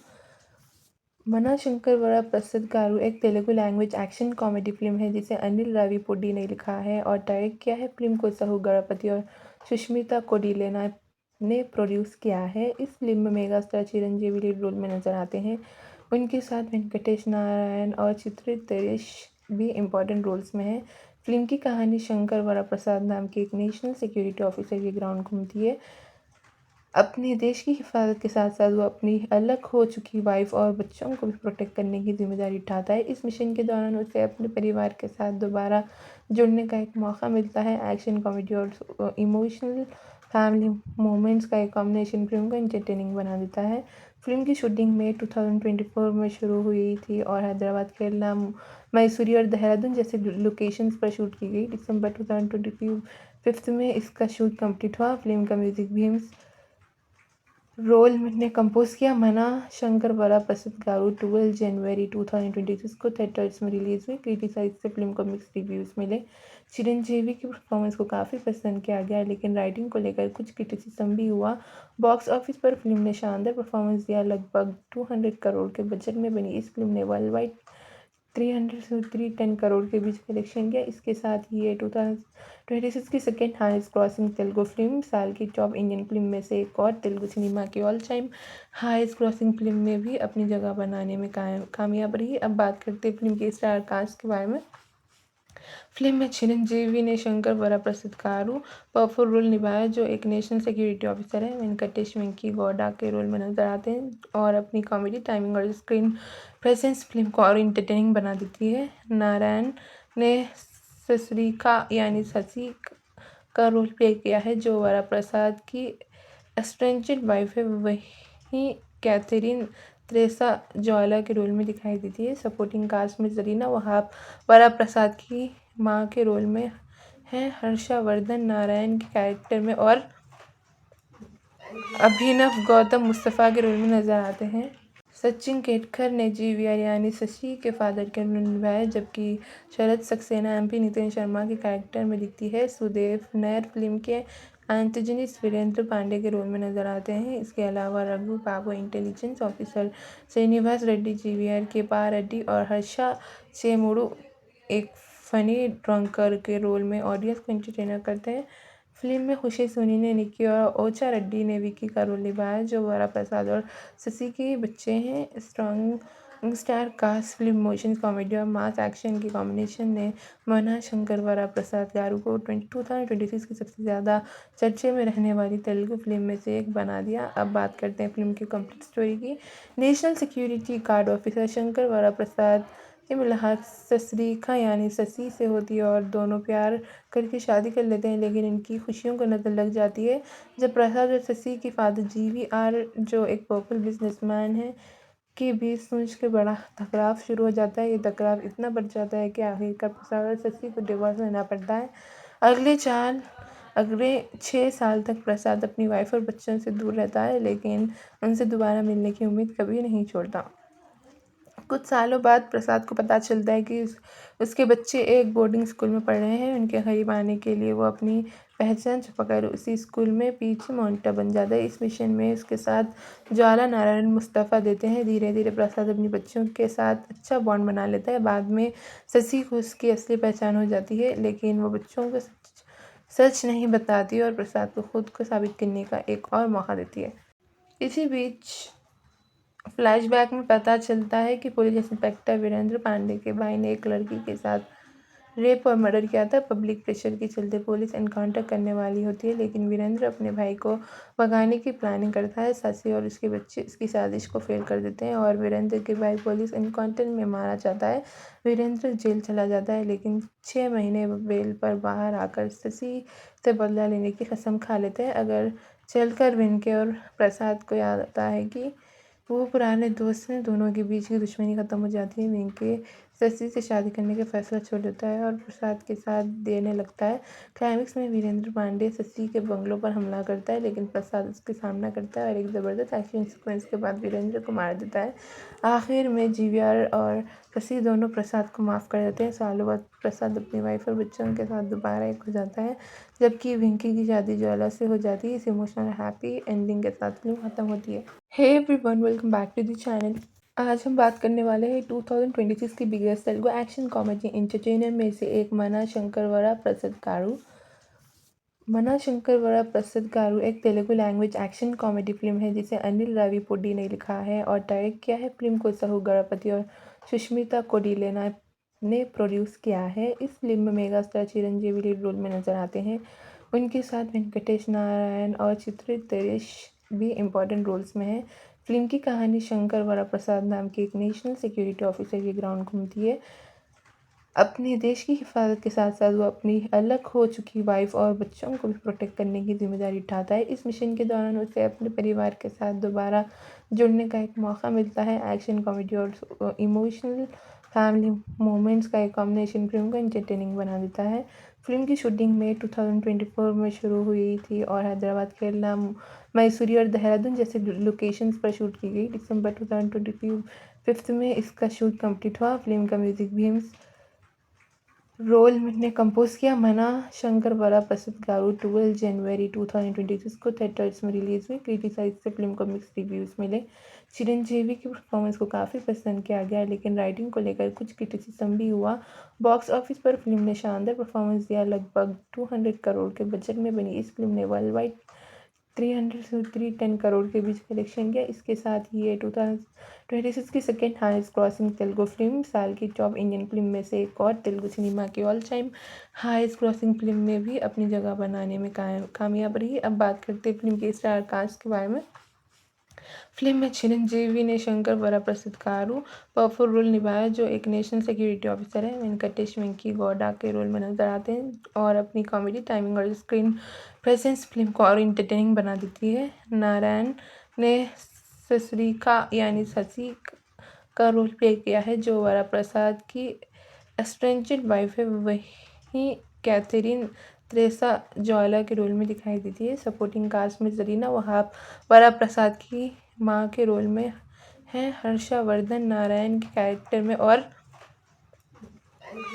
मना शंकर वरा प्रसाद गारू एक Telugu language action comedy film है जिसे अनिल राविपुडी ने लिखा है और डायरेक्ट किया है। फिल्म को सहू गणपति और सुष्मिता कोडिलेना ने प्रोड्यूस किया है। इस फिल्म में mega star Chiranjeevi lead role में नजर आते हैं। उनके साथ वेंकटेश नारायण और चित्रित तेरेश भी इम्पोर्टेंट रोल्स में हैं। फिल्म की कहानी शंकर वरा प्रसाद नाम के एक नेशनल सिक्योरिटी ऑफिसर के ग्राउंड घूमती है। अपने देश की हिफाजत के साथ साथ वो अपनी अलग हो चुकी वाइफ और बच्चों को भी प्रोटेक्ट करने की जिम्मेदारी उठाता है। इस मिशन के दौरान उसे अपने परिवार के साथ दोबारा जुड़ने का एक मौका मिलता है। एक्शन कॉमेडी और इमोशनल फैमिली मोमेंट्स का एक कॉम्बिनेशन फिल्म को एंटरटेनिंग बना देता है। फिल्म की शूटिंग में 2024 में शुरू हुई थी और हैदराबाद, केरला, मैसूरी और देहरादून जैसे लोकेशंस पर शूट की गई। दिसंबर 2025 में इसका शूट कंप्लीट हुआ। फिल्म का म्यूजिक भी रोल ने कंपोज किया। मना शंकर वरा प्रसाद गारू 12 जनवरी 2026 को थिएटर्स में रिलीज हुई। क्रिटिसाइज से फिल्म को मिक्स रिव्यूज़ मिले। चिरंजीवी की परफॉर्मेंस को काफ़ी पसंद किया गया, लेकिन राइटिंग को लेकर कुछ क्रिटिसिज्म भी हुआ। बॉक्स ऑफिस पर फिल्म ने शानदार परफॉर्मेंस दिया। लगभग 200 करोड़ के बजट में बनी इस फिल्म ने वर्ल्ड वाइड 300 से 310 करोड़ के बीच कलेक्शन किया। इसके साथ ही ये 2026 की second highest crossing Telugu film, साल की टॉप इंडियन फिल्म में से एक और तेलुगु सिनेमा की all time highest crossing film में भी अपनी जगह बनाने में कामयाब रही। अब बात करते हैं फिल्म के स्टार कास्ट के बारे में। फिल्म में चिरंजीवी ने शंकर वरा प्रसाद गारू पावरफुल रोल निभाया, जो एक नेशनल सिक्योरिटी ऑफिसर है। वेंकटेश वेंकी गौडा के रोल में नजर आते हैं और अपनी कॉमेडी टाइमिंग और स्क्रीन प्रेजेंस फिल्म को और इंटरटेनिंग बना देती है। नारायण ने ससरीखा यानी शशि का रोल प्ले किया है, जो वरा प्रसाद की एस्ट्रेंजेड वाइफ है। वहीं कैथरीन त्रेसा ज्वाला के रोल में दिखाई देती है। सपोर्टिंग कास्ट में जरीना वहाब वरा प्रसाद की मां के रोल में है। हर्षवर्धन नारायण के कैरेक्टर में और अभिनव गौतम मुस्तफ़ा के रोल में नजर आते हैं। सचिन केतकर ने जीवीआर यानी शशि के फादर के रोल निभाया, जबकि शरद सक्सेना एमपी नितिन शर्मा के कैरेक्टर में दिखती है। सुदेव नैयर फिल्म के एंटागनिस्ट वीरेंद्र पांडे के रोल में नजर आते हैं। इसके अलावा Raghu Babu intelligence officer, Srinivas Reddy GVR के पा रेड्डी और हर्षा चेमुडू एक फनी ड्रंकर के रोल में ऑडियंस को एंटरटेनर करते हैं। फिल्म में खुशी सोनी ने निक्की और ओचा रेड्डी ने विकी का रोल निभाया, जो वरा प्रसाद और शशि के बच्चे हैं। Strong star cast film motion comedy और मास एक्शन की कॉम्बिनेशन ने मना शंकर वरा प्रसाद गारू को 2026 की सबसे ज़्यादा चर्चे में रहने वाली तेलुगु फिल्म में से एक बना दिया। अब बात करते हैं फिल्म की कंप्लीट स्टोरी की। National security guard officer Shankar वरा प्रसाद की मुलाकात ससरीखा यानी शशि से होती है और दोनों प्यार करके शादी कर लेते हैं, लेकिन इनकी खुशियों को नज़र लग जाती है जब प्रसाद और शशि की फादर जीवीआर, जो एक पोपल बिजनेसमैन है, के बीच सोच के बड़ा टकराव शुरू हो जाता है। ये टकराव इतना बढ़ जाता है कि आखिरकार प्रसाद और शशि को डिवोर्स लेना पड़ता है। अगले 6 साल तक प्रसाद अपनी वाइफ और बच्चों से दूर रहता है, लेकिन उनसे दोबारा मिलने की उम्मीद कभी नहीं छोड़ता। कुछ सालों बाद प्रसाद को पता चलता है कि उसके बच्चे एक बोर्डिंग स्कूल में पढ़ रहे हैं। उनके करीब आने के लिए वो अपनी पहचान छुपाकर उसी स्कूल में पीछे मॉनिटर बन जाता है। इस मिशन में उसके साथ ज्वाला नारायण मुस्तफ़ा देते हैं। धीरे धीरे प्रसाद अपनी बच्चों के साथ अच्छा बॉन्ड बना लेता है। बाद में शशि को उसकी असली पहचान हो जाती है, लेकिन वो बच्चों को सच नहीं बताती और प्रसाद को खुद को साबित करने का एक और मौका देती है। इसी बीच फ्लैशबैक में पता चलता है कि पुलिस इंस्पेक्टर वीरेंद्र पांडे के भाई ने एक लड़की के साथ रेप और मर्डर किया था। पब्लिक प्रेशर के चलते पुलिस एनकाउंटर करने वाली होती है, लेकिन वीरेंद्र अपने भाई को भगाने की प्लानिंग करता है। शशि और उसके बच्चे इसकी साजिश को फेल कर देते हैं और वीरेंद्र के भाई पुलिस एनकाउंटर में मारा जाता है। वीरेंद्र जेल चला जाता है, लेकिन 6 महीने बेल पर बाहर आकर शशि से बदला लेने की कसम खा लेते हैं। अगर चलकर वेंके और प्रसाद को याद आता है कि वो पुराने दोस्त हैं, दोनों के बीच की दुश्मनी खत्म हो जाती है। वेंके शशि से शादी करने का फैसला छोड़ देता है और प्रसाद के साथ देने लगता है। क्लाइमेक्स में वीरेंद्र पांडे शशि के बंगलों पर हमला करता है, लेकिन प्रसाद उसके सामना करता है और एक ज़बरदस्त एक्शन सीक्वेंस के बाद वीरेंद्र को मार देता है। आखिर में जीवीआर और शशि दोनों प्रसाद को माफ़ कर देते हैं। सालों बाद प्रसाद अपनी वाइफ और बच्चों के साथ दोबारा एक हो जाता है, जबकि वेंकी की शादी ज्वाला से हो जाती है। इस इमोशनल हैप्पी एंडिंग के साथ फिल्म खत्म होती है। Hey everyone, welcome back to the channel. आज हम बात करने वाले हैं 2026 की biggest Telugu action comedy entertainer में से एक मना शंकर वरा प्रसाद गारू। मना शंकर वरा प्रसाद गारू एक Telugu language action comedy film है जिसे अनिल राविपूडी ने लिखा है और डायरेक्ट किया है। फिल्म को सहू गणपति और सुष्मिता कोडिलेना ने प्रोड्यूस किया है। इस फिल्म में mega star Chiranjeevi lead role में नजर आते हैं। उनके साथ वेंकटेश नारायण और चित्रित तेरेश भी इम्पोर्टेंट रोल्स में है। फिल्म की कहानी शंकर वरा प्रसाद नाम के एक नेशनल सिक्योरिटी ऑफिसर के ग्राउंड घूमती है। अपने देश की हिफाजत के साथ साथ वो अपनी अलग हो चुकी वाइफ और बच्चों को भी प्रोटेक्ट करने की जिम्मेदारी उठाता है। इस मिशन के दौरान उसे अपने परिवार के साथ दोबारा जुड़ने का एक मौका मिलता है। एक्शन कॉमेडी और इमोशनल फैमिली मोमेंट्स का एक कॉम्बिनेशन फिल्म को एंटरटेनिंग बना देता है। फिल्म की शूटिंग मई 2024 में शुरू हुई थी और हैदराबाद, केरला, मैसूरी और देहरादून जैसे लोकेशंस पर शूट की गई। दिसंबर 2025 में इसका शूट कंप्लीट हुआ। फिल्म का म्यूजिक भी रोल ने कंपोज किया। मना शंकर वरा प्रसाद गारू 12 जनवरी 2026 को थिएटर्स में रिलीज हुई। क्रिटिसाइज से फिल्म को मिक्स रिव्यूज़ मिले। चिरंजीवी की परफॉर्मेंस को काफ़ी पसंद किया गया, लेकिन राइटिंग को लेकर कुछ क्रिटिसिज्म भी हुआ। बॉक्स ऑफिस पर फिल्म ने शानदार परफॉर्मेंस दिया। लगभग 200 करोड़ के बजट में बनी इस फिल्म ने वर्ल्ड वाइड 300 से 310 करोड़ के बीच कलेक्शन किया। इसके साथ ही ये 2026 की second highest crossing Telugu film, साल की टॉप इंडियन फिल्म में से एक और तेलुगु सिनेमा की all time highest crossing film में भी अपनी जगह बनाने में कामयाब रही। अब बात करते हैं फिल्म के स्टार कास्ट के बारे में। फिल्म में चिरंजीवी ने शंकर वरप्रसाद गारू पावरफुल रोल निभाया, जो एक नेशनल सिक्योरिटी ऑफिसर है। वेंकटेश वेंकी गौडा के रोल में नजर आते हैं और अपनी कॉमेडी टाइमिंग और स्क्रीन प्रेजेंस फिल्म को और इंटरटेनिंग बना देती है। नारायण ने ससुरिका यानी ससी का रोल प्ले किया है, जो वरप्रसाद की एस्ट्रेंजेड वाइफ है। वहीं कैथरीन त्रेसा ज्वाला के रोल में दिखाई देती है। सपोर्टिंग कास्ट में जरीना वहाब वरप्रसाद की मां के रोल में है। हर्षवर्धन नारायण के कैरेक्टर में और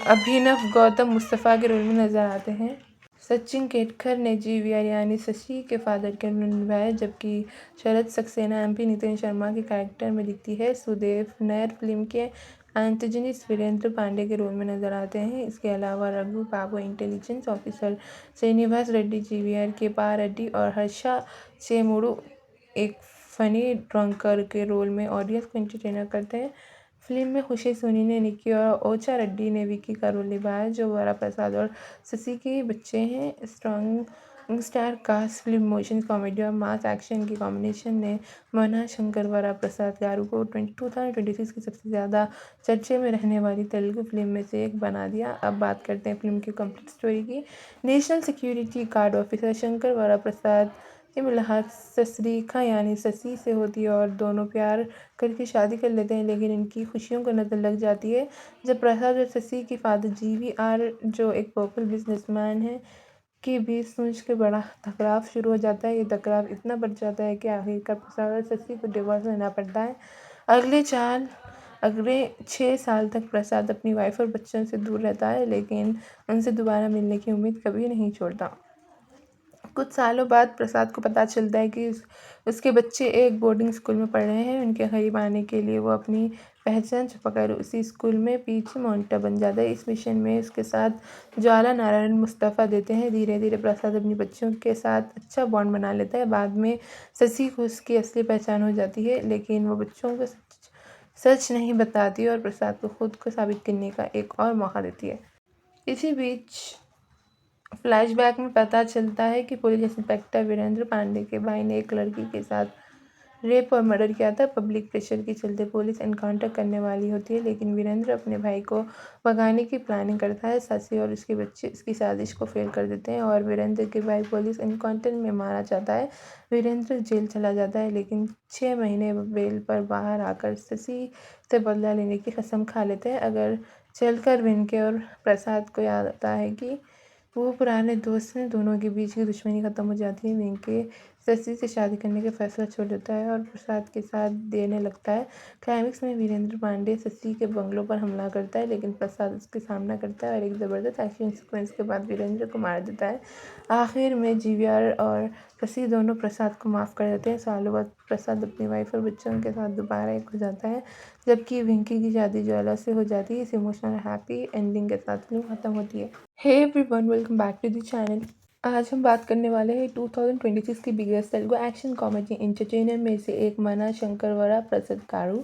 अभिनव गौतम मुस्तफ़ा के रोल में नजर आते हैं। सचिन केतकर ने जीवीआर यानी शशि के फादर के रोल निभाया, जबकि शरद सक्सेना एमपी नितिन शर्मा के कैरेक्टर में दिखती है। सुदेव नैयर फिल्म के एंटोनिस्ट वीरेंद्र पांडे के रोल में नजर आते हैं। इसके अलावा Raghu Babu intelligence officer, Srinivas Reddy GVR के पा रेड्डी और हर्षा चेमुडू एक फनी ड्रंकर के रोल में ऑडियंस को एंटरटेनर करते हैं। फिल्म में खुशी सोनी ने निकी और ओचा रेड्डी ने विकी का रोल निभाया, जो वरप्रसाद और शशि के बच्चे हैं। Strong star cast film motion comedy और मास एक्शन की कॉम्बिनेशन ने मना शंकर वरप्रसाद गारू को 2026 की सबसे ज़्यादा चर्चे में रहने वाली तेलुगु फिल्म में से एक बना दिया। अब बात करते हैं फिल्म की कंप्लीट स्टोरी की। National security guard officer Shankar Varaprasad की मुलाकात ससरीखा यानी शशि से होती है और दोनों प्यार करके शादी कर लेते हैं, लेकिन इनकी खुशियों को नज़र लग जाती है जब प्रसाद और शशि के फादर जीवीआर, जो एक पॉपुलर बिजनेसमैन है, के बीच सोच के बड़ा टकराव शुरू हो जाता है। ये टकराव इतना बढ़ जाता है कि आखिरकार प्रसाद और शशि को डिवोर्स लेना पड़ता है। अगले 6 साल तक प्रसाद अपनी वाइफ और बच्चों से दूर रहता है, लेकिन उनसे दोबारा मिलने की उम्मीद कभी नहीं छोड़ता। कुछ सालों बाद प्रसाद को पता चलता है कि उसके बच्चे एक बोर्डिंग स्कूल में पढ़ रहे हैं। उनके करीब आने के लिए वो अपनी पहचान छुपाकर उसी स्कूल में पीछे मॉनिटर बन जाता है। इस मिशन में उसके साथ ज्वाला नारायण मुस्तफ़ा देते हैं। धीरे धीरे प्रसाद अपनी बच्चों के साथ अच्छा बॉन्ड बना लेता है। बाद में शशि को उसकी असली पहचान हो जाती है, लेकिन वो बच्चों को सच नहीं बताती और प्रसाद को खुद को साबित करने का एक और मौका देती है। इसी बीच फ्लैशबैक में पता चलता है कि पुलिस इंस्पेक्टर वीरेंद्र पांडे के भाई ने एक लड़की के साथ रेप और मर्डर किया था। पब्लिक प्रेशर के चलते पुलिस एनकाउंटर करने वाली होती है, लेकिन वीरेंद्र अपने भाई को भगाने की प्लानिंग करता है। शशि और उसके बच्चे इसकी साजिश को फेल कर देते हैं और वीरेंद्र के भाई पुलिस एनकाउंटर में मारा जाता है। वीरेंद्र जेल चला जाता है, लेकिन 6 महीने बेल पर बाहर आकर शशि से बदला लेने की कसम खा लेते हैं। अगर चलकर वेंके और प्रसाद को याद आता है कि वो पुराने दोस्त हैं। दोनों के बीच की दुश्मनी खत्म हो जाती है। वेंके शशि से शादी करने का फैसला छोड़ देता है और प्रसाद के साथ देने लगता है। क्लाइमेक्स में वीरेंद्र पांडे शशि के बंगलों पर हमला करता है, लेकिन प्रसाद उसके सामना करता है और एक ज़बरदस्त एक्शन सीक्वेंस के बाद वीरेंद्र को मार देता है। आखिर में जीवीआर और शशि दोनों प्रसाद को माफ़ कर देते हैं। सालों बाद प्रसाद अपनी वाइफ और बच्चों के साथ दोबारा एक हो जाता है, जबकि वेंकी की शादी ज्वाला से हो जाती है। इस इमोशनल हैप्पी एंडिंग के साथ फिल्म खत्म होती है। Hey everyone, welcome back to the channel. आज हम बात करने वाले हैं 2026 की biggest Telugu action comedy entertainer में से एक मना शंकर वरप्रसाद गारू।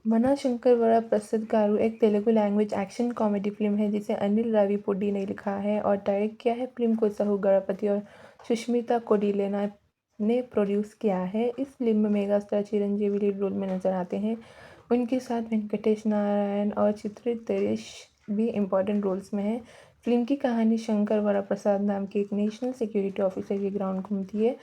मना शंकर वरप्रसाद गारू एक Telugu language action comedy film है जिसे अनिल राविपुडी ने लिखा है और डायरेक्ट किया है। फिल्म को सहू गणपति और सुष्मिता कोडिलेना ने प्रोड्यूस किया है। इस फिल्म में mega star Chiranjeevi lead role में नजर आते हैं। उनके साथ वेंकटेश नारायण और चित्रित तेरेश भी इम्पोर्टेंट रोल्स में है। फिल्म की कहानी शंकर वरप्रसाद नाम के एक नेशनल सिक्योरिटी ऑफिसर के ग्राउंड घूमती है।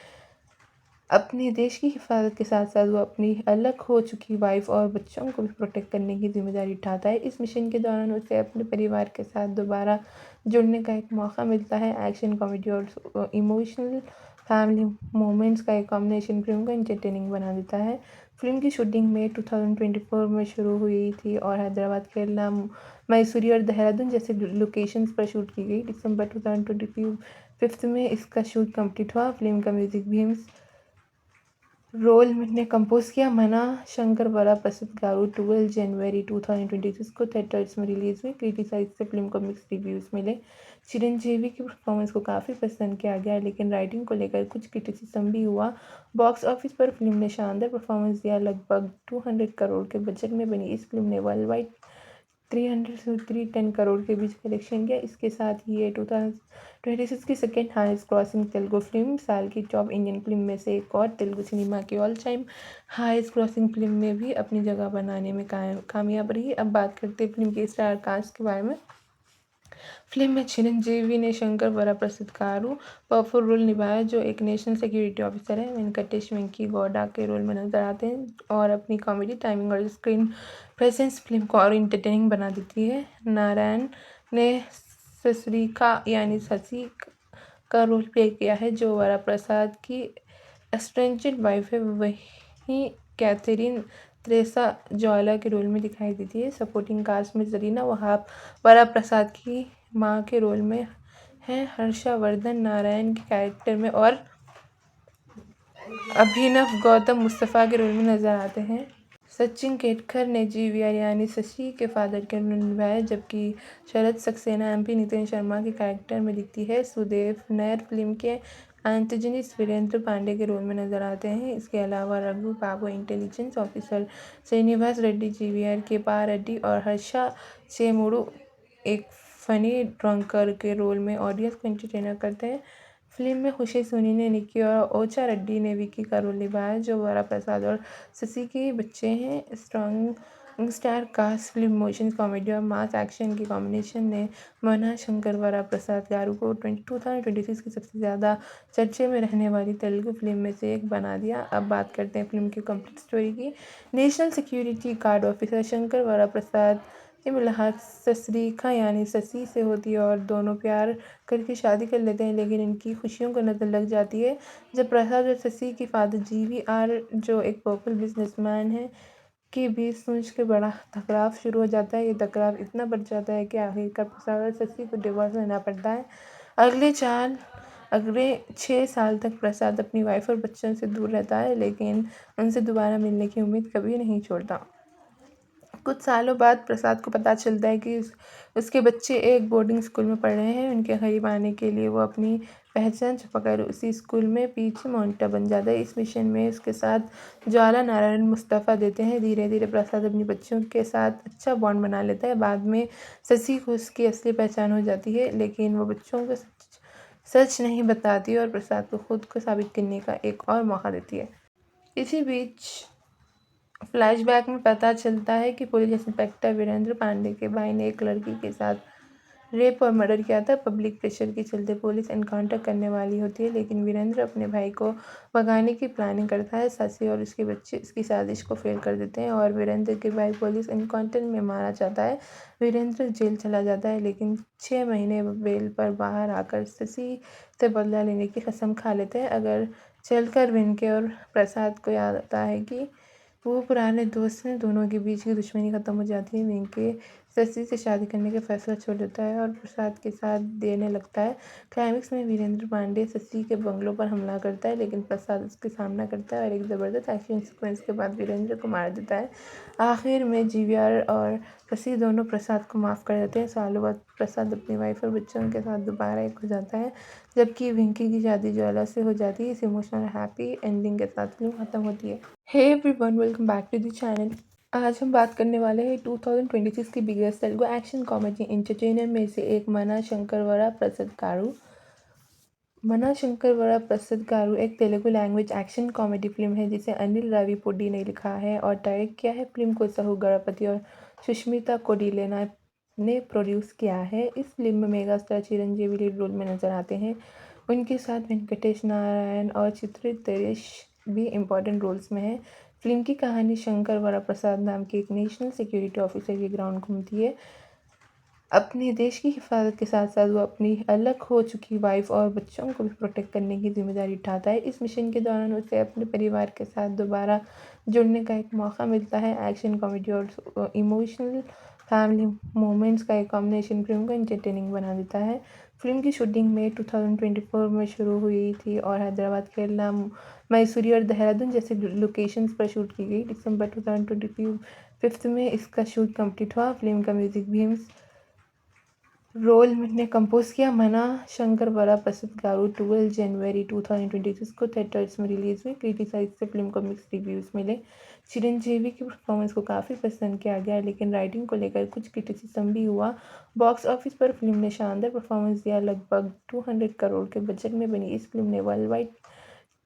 अपने देश की हिफाजत के साथ साथ वो अपनी अलग हो चुकी वाइफ और बच्चों को भी प्रोटेक्ट करने की जिम्मेदारी उठाता है। इस मिशन के दौरान उसे अपने परिवार के साथ दोबारा जुड़ने का एक मौका मिलता है। एक्शन कॉमेडी और इमोशनल फैमिली मोमेंट्स का एक कॉम्बिनेशन फिल्म को एंटरटेनिंग बना देता है। फिल्म की शूटिंग मई 2024 में शुरू हुई थी और हैदराबाद, केरला, मैसूरी और देहरादून जैसे लोकेशंस पर शूट की गई। दिसंबर 2025 में इसका शूट कंप्लीट हुआ। फिल्म का म्यूजिक भीम्स रोल ने कंपोज किया। मना शंकर वरप्रसाद गारू 12 जनवरी 2026 को थिएटर्स में रिलीज हुई। क्रिटिसाइज से फिल्म को मिक्स रिव्यूज़ मिले। चिरंजीवी की परफॉर्मेंस को काफ़ी पसंद किया गया, लेकिन राइटिंग को लेकर कुछ क्रिटिसिज्म भी हुआ। बॉक्स ऑफिस पर फिल्म ने शानदार परफॉर्मेंस दिया। लगभग 200 करोड़ के बजट में बनी इस फिल्म ने वर्ल्ड वाइड 300 से 310 करोड़ के बीच कलेक्शन किया। इसके साथ ही ये 2026 की second highest crossing Telugu film, साल की टॉप इंडियन फिल्म में से एक और तेलुगु सिनेमा की all time highest crossing film में भी अपनी जगह बनाने में कामयाब रही। अब बात करते हैं फिल्म के स्टार कास्ट के बारे में। फिल्म में चिरंजीवी ने शंकर वरप्रसाद गारू पावरफुल रोल निभाया, जो एक नेशनल सिक्योरिटी ऑफिसर है। वेंकटेश वेंकी गौडा के रोल में नजर आते हैं और अपनी कॉमेडी टाइमिंग और स्क्रीन प्रेजेंस फिल्म को और इंटरटेनिंग बना देती है। नारायण ने ससुरिका यानी ससी का रोल प्ले किया है, जो वरप्रसाद की एस्ट्रेंजेड वाइफ है। वहीं कैथरीन त्रेसा ज्वाला के रोल में दिखाई देती है। सपोर्टिंग कास्ट में जरीना वहाब वरप्रसाद की मां के रोल में हैं। हर्षवर्धन नारायण के कैरेक्टर में और अभिनव गौतम मुस्तफ़ा के रोल में नजर आते हैं। सचिन केतकर ने जीवीआर यानी शशि के फादर के रोल निभाया, जबकि शरद सक्सेना एमपी नितिन शर्मा के कैरेक्टर में दिखती है। सुदेव नैयर फिल्म के एंटोनिस्ट वीरेंद्र पांडे के रोल में नजर आते हैं। इसके अलावा Raghu Babu intelligence officer, Srinivas Reddy GVR के पा रेड्डी और हर्षा चेमुडू एक फनी ड्रंकर के रोल में ऑडियंस को एंटरटेनर करते हैं। फिल्म में खुशी सोनी ने निक्की और ओचा रेड्डी ने विकी का रोल निभाया, जो वरप्रसाद और शशि के बच्चे हैं। Strong star cast film emotion comedy और मास एक्शन के कॉम्बिनेशन ने मना शंकर वरप्रसाद गारू को 2026 की सबसे ज़्यादा चर्चे में रहने वाली तेलुगु फिल्म में से एक बना दिया। अब बात करते हैं फिल्म की कंप्लीट स्टोरी की। National security guard officer Shankar Varaprasad की मुलाकात ससरीका यानी शशि से होती है और दोनों प्यार करके शादी कर लेते हैं, लेकिन इनकी खुशियों को नज़र लग जाती है जब प्रसाद और शशि के फादर जीवीआर, जो एक पॉपुलर बिजनेसमैन है, के बीच सोच के बड़ा टकराव शुरू हो जाता है। ये टकराव इतना बढ़ जाता है कि आखिरकार प्रसाद और शशि को डिवोर्स लेना पड़ता है। अगले 6 साल तक प्रसाद अपनी वाइफ और बच्चों से दूर रहता है, लेकिन उनसे दोबारा मिलने की उम्मीद कभी नहीं छोड़ता। कुछ सालों बाद प्रसाद को पता चलता है कि उसके बच्चे एक बोर्डिंग स्कूल में पढ़ रहे हैं। उनके करीब आने के लिए वो अपनी पहचान छुपाकर उसी स्कूल में पीछे मॉनिटर बन जाता है। इस मिशन में उसके साथ ज्वाला नारायण मुस्तफ़ा देते हैं। धीरे धीरे प्रसाद अपनी बच्चों के साथ अच्छा बॉन्ड बना लेता है। बाद में शशि को उसकी असली पहचान हो जाती है, लेकिन वो बच्चों को सच नहीं बताती और प्रसाद को खुद को साबित करने का एक और मौका देती है। इसी बीच फ्लैशबैक में पता चलता है कि पुलिस इंस्पेक्टर वीरेंद्र पांडे के भाई ने एक लड़की के साथ रेप और मर्डर किया था। पब्लिक प्रेशर के चलते पुलिस एनकाउंटर करने वाली होती है, लेकिन वीरेंद्र अपने भाई को भगाने की प्लानिंग करता है। शशि और उसके बच्चे इसकी साजिश को फेल कर देते हैं और वीरेंद्र के भाई पुलिस एनकाउंटर में मारा जाता है। वीरेंद्र जेल चला जाता है, लेकिन 6 महीने बेल पर बाहर आकर शशि से बदला लेने की कसम खा लेते हैं। अगर चलकर वेंके और प्रसाद को याद आता है कि वो पुराने दोस्त हैं। दोनों के बीच की दुश्मनी खत्म हो जाती है। वेंके शशि से शादी करने का फैसला छोड़ देता है और प्रसाद के साथ देने लगता है। क्लाइमेक्स में वीरेंद्र पांडे शशि के बंगलों पर हमला करता है, लेकिन प्रसाद उसके सामना करता है और एक ज़बरदस्त एक्शन सीक्वेंस के बाद वीरेंद्र को मार देता है। आखिर में जीवीआर और शशि दोनों प्रसाद को माफ़ कर देते हैं। सालों बाद प्रसाद अपनी वाइफ और बच्चों के साथ दोबारा एक हो जाता है, जबकि वेंकी की शादी ज्वाला से हो जाती है। इस इमोशनल हैप्पी एंडिंग के साथ फिल्म खत्म होती है। Hey everyone, welcome back to the channel. आज हम बात करने वाले हैं 2026 की biggest Telugu action comedy entertainer में से एक मना शंकर वरप्रसाद गारू। मना शंकर वरप्रसाद गारू एक Telugu language action comedy film है जिसे अनिल राविपुडी ने लिखा है और डायरेक्ट किया है। फिल्म को सहू गणपति और सुष्मिता कोडिलेना ने प्रोड्यूस किया है। इस फिल्म में mega star Chiranjeevi lead role में नजर आते हैं। उनके साथ वेंकटेश नारायण और चित्रित तरेश भी इम्पोर्टेंट रोल्स में है। फिल्म की कहानी शंकर वरप्रसाद नाम के एक नेशनल सिक्योरिटी ऑफिसर के ग्राउंड घूमती है। अपने देश की हिफाजत के साथ साथ वो अपनी अलग हो चुकी वाइफ और बच्चों को भी प्रोटेक्ट करने की जिम्मेदारी उठाता है। इस मिशन के दौरान उसे अपने परिवार के साथ दोबारा जुड़ने का एक मौका मिलता है। एक्शन कॉमेडी और इमोशनल फैमिली मोमेंट्स का एक कॉम्बिनेशन फिल्म को एंटरटेनिंग बना देता है। फिल्म की शूटिंग में 2024 में शुरू हुई थी और हैदराबाद, केरला, मैसूरी और देहरादून जैसे लोकेशंस पर शूट की गई। दिसंबर 2025 में इसका शूट कंप्लीट हुआ। फिल्म का म्यूजिक भी रोल ने कंपोज किया मना शंकर वरा प्रसिद्ध गारू 12 जनवरी 2026 को थिएटर्स में रिलीज हुई। क्रिटिसाइज से फिल्म को मिक्स रिव्यूज मिले। चिरंजीवी की परफॉर्मेंस को काफ़ी पसंद किया गया, लेकिन राइटिंग को लेकर कुछ क्रिटिसिज्म भी हुआ। बॉक्स ऑफिस पर फिल्म ने शानदार परफॉर्मेंस दिया। लगभग 200 करोड़ के बजट में बनी इस फिल्म ने वर्ल्ड वाइड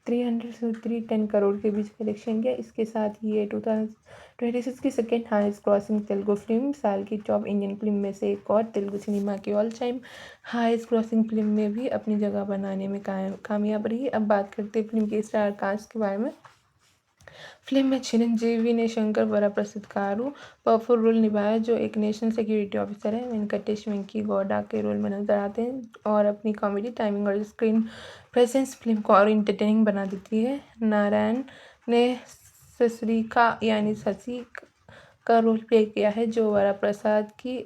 300 से 310 करोड़ के बीच कलेक्शन किया। इसके साथ ही ये 2026 की second highest crossing Telugu film, साल की टॉप इंडियन फिल्म में से एक और तेलुगु सिनेमा की all time highest crossing film में भी अपनी जगह बनाने में कामयाब रही। अब बात करते हैं फिल्म के स्टार कास्ट के बारे में। फिल्म में चिरंजीवी ने शंकर वरा प्रसिद्ध कारू पावरफुल रोल निभाया, जो एक नेशनल सिक्योरिटी ऑफिसर है। वेंकटेश वेंकी गौडा के रोल में नजर आते हैं और अपनी कॉमेडी टाइमिंग और स्क्रीन प्रेजेंस फिल्म को और इंटरटेनिंग बना देती है। नारायण ने ससरीका यानी ससी का रोल प्ले किया है, जो वरा प्रसाद की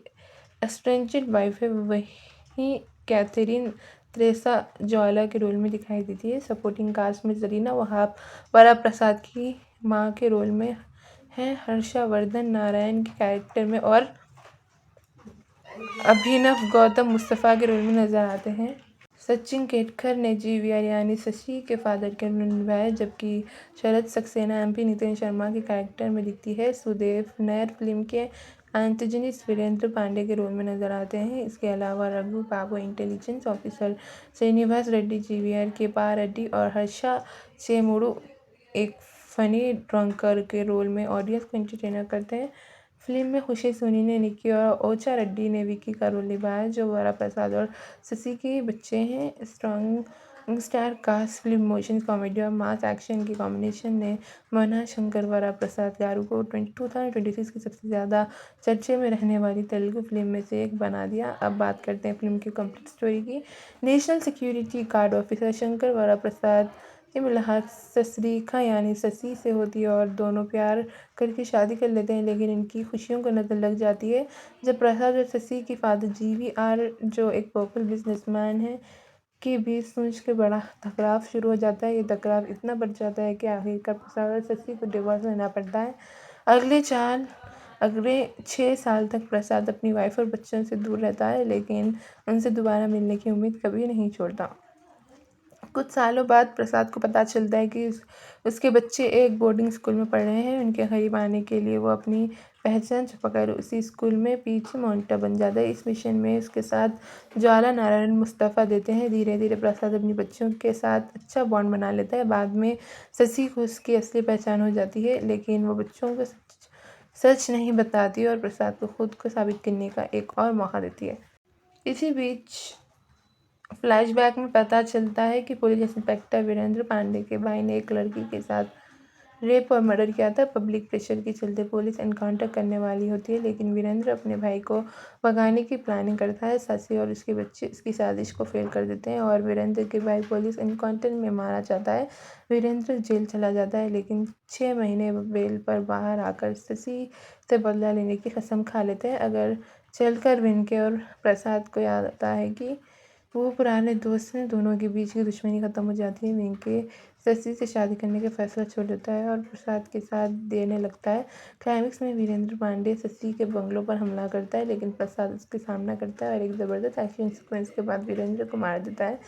एस्ट्रेंजेड वाइफ है। वहीं कैथरीन त्रेसा ज्वाला के रोल में दिखाई देती है। सपोर्टिंग कास्ट में जरीना वहाब वरा प्रसाद की माँ के रोल में है। हर्षवर्धन नारायण के कैरेक्टर में और अभिनव गौतम मुस्तफ़ा के रोल में नजर आते हैं। सचिन केतकर ने जीवीआर यानी शशि के फादर के रोल निभाया, जबकि शरद सक्सेना एमपी नितिन शर्मा के कैरेक्टर में दिखती है। सुदेव नैयर फिल्म के एंथोनिस वीरेंद्र पांडे के रोल में नजर आते हैं। इसके अलावा Raghu Babu intelligence officer, Srinivas Reddy GVR के पा रेड्डी और हर्षा चेमुडू एक फनी ड्रंकर के रोल में ऑडियंस को एंटरटेनर करते हैं। फिल्म में खुशी सोनी ने निक्की और ओचा रेड्डी ने विकी का रोल निभाया, जो वरा प्रसाद और शशि के बच्चे हैं। Strong star cast film motion comedy और मास एक्शन के कॉम्बिनेशन ने मना शंकर वरा प्रसाद गारू को 2026 की सबसे ज़्यादा चर्चे में रहने वाली तेलुगु फिल्म में से एक बना दिया। अब बात करते हैं फिल्म की कंप्लीट स्टोरी की। National security guard officer Shankar वरा प्रसाद की मुलाकात ससरीका यानी शशि से होती है और दोनों प्यार करके शादी कर लेते हैं, लेकिन इनकी खुशियों को नज़र लग जाती है जब प्रसाद और शशि के फादर जीवीआर, जो एक पॉपुलर बिजनेसमैन है, के बीच सोच के बड़ा टकराव शुरू हो जाता है। ये टकराव इतना बढ़ जाता है कि आखिरकार प्रसाद और शशि को डिवोर्स लेना पड़ता है। अगले 6 साल तक प्रसाद अपनी वाइफ और बच्चों से दूर रहता है, लेकिन उनसे दोबारा मिलने की उम्मीद कभी नहीं छोड़ता। कुछ सालों बाद प्रसाद को पता चलता है कि उसके बच्चे एक बोर्डिंग स्कूल में पढ़ रहे हैं। उनके करीब आने के लिए वो अपनी पहचान छुपाकर उसी स्कूल में पीछे मॉनिटर बन जाता है। इस मिशन में उसके साथ ज्वाला नारायण मुस्तफ़ा देते हैं। धीरे धीरे प्रसाद अपनी बच्चों के साथ अच्छा बॉन्ड बना लेता है। बाद में शशि को उसकी असली पहचान हो जाती है, लेकिन वो बच्चों को सच नहीं बताती और प्रसाद को खुद को साबित करने का एक और मौका देती है। इसी बीच फ्लैशबैक में पता चलता है कि पुलिस इंस्पेक्टर वीरेंद्र पांडे के भाई ने एक लड़की के साथ रेप और मर्डर किया था। पब्लिक प्रेशर के चलते पुलिस एनकाउंटर करने वाली होती है, लेकिन वीरेंद्र अपने भाई को भगाने की प्लानिंग करता है। शशि और उसके बच्चे इसकी साजिश को फेल कर देते हैं और वीरेंद्र के भाई पुलिस एनकाउंटर में मारा जाता है। वीरेंद्र जेल चला जाता है, लेकिन 6 महीने बेल पर बाहर आकर शशि से बदला लेने की कसम खा लेते हैं। अगर चलकर वेंके और प्रसाद को याद आता है कि वो पुराने दोस्त हैं। दोनों के बीच की दुश्मनी खत्म हो जाती है। वेंके शशि से शादी करने का फैसला छोड़ देता है और प्रसाद के साथ देने लगता है। क्लाइमेक्स में वीरेंद्र पांडे शशि के बंगलों पर हमला करता है, लेकिन प्रसाद उसके सामना करता है और एक ज़बरदस्त एक्शन सीक्वेंस के बाद वीरेंद्र को मार देता है।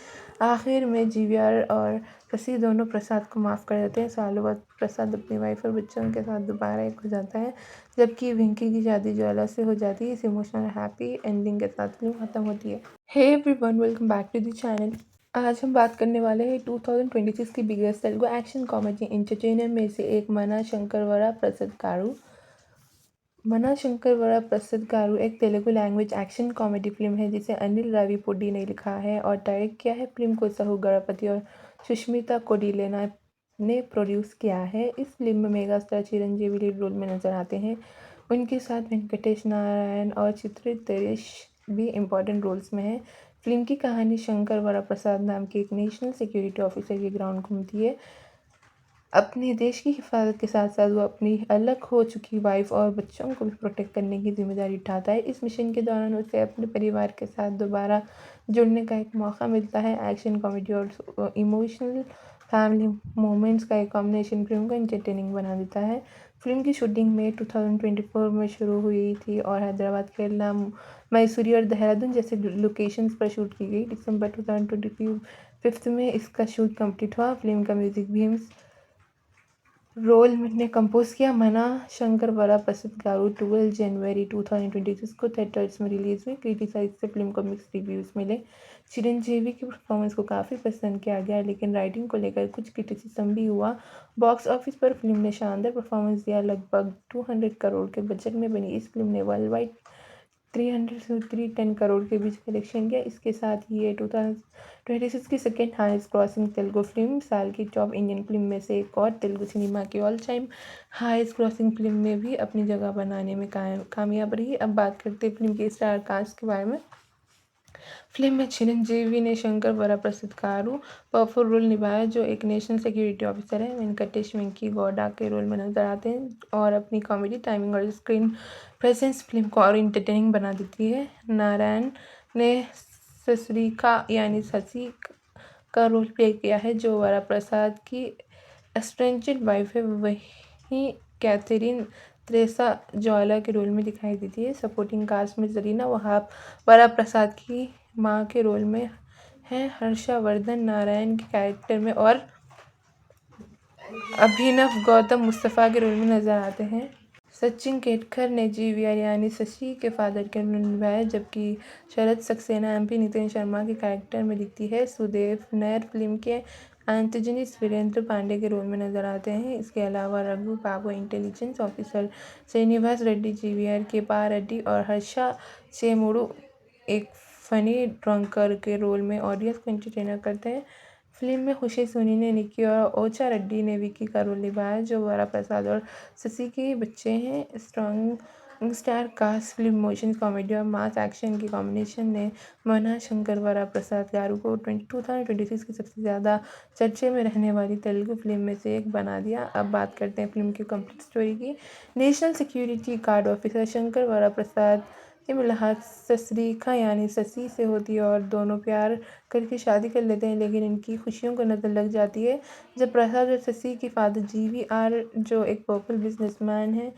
आखिर में जीवीआर और शशि दोनों प्रसाद को माफ़ कर देते हैं। सालों बाद प्रसाद अपनी वाइफ और बच्चों के साथ दोबारा एक हो जाता है, जबकि वेंकी की शादी ज्वाला से हो जाती है। इस इमोशनल हैप्पी एंडिंग के साथ फिल्म खत्म होती है। Hey everyone, welcome back to the channel. आज हम बात करने वाले हैं 2026 की biggest Telugu action comedy entertainer में से एक मना शंकर वरा प्रसिद्ध गारू। मना शंकर वरा प्रसिद्ध गारू एक Telugu language action comedy film है जिसे अनिल राविपुडी ने लिखा है और डायरेक्ट किया है। फिल्म को सहु गणपति और सुष्मिता कोडिलेना ने प्रोड्यूस किया है। इस फिल्म में mega star Chiranjeevi lead role में नजर आते हैं। उनके साथ वेंकटेश नारायण और चित्रित दरेश भी इम्पोर्टेंट रोल्स में है। फिल्म की कहानी शंकर वरा प्रसाद नाम के एक नेशनल सिक्योरिटी ऑफिसर के ग्राउंड घूमती है। अपने देश की हिफाजत के साथ साथ वो अपनी अलग हो चुकी वाइफ और बच्चों को भी प्रोटेक्ट करने की जिम्मेदारी उठाता है। इस मिशन के दौरान उसे अपने परिवार के साथ दोबारा जुड़ने का एक मौका मिलता है। एक्शन कॉमेडी और इमोशनल फैमिली मोमेंट्स का एक कॉम्बिनेशन फिल्म को एंटरटेनिंग बना देता है। फिल्म की शूटिंग मई 2024 में शुरू हुई थी और हैदराबाद, केरला, मैसूरी और देहरादून जैसे लोकेशंस पर शूट की गई। दिसंबर 2025 में इसका शूट कंप्लीट हुआ। फिल्म का म्यूजिक भी रोल ने कंपोज किया। मना शंकर वरा प्रसिद्ध गारू 12 जनवरी 2026 को थिएटर्स में रिलीज हुई। क्रिटिसाइज से फिल्म को मिक्स रिव्यूज मिले। चिरंजीवी की परफॉर्मेंस को काफ़ी पसंद किया गया, लेकिन राइटिंग को लेकर कुछ क्रिटिसिज्म भी हुआ। बॉक्स ऑफिस पर फिल्म ने शानदार परफॉर्मेंस दिया। लगभग 200 करोड़ के बजट में बनी इस फिल्म ने वर्ल्ड वाइड 300 से 310 करोड़ के बीच कलेक्शन किया। इसके साथ ही ये 2026 की second highest crossing Telugu film, साल की टॉप इंडियन फिल्म में से एक और तेलुगु सिनेमा की all time highest crossing film में भी अपनी जगह बनाने में कामयाब रही। अब बात करते हैं फिल्म के स्टार कास्ट के बारे में। फिल्म में चिरंजीवी ने शंकर वरा प्रसिद्ध कारू पावरफुल रोल निभाया, जो एक नेशनल सिक्योरिटी ऑफिसर है। वेंकटेश वेंकी गौडा के रोल में नजर आते हैं और अपनी कॉमेडी टाइमिंग और स्क्रीन प्रेजेंस फिल्म को और इंटरटेनिंग बना देती है। नारायण ने ससुरिका यानी ससी का रोल प्ले किया है, जो वरा प्रसाद की एस्ट्रेंजेड वाइफ है। वहीं कैथरीन त्रेसा ज्वाला के रोल में दिखाई देती है। सपोर्टिंग कास्ट में जरीना वहाब वरा प्रसाद की माँ के रोल में है। हर्षवर्धन नारायण के कैरेक्टर में और अभिनव गौतम मुस्तफ़ा के रोल में नजर आते हैं। सचिन केतकर ने जीवीआर यानी शशि के फादर के रोल निभाया, जबकि शरद सक्सेना एमपी नितिन शर्मा के कैरेक्टर में दिखती है। सुदेव नैयर फिल्म के एंथोनी वीरेंद्र पांडे के रोल में नजर आते हैं। इसके अलावा Raghu Babu intelligence officer, Srinivas Reddy GVR के पा रेड्डी और हर्षा चेमुडू एक फनी ड्रंकर के रोल में ऑडियंस को एंटरटेनर करते हैं। फिल्म में खुशी सोनी ने निक्की और ओचा रेड्डी ने विकी का रोल निभाया, जो वरा प्रसाद और शशि के बच्चे हैं। Strong star cast film motion comedy और मास एक्शन की कॉम्बिनेशन ने मना शंकर वरा प्रसाद गारू को 2026 की सबसे ज़्यादा चर्चे में रहने वाली तेलुगु फिल्म में से एक बना दिया। अब बात करते हैं फिल्म की कंप्लीट स्टोरी की। National security guard officer Shankar वरा प्रसाद की मुलाकात ससरीखा यानी शशि से होती है और दोनों प्यार करके शादी कर लेते हैं, लेकिन इनकी खुशियों को नज़र लग जाती है जब प्रसाद और शशि के फादर जीवीआर, जो एक पॉपुलर बिजनेसमैन है,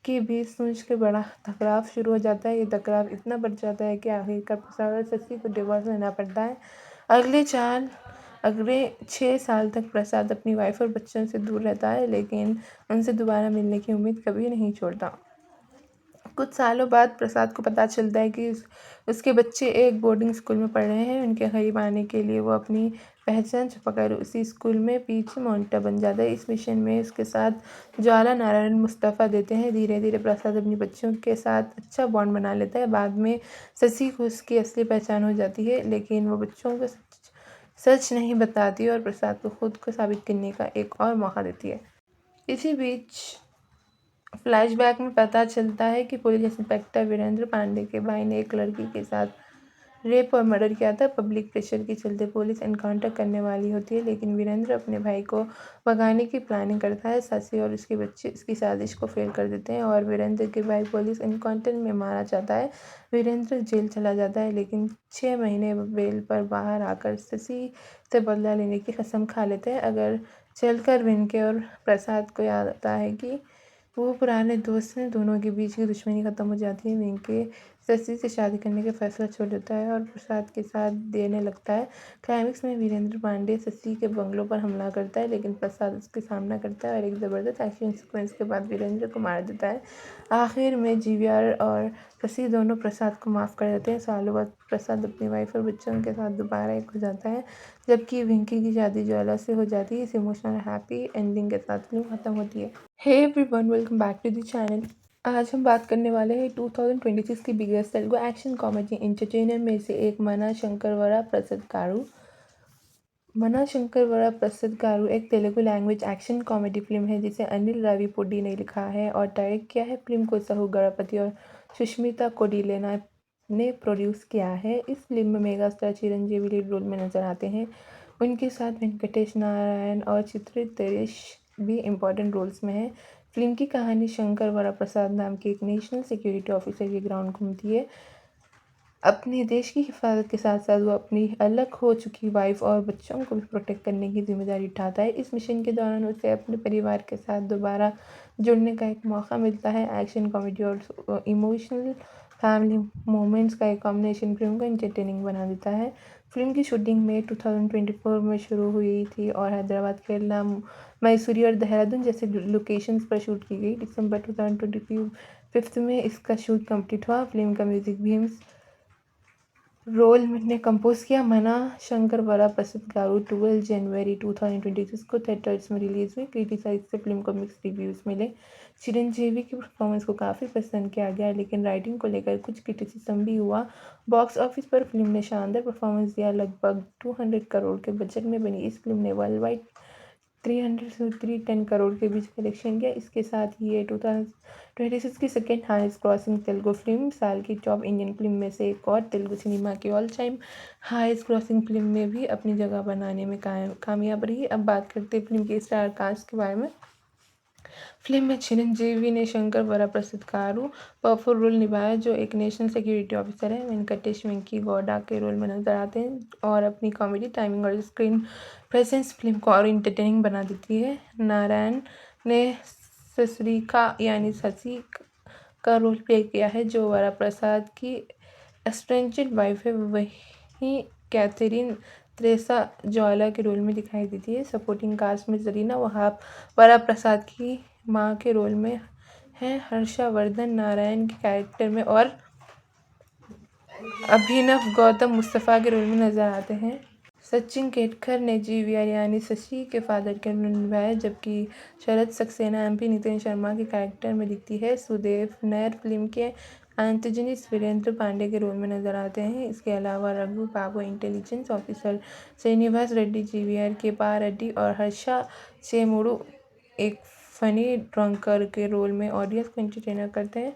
के बीच सोच के बड़ा टकराव शुरू हो जाता है। ये टकराव इतना बढ़ जाता है कि आखिरकार प्रसाद और शशि को डिवोर्स लेना पड़ता है। अगले 6 साल तक प्रसाद अपनी वाइफ और बच्चों से दूर रहता है, लेकिन उनसे दोबारा मिलने की उम्मीद कभी नहीं छोड़ता। कुछ सालों बाद प्रसाद को पता चलता है कि उसके बच्चे एक बोर्डिंग स्कूल में पढ़ रहे हैं। उनके करीब आने के लिए वो अपनी पहचान छुपाकर उसी स्कूल में पीछे मॉनिटर बन जाता है। इस मिशन में उसके साथ ज्वाला नारायण मुस्तफ़ा देते हैं। धीरे धीरे प्रसाद अपनी बच्चों के साथ अच्छा बॉन्ड बना लेता है। बाद में शशि को उसकी असली पहचान हो जाती है, लेकिन वो बच्चों को सच नहीं बताती और प्रसाद को खुद को साबित करने का एक और मौका देती है। इसी बीच फ्लैशबैक में पता चलता है कि पुलिस इंस्पेक्टर वीरेंद्र पांडे के भाई ने एक लड़की के साथ रेप और मर्डर किया था। पब्लिक प्रेशर के चलते पुलिस एनकाउंटर करने वाली होती है, लेकिन वीरेंद्र अपने भाई को भगाने की प्लानिंग करता है। शशि और उसके बच्चे इसकी साजिश को फेल कर देते हैं और वीरेंद्र के भाई पुलिस एनकाउंटर में मारा जाता है। वीरेंद्र जेल चला जाता है, लेकिन 6 महीने बेल पर बाहर आकर शशि से बदला लेने की कसम खा लेते हैं। अगर चलकर वेंके और प्रसाद को याद आता है कि वो पुराने दोस्त हैं। दोनों के बीच की दुश्मनी खत्म हो जाती है। वेंके शशि से शादी करने का फैसला छोड़ देता है और प्रसाद के साथ देने लगता है। क्लाइमेक्स में वीरेंद्र पांडे शशि के बंगलों पर हमला करता है, लेकिन प्रसाद उसके सामना करता है और एक ज़बरदस्त एक्शन सीक्वेंस के बाद वीरेंद्र को मार देता है। आखिर में जीवीआर और शशि दोनों प्रसाद को माफ़ कर देते हैं। सालों बाद प्रसाद अपनी वाइफ और बच्चों के साथ दोबारा एक हो जाता है, जबकि वेंकी की शादी ज्वाला से हो जाती है। इस इमोशनल हैप्पी एंडिंग के साथ फिल्म खत्म होती है। Hey everyone, welcome back to the channel. आज हम बात करने वाले हैं 2026 की biggest Telugu action comedy entertainer में से एक मना शंकर वरा प्रसिद्ध गारू। मना शंकर वरा प्रसिद्ध गारू एक Telugu language action comedy film है जिसे अनिल राविपुडी ने लिखा है और डायरेक्ट किया है। फिल्म को सहु गणपति और सुष्मिता कोडिलेना ने प्रोड्यूस किया है। इस फिल्म में mega star Chiranjeevi lead role में नजर आते हैं। उनके साथ वेंकटेश नारायण और चित्रित दरेश भी इम्पोर्टेंट रोल्स में है। फिल्म की कहानी शंकर वरा प्रसाद नाम के एक नेशनल सिक्योरिटी ऑफिसर के ग्राउंड घूमती है। अपने देश की हिफाजत के साथ साथ वो अपनी अलग हो चुकी वाइफ और बच्चों को भी प्रोटेक्ट करने की जिम्मेदारी उठाता है। इस मिशन के दौरान उसे अपने परिवार के साथ दोबारा जुड़ने का एक मौका मिलता है। एक्शन, कॉमेडी और इमोशनल फैमिली मोमेंट्स का एक कॉम्बिनेशन फिल्म को एंटरटेनिंग बना देता है। फिल्म की शूटिंग मई 2024 में शुरू हुई थी और हैदराबाद, केरला, मैसूरी और देहरादून जैसे लोकेशंस पर शूट की गई। दिसंबर 2025 में इसका शूट कंप्लीट हुआ। फिल्म का म्यूजिक भीम्स रोल ने कंपोज किया। मना शंकर वरा प्रसिद्ध गारू 12 जनवरी 2026 को थिएटर्स में रिलीज हुई। क्रिटिसाइज से फिल्म को मिक्स रिव्यूज़ मिले। चिरंजीवी की परफॉर्मेंस को काफ़ी पसंद किया गया, लेकिन राइटिंग को लेकर कुछ क्रिटिसिज्म भी हुआ। बॉक्स ऑफिस पर फिल्म ने शानदार परफॉर्मेंस दिया। लगभग 200 करोड़ के बजट में बनी इस फिल्म ने वर्ल्ड वाइड 300 से 310 करोड़ के बीच कलेक्शन किया। इसके साथ ही ये 2026 की second highest crossing Telugu film, साल की टॉप इंडियन फिल्म में से एक और तेलुगु सिनेमा की all time highest crossing film में भी अपनी जगह बनाने में कामयाब रही। अब बात करते हैं फिल्म के स्टार कास्ट के बारे में। फिल्म में चिरंजीवी ने शंकर वरा प्रसिद्ध कारू पावरफुल रोल निभाया, जो एक नेशनल सिक्योरिटी ऑफिसर है। वेंकटेश वेंकी गौडा के रोल में नजर आते हैं और अपनी कॉमेडी टाइमिंग और स्क्रीन प्रेजेंस फिल्म को और इंटरटेनिंग बना देती है। नारायण ने ससुरिका यानी ससी का रोल प्ले किया है, जो वरा प्रसाद की एस्ट्रेंजेड वाइफ है। वहीं कैथरीन त्रेसा ज्वाला के रोल में दिखाई देती है। सपोर्टिंग कास्ट में जरीना वहाब वरा प्रसाद की मां के रोल में है। हर्षवर्धन नारायण के कैरेक्टर में और अभिनव गौतम मुस्तफ़ा के रोल में नजर आते हैं। सचिन केतकर ने जीवीआर यानी शशि के फादर के रोल निभाया, जबकि शरद सक्सेना एमपी नितिन शर्मा के कैरेक्टर में दिखती है। सुदेव नैयर फिल्म के एंटोनिस्ट वीरेंद्र पांडे के रोल में नजर आते हैं। इसके अलावा Raghu Babu intelligence officer, Srinivas Reddy GVR के पा रेड्डी और हर्षा चेमुडू एक फनी ड्रंकर के रोल में ऑडियंस को एंटरटेनर करते हैं।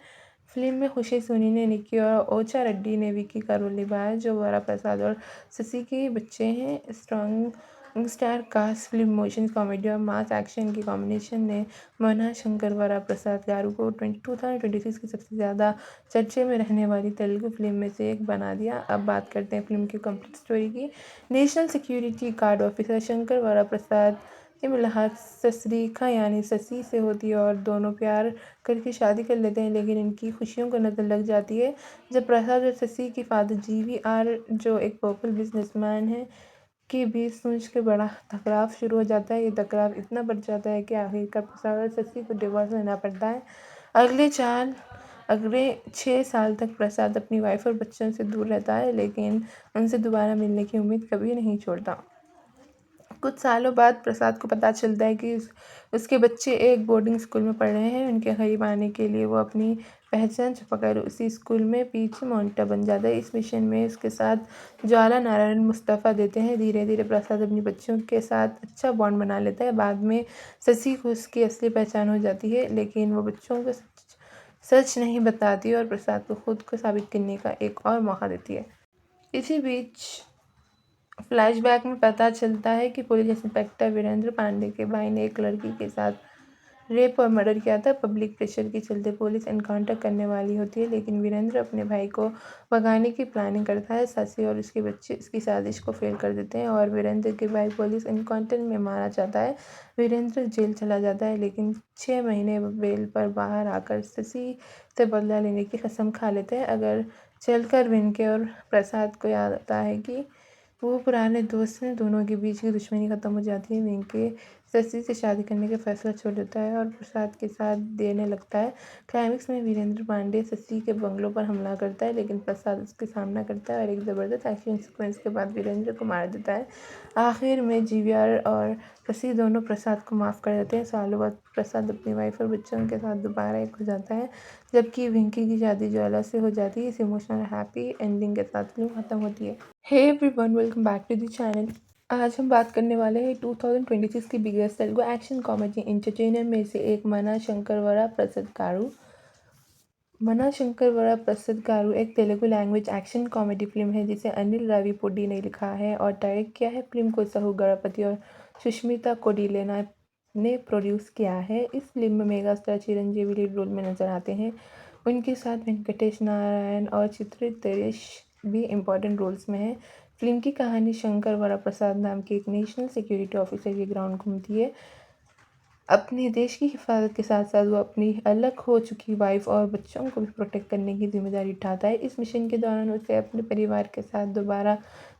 फिल्म में खुशी सोनी ने निक्की और ओचा रेड्डी ने विकी का रोल निभाया, जो वरा प्रसाद और शशि के बच्चे हैं। Strong star cast film emotion, comedy और मास एक्शन की कॉम्बिनेशन ने मना शंकर वरा प्रसाद गारू को 2026 की सबसे ज़्यादा चर्चे में रहने वाली तेलुगु फिल्म में से एक बना दिया। अब बात करते हैं फिल्म की कंप्लीट स्टोरी की। National security guard officer Shankar वरा प्रसाद की मुलाकात ससरीखा यानी शशि से होती है और दोनों प्यार करके शादी कर लेते हैं, लेकिन इनकी खुशियों को नज़र लग जाती है जब प्रसाद और शशि की फादर जीवीआर, जो एक पोपल बिजनेसमैन है, के बीच सोच के बड़ा टकराव शुरू हो जाता है। ये टकराव इतना बढ़ जाता है कि आखिरकार प्रसाद और शशि को डिवोर्स लेना पड़ता है। अगले 6 साल तक प्रसाद अपनी वाइफ और बच्चों से दूर रहता है, लेकिन उनसे दोबारा मिलने की उम्मीद कभी नहीं छोड़ता। कुछ सालों बाद प्रसाद को पता चलता है कि उसके बच्चे एक बोर्डिंग स्कूल में पढ़ रहे हैं। उनके करीब आने के लिए वो अपनी पहचान छुपाकर उसी स्कूल में पीछे मॉनिटर बन जाता है। इस मिशन में उसके साथ ज्वाला नारायण मुस्तफ़ा देते हैं। धीरे धीरे प्रसाद अपनी बच्चों के साथ अच्छा बॉन्ड बना लेता है। बाद में शशि को उसकी असली पहचान हो जाती है, लेकिन वो बच्चों को सच नहीं बताती और प्रसाद को खुद को साबित करने का एक और मौका देती है। इसी बीच फ्लैशबैक में पता चलता है कि पुलिस इंस्पेक्टर वीरेंद्र पांडे के भाई ने एक लड़की के साथ रेप और मर्डर किया था। पब्लिक प्रेशर के चलते पुलिस एनकाउंटर करने वाली होती है, लेकिन वीरेंद्र अपने भाई को भगाने की प्लानिंग करता है। शशि और उसके बच्चे इसकी साजिश को फेल कर देते हैं और वीरेंद्र के भाई पुलिस एनकाउंटर में मारा जाता है। वीरेंद्र जेल चला जाता है, लेकिन 6 महीने बेल पर बाहर आकर शशि से बदला लेने की कसम खा लेते हैं। अगर चलकर वेंके और प्रसाद को याद आता है कि वो पुराने दोस्त हैं। दोनों के बीच की दुश्मनी खत्म हो जाती है। वेंके शशि से शादी करने का फैसला छोड़ देता है और प्रसाद के साथ देने लगता है। क्लाइमेक्स में वीरेंद्र पांडे शशि के बंगलों पर हमला करता है, लेकिन प्रसाद उसके सामना करता है और एक ज़बरदस्त एक्शन सीक्वेंस के बाद वीरेंद्र को मार देता है। आखिर में जीवीआर और शशि दोनों प्रसाद को माफ़ कर देते हैं। सालों बाद प्रसाद अपनी वाइफ और बच्चों के साथ दोबारा एक हो जाता है, जबकि वेंकी की शादी ज्वाला से हो जाती है। इस इमोशनल हैप्पी एंडिंग के साथ फिल्म खत्म होती है। Hey everyone, welcome back to the channel. आज हम बात करने वाले हैं 2026 की biggest Telugu action comedy entertainer में से एक मना शंकर वरा प्रसिद्ध गारू। मना शंकर वरा प्रसिद्ध गारू एक Telugu language action comedy film है जिसे अनिल राविपुडी ने लिखा है और डायरेक्ट किया है। फिल्म को सहू गणपति और सुष्मिता कोडिलेना ने प्रोड्यूस किया है। इस फिल्म में mega star Chiranjeevi lead role में नजर आते हैं। उनके साथ वेंकटेश नारायण और चित्रित दरेश भी इम्पोर्टेंट रोल्स में हैं। फिल्म की कहानी शंकर वरा प्रसाद नाम के एक नेशनल सिक्योरिटी ऑफिसर के ग्राउंड घूमती है। अपने देश की हिफाजत के साथ साथ वो अपनी अलग हो चुकी वाइफ और बच्चों को भी प्रोटेक्ट करने की जिम्मेदारी उठाता है। इस मिशन के दौरान उसे अपने परिवार के साथ दोबारा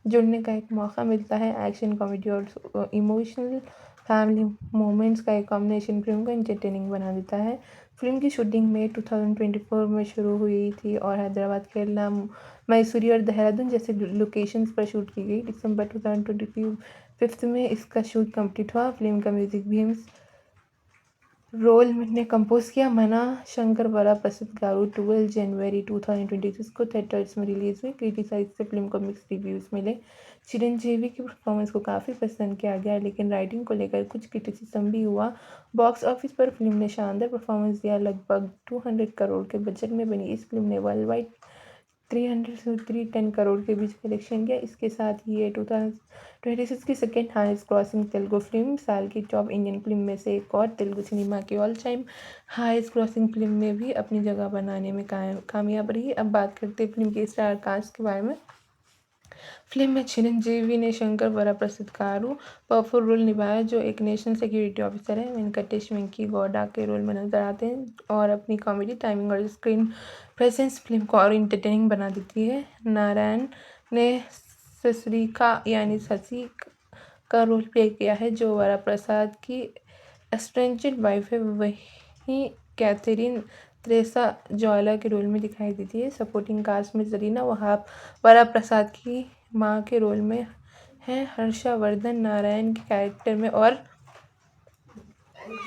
जुड़ने का एक मौका मिलता है। एक्शन, कॉमेडी और इमोशनल फैमिली मोमेंट्स का एक कॉम्बिनेशन फिल्म को एंटरटेनिंग बना देता है। फिल्म की शूटिंग मई 2024 में शुरू हुई थी और हैदराबाद, केरला, मैसूरी और देहरादून जैसे लोकेशंस पर शूट की गई। दिसंबर 2025 में इसका शूट कंप्लीट हुआ। फिल्म का म्यूजिक भी रोल ने कंपोज किया। मना शंकर वरा प्रसिद्ध गारू 12 जनवरी 2026 को थिएटर्स में रिलीज हुई। क्रिटिसाइज से फिल्म को मिक्स रिव्यूज़ मिले। चिरंजीवी की परफॉर्मेंस को काफ़ी पसंद किया गया, लेकिन राइटिंग को लेकर कुछ क्रिटिसिज्म भी हुआ। बॉक्स ऑफिस पर फिल्म ने शानदार परफॉर्मेंस दिया। लगभग 200 करोड़ के बजट में बनी इस फिल्म ने वर्ल्ड वाइड 300 से 310 करोड़ के बीच कलेक्शन किया। इसके साथ ही ये 2026 की second highest crossing Telugu film, साल की टॉप इंडियन फिल्म में से एक और तेलुगु सिनेमा की all time highest crossing film में भी अपनी जगह बनाने में कामयाब रही। अब बात करते हैं फिल्म के स्टार कास्ट के बारे में। फिल्म में चिरंजीवी ने शंकर वरा प्रसिद्ध कारू पावरफुल रोल निभाया, जो एक नेशनल सिक्योरिटी ऑफिसर है। वेंकटेश वेंकी गौडा के रोल में नजर आते हैं और अपनी कॉमेडी टाइमिंग और स्क्रीन प्रेजेंस फिल्म को और इंटरटेनिंग बना देती है। नारायण ने ससरीका यानी ससी का रोल प्ले किया है, जो वरा प्रसाद की एस्ट्रेंजेड वाइफ है। वहीं कैथरीन त्रेसा ज्वाला के रोल में दिखाई देती है। सपोर्टिंग कास्ट में जरीना वहाब वरा प्रसाद की मां के रोल में है। हर्षवर्धन नारायण के कैरेक्टर में और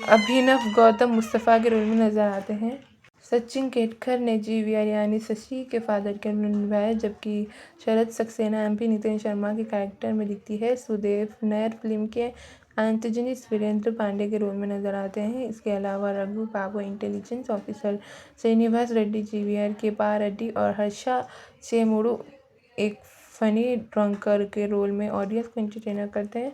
अभिनव गौतम मुस्तफ़ा के रोल में नजर आते हैं। सचिन केतकर ने जीवीआर यानी शशि के फादर के रोल निभाया, जबकि शरद सक्सेना एमपी नितिन शर्मा के कैरेक्टर में दिखती है। सुदेव नैयर फिल्म के एंटोनिस्ट वीरेंद्र पांडे के रोल में नजर आते हैं। इसके अलावा Raghu Babu intelligence officer, Srinivas Reddy GVR के पा रेड्डी और हर्षा चेमुडू एक फनी ड्रंकर के रोल में ऑडियंस को एंटरटेन करते हैं।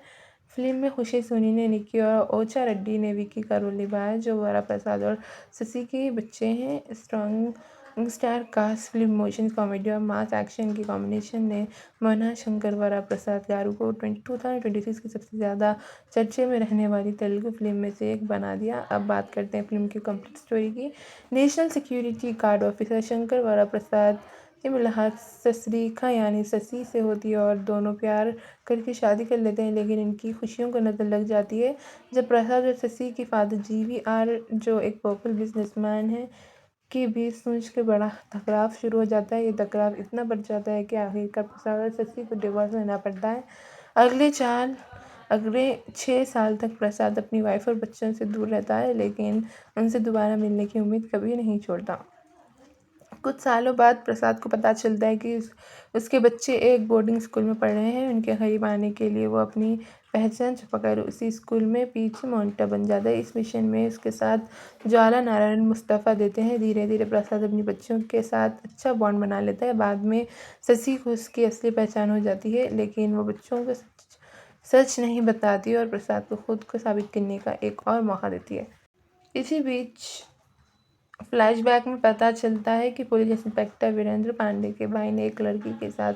फिल्म में खुशी सोनी ने निक्की और ओचा रेड्डी ने विकी का रोल निभाया, जो वरा प्रसाद और शशि के बच्चे हैं। Strong star cast film emotion, comedy और मास एक्शन की कॉम्बिनेशन ने मना शंकर वरा प्रसाद गारू को 2026 की सबसे ज़्यादा चर्चे में रहने वाली तेलुगु फिल्म में से एक बना दिया। अब बात करते हैं फिल्म की कंप्लीट स्टोरी की। National security guard officer Shankar वरा प्रसाद की मुलाकात ससरीका यानी शशि से होती है और दोनों प्यार करके शादी कर लेते हैं, लेकिन इनकी खुशियों को नज़र लग जाती है जब प्रसाद और शशि की फादर जीवीआर, जो एक पॉपुलर बिजनेसमैन है, के बीच सोच के बड़ा टकराव शुरू हो जाता है। ये टकराव इतना बढ़ जाता है कि आखिरकार प्रसाद और शशि को डिवोर्स लेना पड़ता है। अगले 6 साल तक प्रसाद अपनी वाइफ और बच्चों से दूर रहता है, लेकिन उनसे दोबारा मिलने की उम्मीद कभी नहीं छोड़ता। कुछ सालों बाद प्रसाद को पता चलता है कि उसके बच्चे एक बोर्डिंग स्कूल में पढ़ रहे हैं। उनके करीब आने के लिए वो अपनी पहचान छुपाकर उसी स्कूल में पीछे मॉनिटर बन जाता है। इस मिशन में उसके साथ ज्वाला नारायण मुस्तफ़ा देते हैं। धीरे धीरे प्रसाद अपनी बच्चों के साथ अच्छा बॉन्ड बना लेता है। बाद में शशि को उसकी असली पहचान हो जाती है, लेकिन वो बच्चों को सच नहीं बताती और प्रसाद को खुद को साबित करने का एक और मौका देती है। इसी बीच फ्लैशबैक में पता चलता है कि पुलिस इंस्पेक्टर वीरेंद्र पांडे के भाई ने एक लड़की के साथ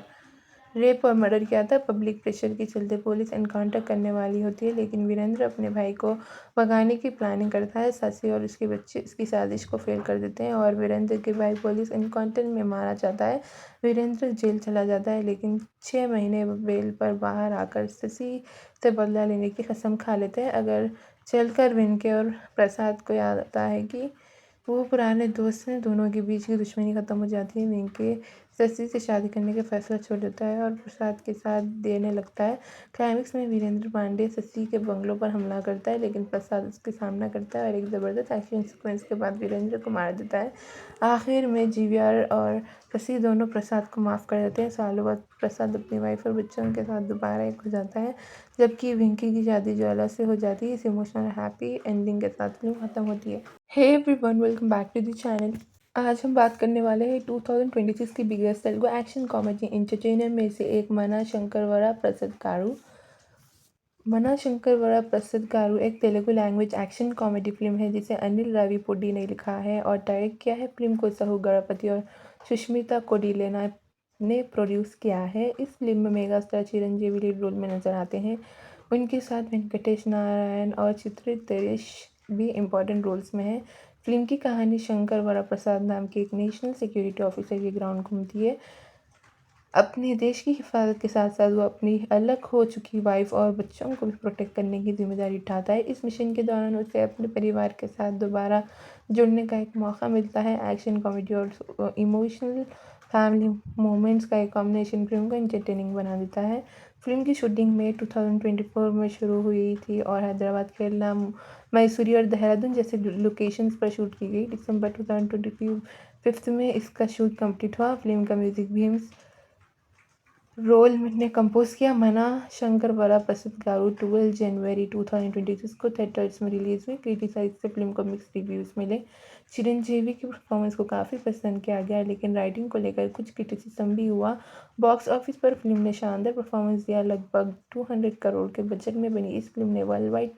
रेप और मर्डर किया था। पब्लिक प्रेशर के चलते पुलिस एनकाउंटर करने वाली होती है, लेकिन वीरेंद्र अपने भाई को भगाने की प्लानिंग करता है। शशि और उसके बच्चे इसकी साजिश को फेल कर देते हैं और वीरेंद्र के भाई पुलिस एनकाउंटर में मारा जाता है। वीरेंद्र जेल चला जाता है, लेकिन 6 महीने बेल पर बाहर आकर शशि से बदला लेने की कसम खा लेते हैं। अगर चलकर वेंके और प्रसाद को याद आता है कि वो पुराने दोस्त हैं। दोनों के बीच की दुश्मनी खत्म हो जाती है। वेंके शशि से शादी करने का फैसला छोड़ देता है और प्रसाद के साथ देने लगता है। क्लाइमेक्स में वीरेंद्र पांडे शशि के बंगलों पर हमला करता है, लेकिन प्रसाद उसके सामना करता है और एक ज़बरदस्त एक्शन सीक्वेंस के बाद वीरेंद्र को मार देता है। आखिर में जीवीआर और शशि दोनों प्रसाद को माफ़ कर देते हैं। सालों बाद प्रसाद अपनी वाइफ और बच्चों के साथ दोबारा एक हो जाता है, जबकि वेंकी की शादी ज्वाला से हो जाती है। इस इमोशनल हैप्पी एंडिंग के साथ फिल्म खत्म होती है। Hey everyone, welcome back to the channel. आज हम बात करने वाले हैं 2026 की biggest Telugu action comedy entertainer में से एक मना शंकर वरा प्रसाद गारू। मना शंकर वरा प्रसाद गारू एक Telugu language action comedy film है जिसे अनिल राविपुडी ने लिखा है और डायरेक्ट किया है। फिल्म को सहू गणपति और सुष्मिता कोडिले ने ने प्रोड्यूस किया है। इस फिल्म में mega star Chiranjeevi lead role में नजर आते हैं। उनके साथ वेंकटेश नारायण और चित्री तेरेश भी इम्पोर्टेंट रोल्स में हैं। फिल्म की कहानी शंकर वरप्रसाद नाम के एक नेशनल सिक्योरिटी ऑफिसर के ग्राउंड घूमती है। अपने देश की हिफाजत के साथ साथ वो अपनी अलग हो चुकी वाइफ और बच्चों को भी प्रोटेक्ट करने की जिम्मेदारी उठाता है। इस मिशन के दौरान उसे अपने परिवार के साथ दोबारा जुड़ने का एक मौका मिलता है। एक्शन, कॉमेडी और इमोशनल फैमिली मोमेंट्स का एक कॉम्बिनेशन फिल्म को एंटरटेनिंग बना देता है। फिल्म की शूटिंग मई 2024 में शुरू हुई थी और हैदराबाद, केरला, मैसूरी और देहरादून जैसे लोकेशंस पर शूट की गई। दिसंबर 2025 में इसका शूट कंप्लीट हुआ। फिल्म का म्यूजिक भी रोल ने कंपोज किया। मना शंकर वरा प्रसिद्ध गारू 12 जनवरी 2026 को थिएटर्स में रिलीज हुई। क्रिटिसाइज से फिल्म को मिक्स रिव्यूज़ मिले। चिरंजीवी की परफॉर्मेंस को काफ़ी पसंद किया गया, लेकिन राइटिंग को लेकर कुछ क्रिटिसिज्म भी हुआ। बॉक्स ऑफिस पर फिल्म ने शानदार परफॉर्मेंस दिया। लगभग 200 करोड़ के बजट में बनी इस फिल्म ने वर्ल्ड वाइड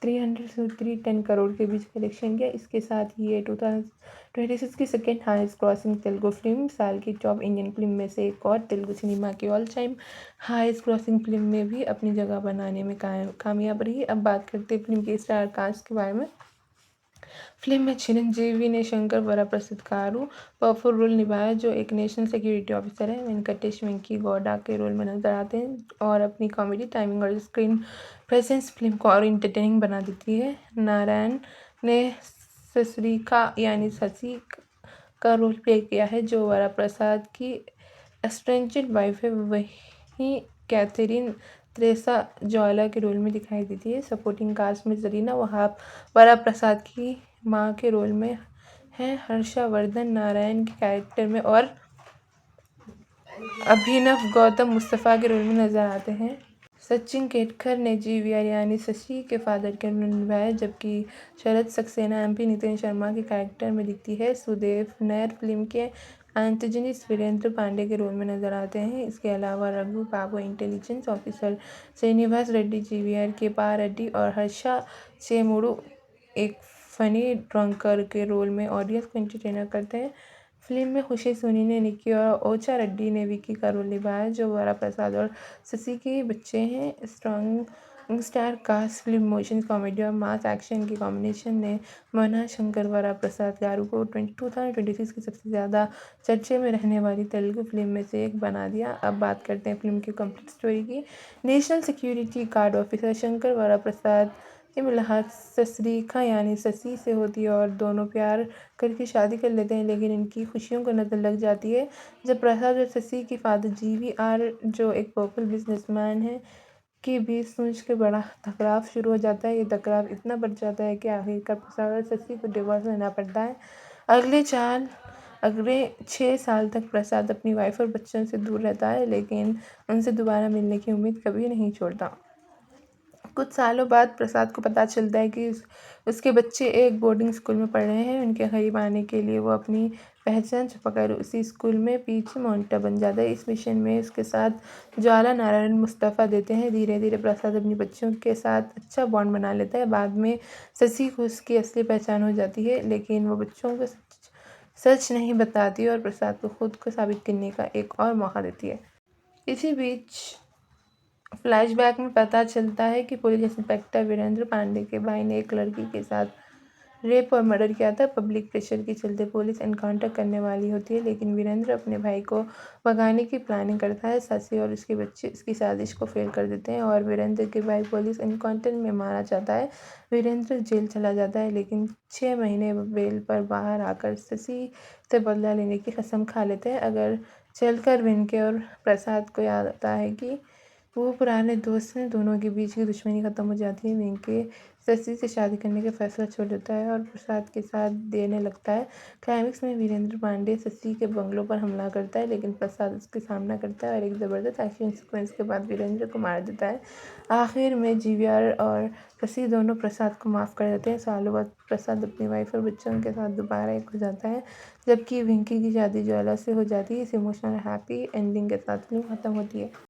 300 से 310 करोड़ के बीच कलेक्शन किया। इसके साथ ही ये 2026 की second highest crossing Telugu film, साल की टॉप इंडियन फिल्म में से एक और तेलुगु सिनेमा की all time highest crossing film में भी अपनी जगह बनाने में कामयाब रही। अब बात करते हैं फिल्म के स्टार कास्ट के बारे में। फिल्म में चिरंजीवी ने शंकर वरप्रसाद गारू पावरफुल रोल निभाया, जो एक नेशनल सिक्योरिटी ऑफिसर है। वेंकटेश वेंकी गौडा के रोल में नजर आते हैं और अपनी कॉमेडी टाइमिंग और स्क्रीन प्रेजेंस फिल्म को और इंटरटेनिंग बना देती है। नारायण ने ससुरिका यानी ससी का रोल प्ले किया है, जो वरप्रसाद की एस्ट्रेंजेड वाइफ है। वहीं कैथरीन त्रेसा ज्वाला के रोल में दिखाई देती है। सपोर्टिंग कास्ट में जरीना वहाब वरप्रसाद की मां के रोल में है। हर्षवर्धन नारायण के कैरेक्टर में और अभिनव गौतम मुस्तफ़ा के रोल में नजर आते हैं। सचिन केतकर ने जीवीआर यानी शशि के फादर के रोल निभाया, जबकि शरद सक्सेना एमपी नितिन शर्मा के कैरेक्टर में दिखती है। सुदेव नैयर फिल्म के एंटागनिस्ट वीरेंद्र पांडे के रोल में नजर आते हैं। इसके अलावा Raghu Babu intelligence officer, Srinivas Reddy GVR के पा रेड्डी और हर्षा चेमुडू एक फनी ड्रंकर के रोल में ऑडियंस को एंटरटेन करते हैं। फिल्म में खुशी सोनी ने निक्की और ओचा रेड्डी ने विकी का रोल निभाया, जो वरप्रसाद और शशि के बच्चे हैं। Strong star cast film emotion, comedy और मास एक्शन की कॉम्बिनेशन ने मना शंकर वरप्रसाद गारू को 2026 की सबसे ज़्यादा चर्चे में रहने वाली तेलुगु फिल्म में से एक बना दिया। अब बात करते हैं फिल्म की कंप्लीट स्टोरी की। National security guard officer Shankar Varaprasad की मुलाकात ससुरिका यानी शशि से होती है और दोनों प्यार करके शादी कर लेते हैं, लेकिन इनकी खुशियों को नज़र लग जाती है जब प्रसाद और शशि की फादर जीवीआर, जो एक पोपल बिजनेसमैन है, के बीच सोच के बड़ा टकराव शुरू हो जाता है। ये टकराव इतना बढ़ जाता है कि आखिरकार प्रसाद और शशि को डिवोर्स लेना पड़ता है। अगले 6 साल तक प्रसाद अपनी वाइफ और बच्चों से दूर रहता है, लेकिन उनसे दोबारा मिलने की उम्मीद कभी नहीं छोड़ता। कुछ सालों बाद प्रसाद को पता चलता है कि उसके बच्चे एक बोर्डिंग स्कूल में पढ़ रहे हैं। उनके करीब आने के लिए वो अपनी पहचान छुपाकर उसी स्कूल में पीछे मॉनिटर बन जाता है। इस मिशन में उसके साथ ज्वाला नारायण मुस्तफ़ा देते हैं। धीरे धीरे प्रसाद अपनी बच्चों के साथ अच्छा बॉन्ड बना लेता है। बाद में शशि को उसकी असली पहचान हो जाती है, लेकिन वो बच्चों को सच नहीं बताती और प्रसाद को खुद को साबित करने का एक और मौका देती है। इसी बीच फ्लैशबैक में पता चलता है कि पुलिस इंस्पेक्टर वीरेंद्र पांडे के भाई ने एक लड़की के साथ रेप और मर्डर किया था। पब्लिक प्रेशर के चलते पुलिस एनकाउंटर करने वाली होती है, लेकिन वीरेंद्र अपने भाई को भगाने की प्लानिंग करता है। शशि और उसके बच्चे इसकी साजिश को फेल कर देते हैं और वीरेंद्र के भाई पुलिस एनकाउंटर में मारा जाता है। वीरेंद्र जेल चला जाता है, लेकिन 6 महीने बेल पर बाहर आकर शशि से बदला लेने की कसम खा लेते हैं। अगर चलकर वेंके और प्रसाद को याद आता है कि वो पुराने दोस्त हैं, दोनों के बीच की दुश्मनी खत्म हो जाती है। वेंके शशि से शादी करने का फैसला छोड़ देता है और प्रसाद के साथ देने लगता है। क्लाइमेक्स में वीरेंद्र पांडे शशि के बंगलों पर हमला करता है, लेकिन प्रसाद उसके सामना करता है और एक ज़बरदस्त एक्शन सीक्वेंस के बाद वीरेंद्र को मार देता है। आखिर में जीवीआर और शशि दोनों प्रसाद को माफ़ कर देते हैं। सालों बाद प्रसाद अपनी वाइफ और बच्चों के साथ दोबारा एक हो जाता है, जबकि वेंकी की शादी ज्वाला से हो जाती है। इस इमोशनल हैप्पी एंडिंग के साथ फिल्म खत्म होती है।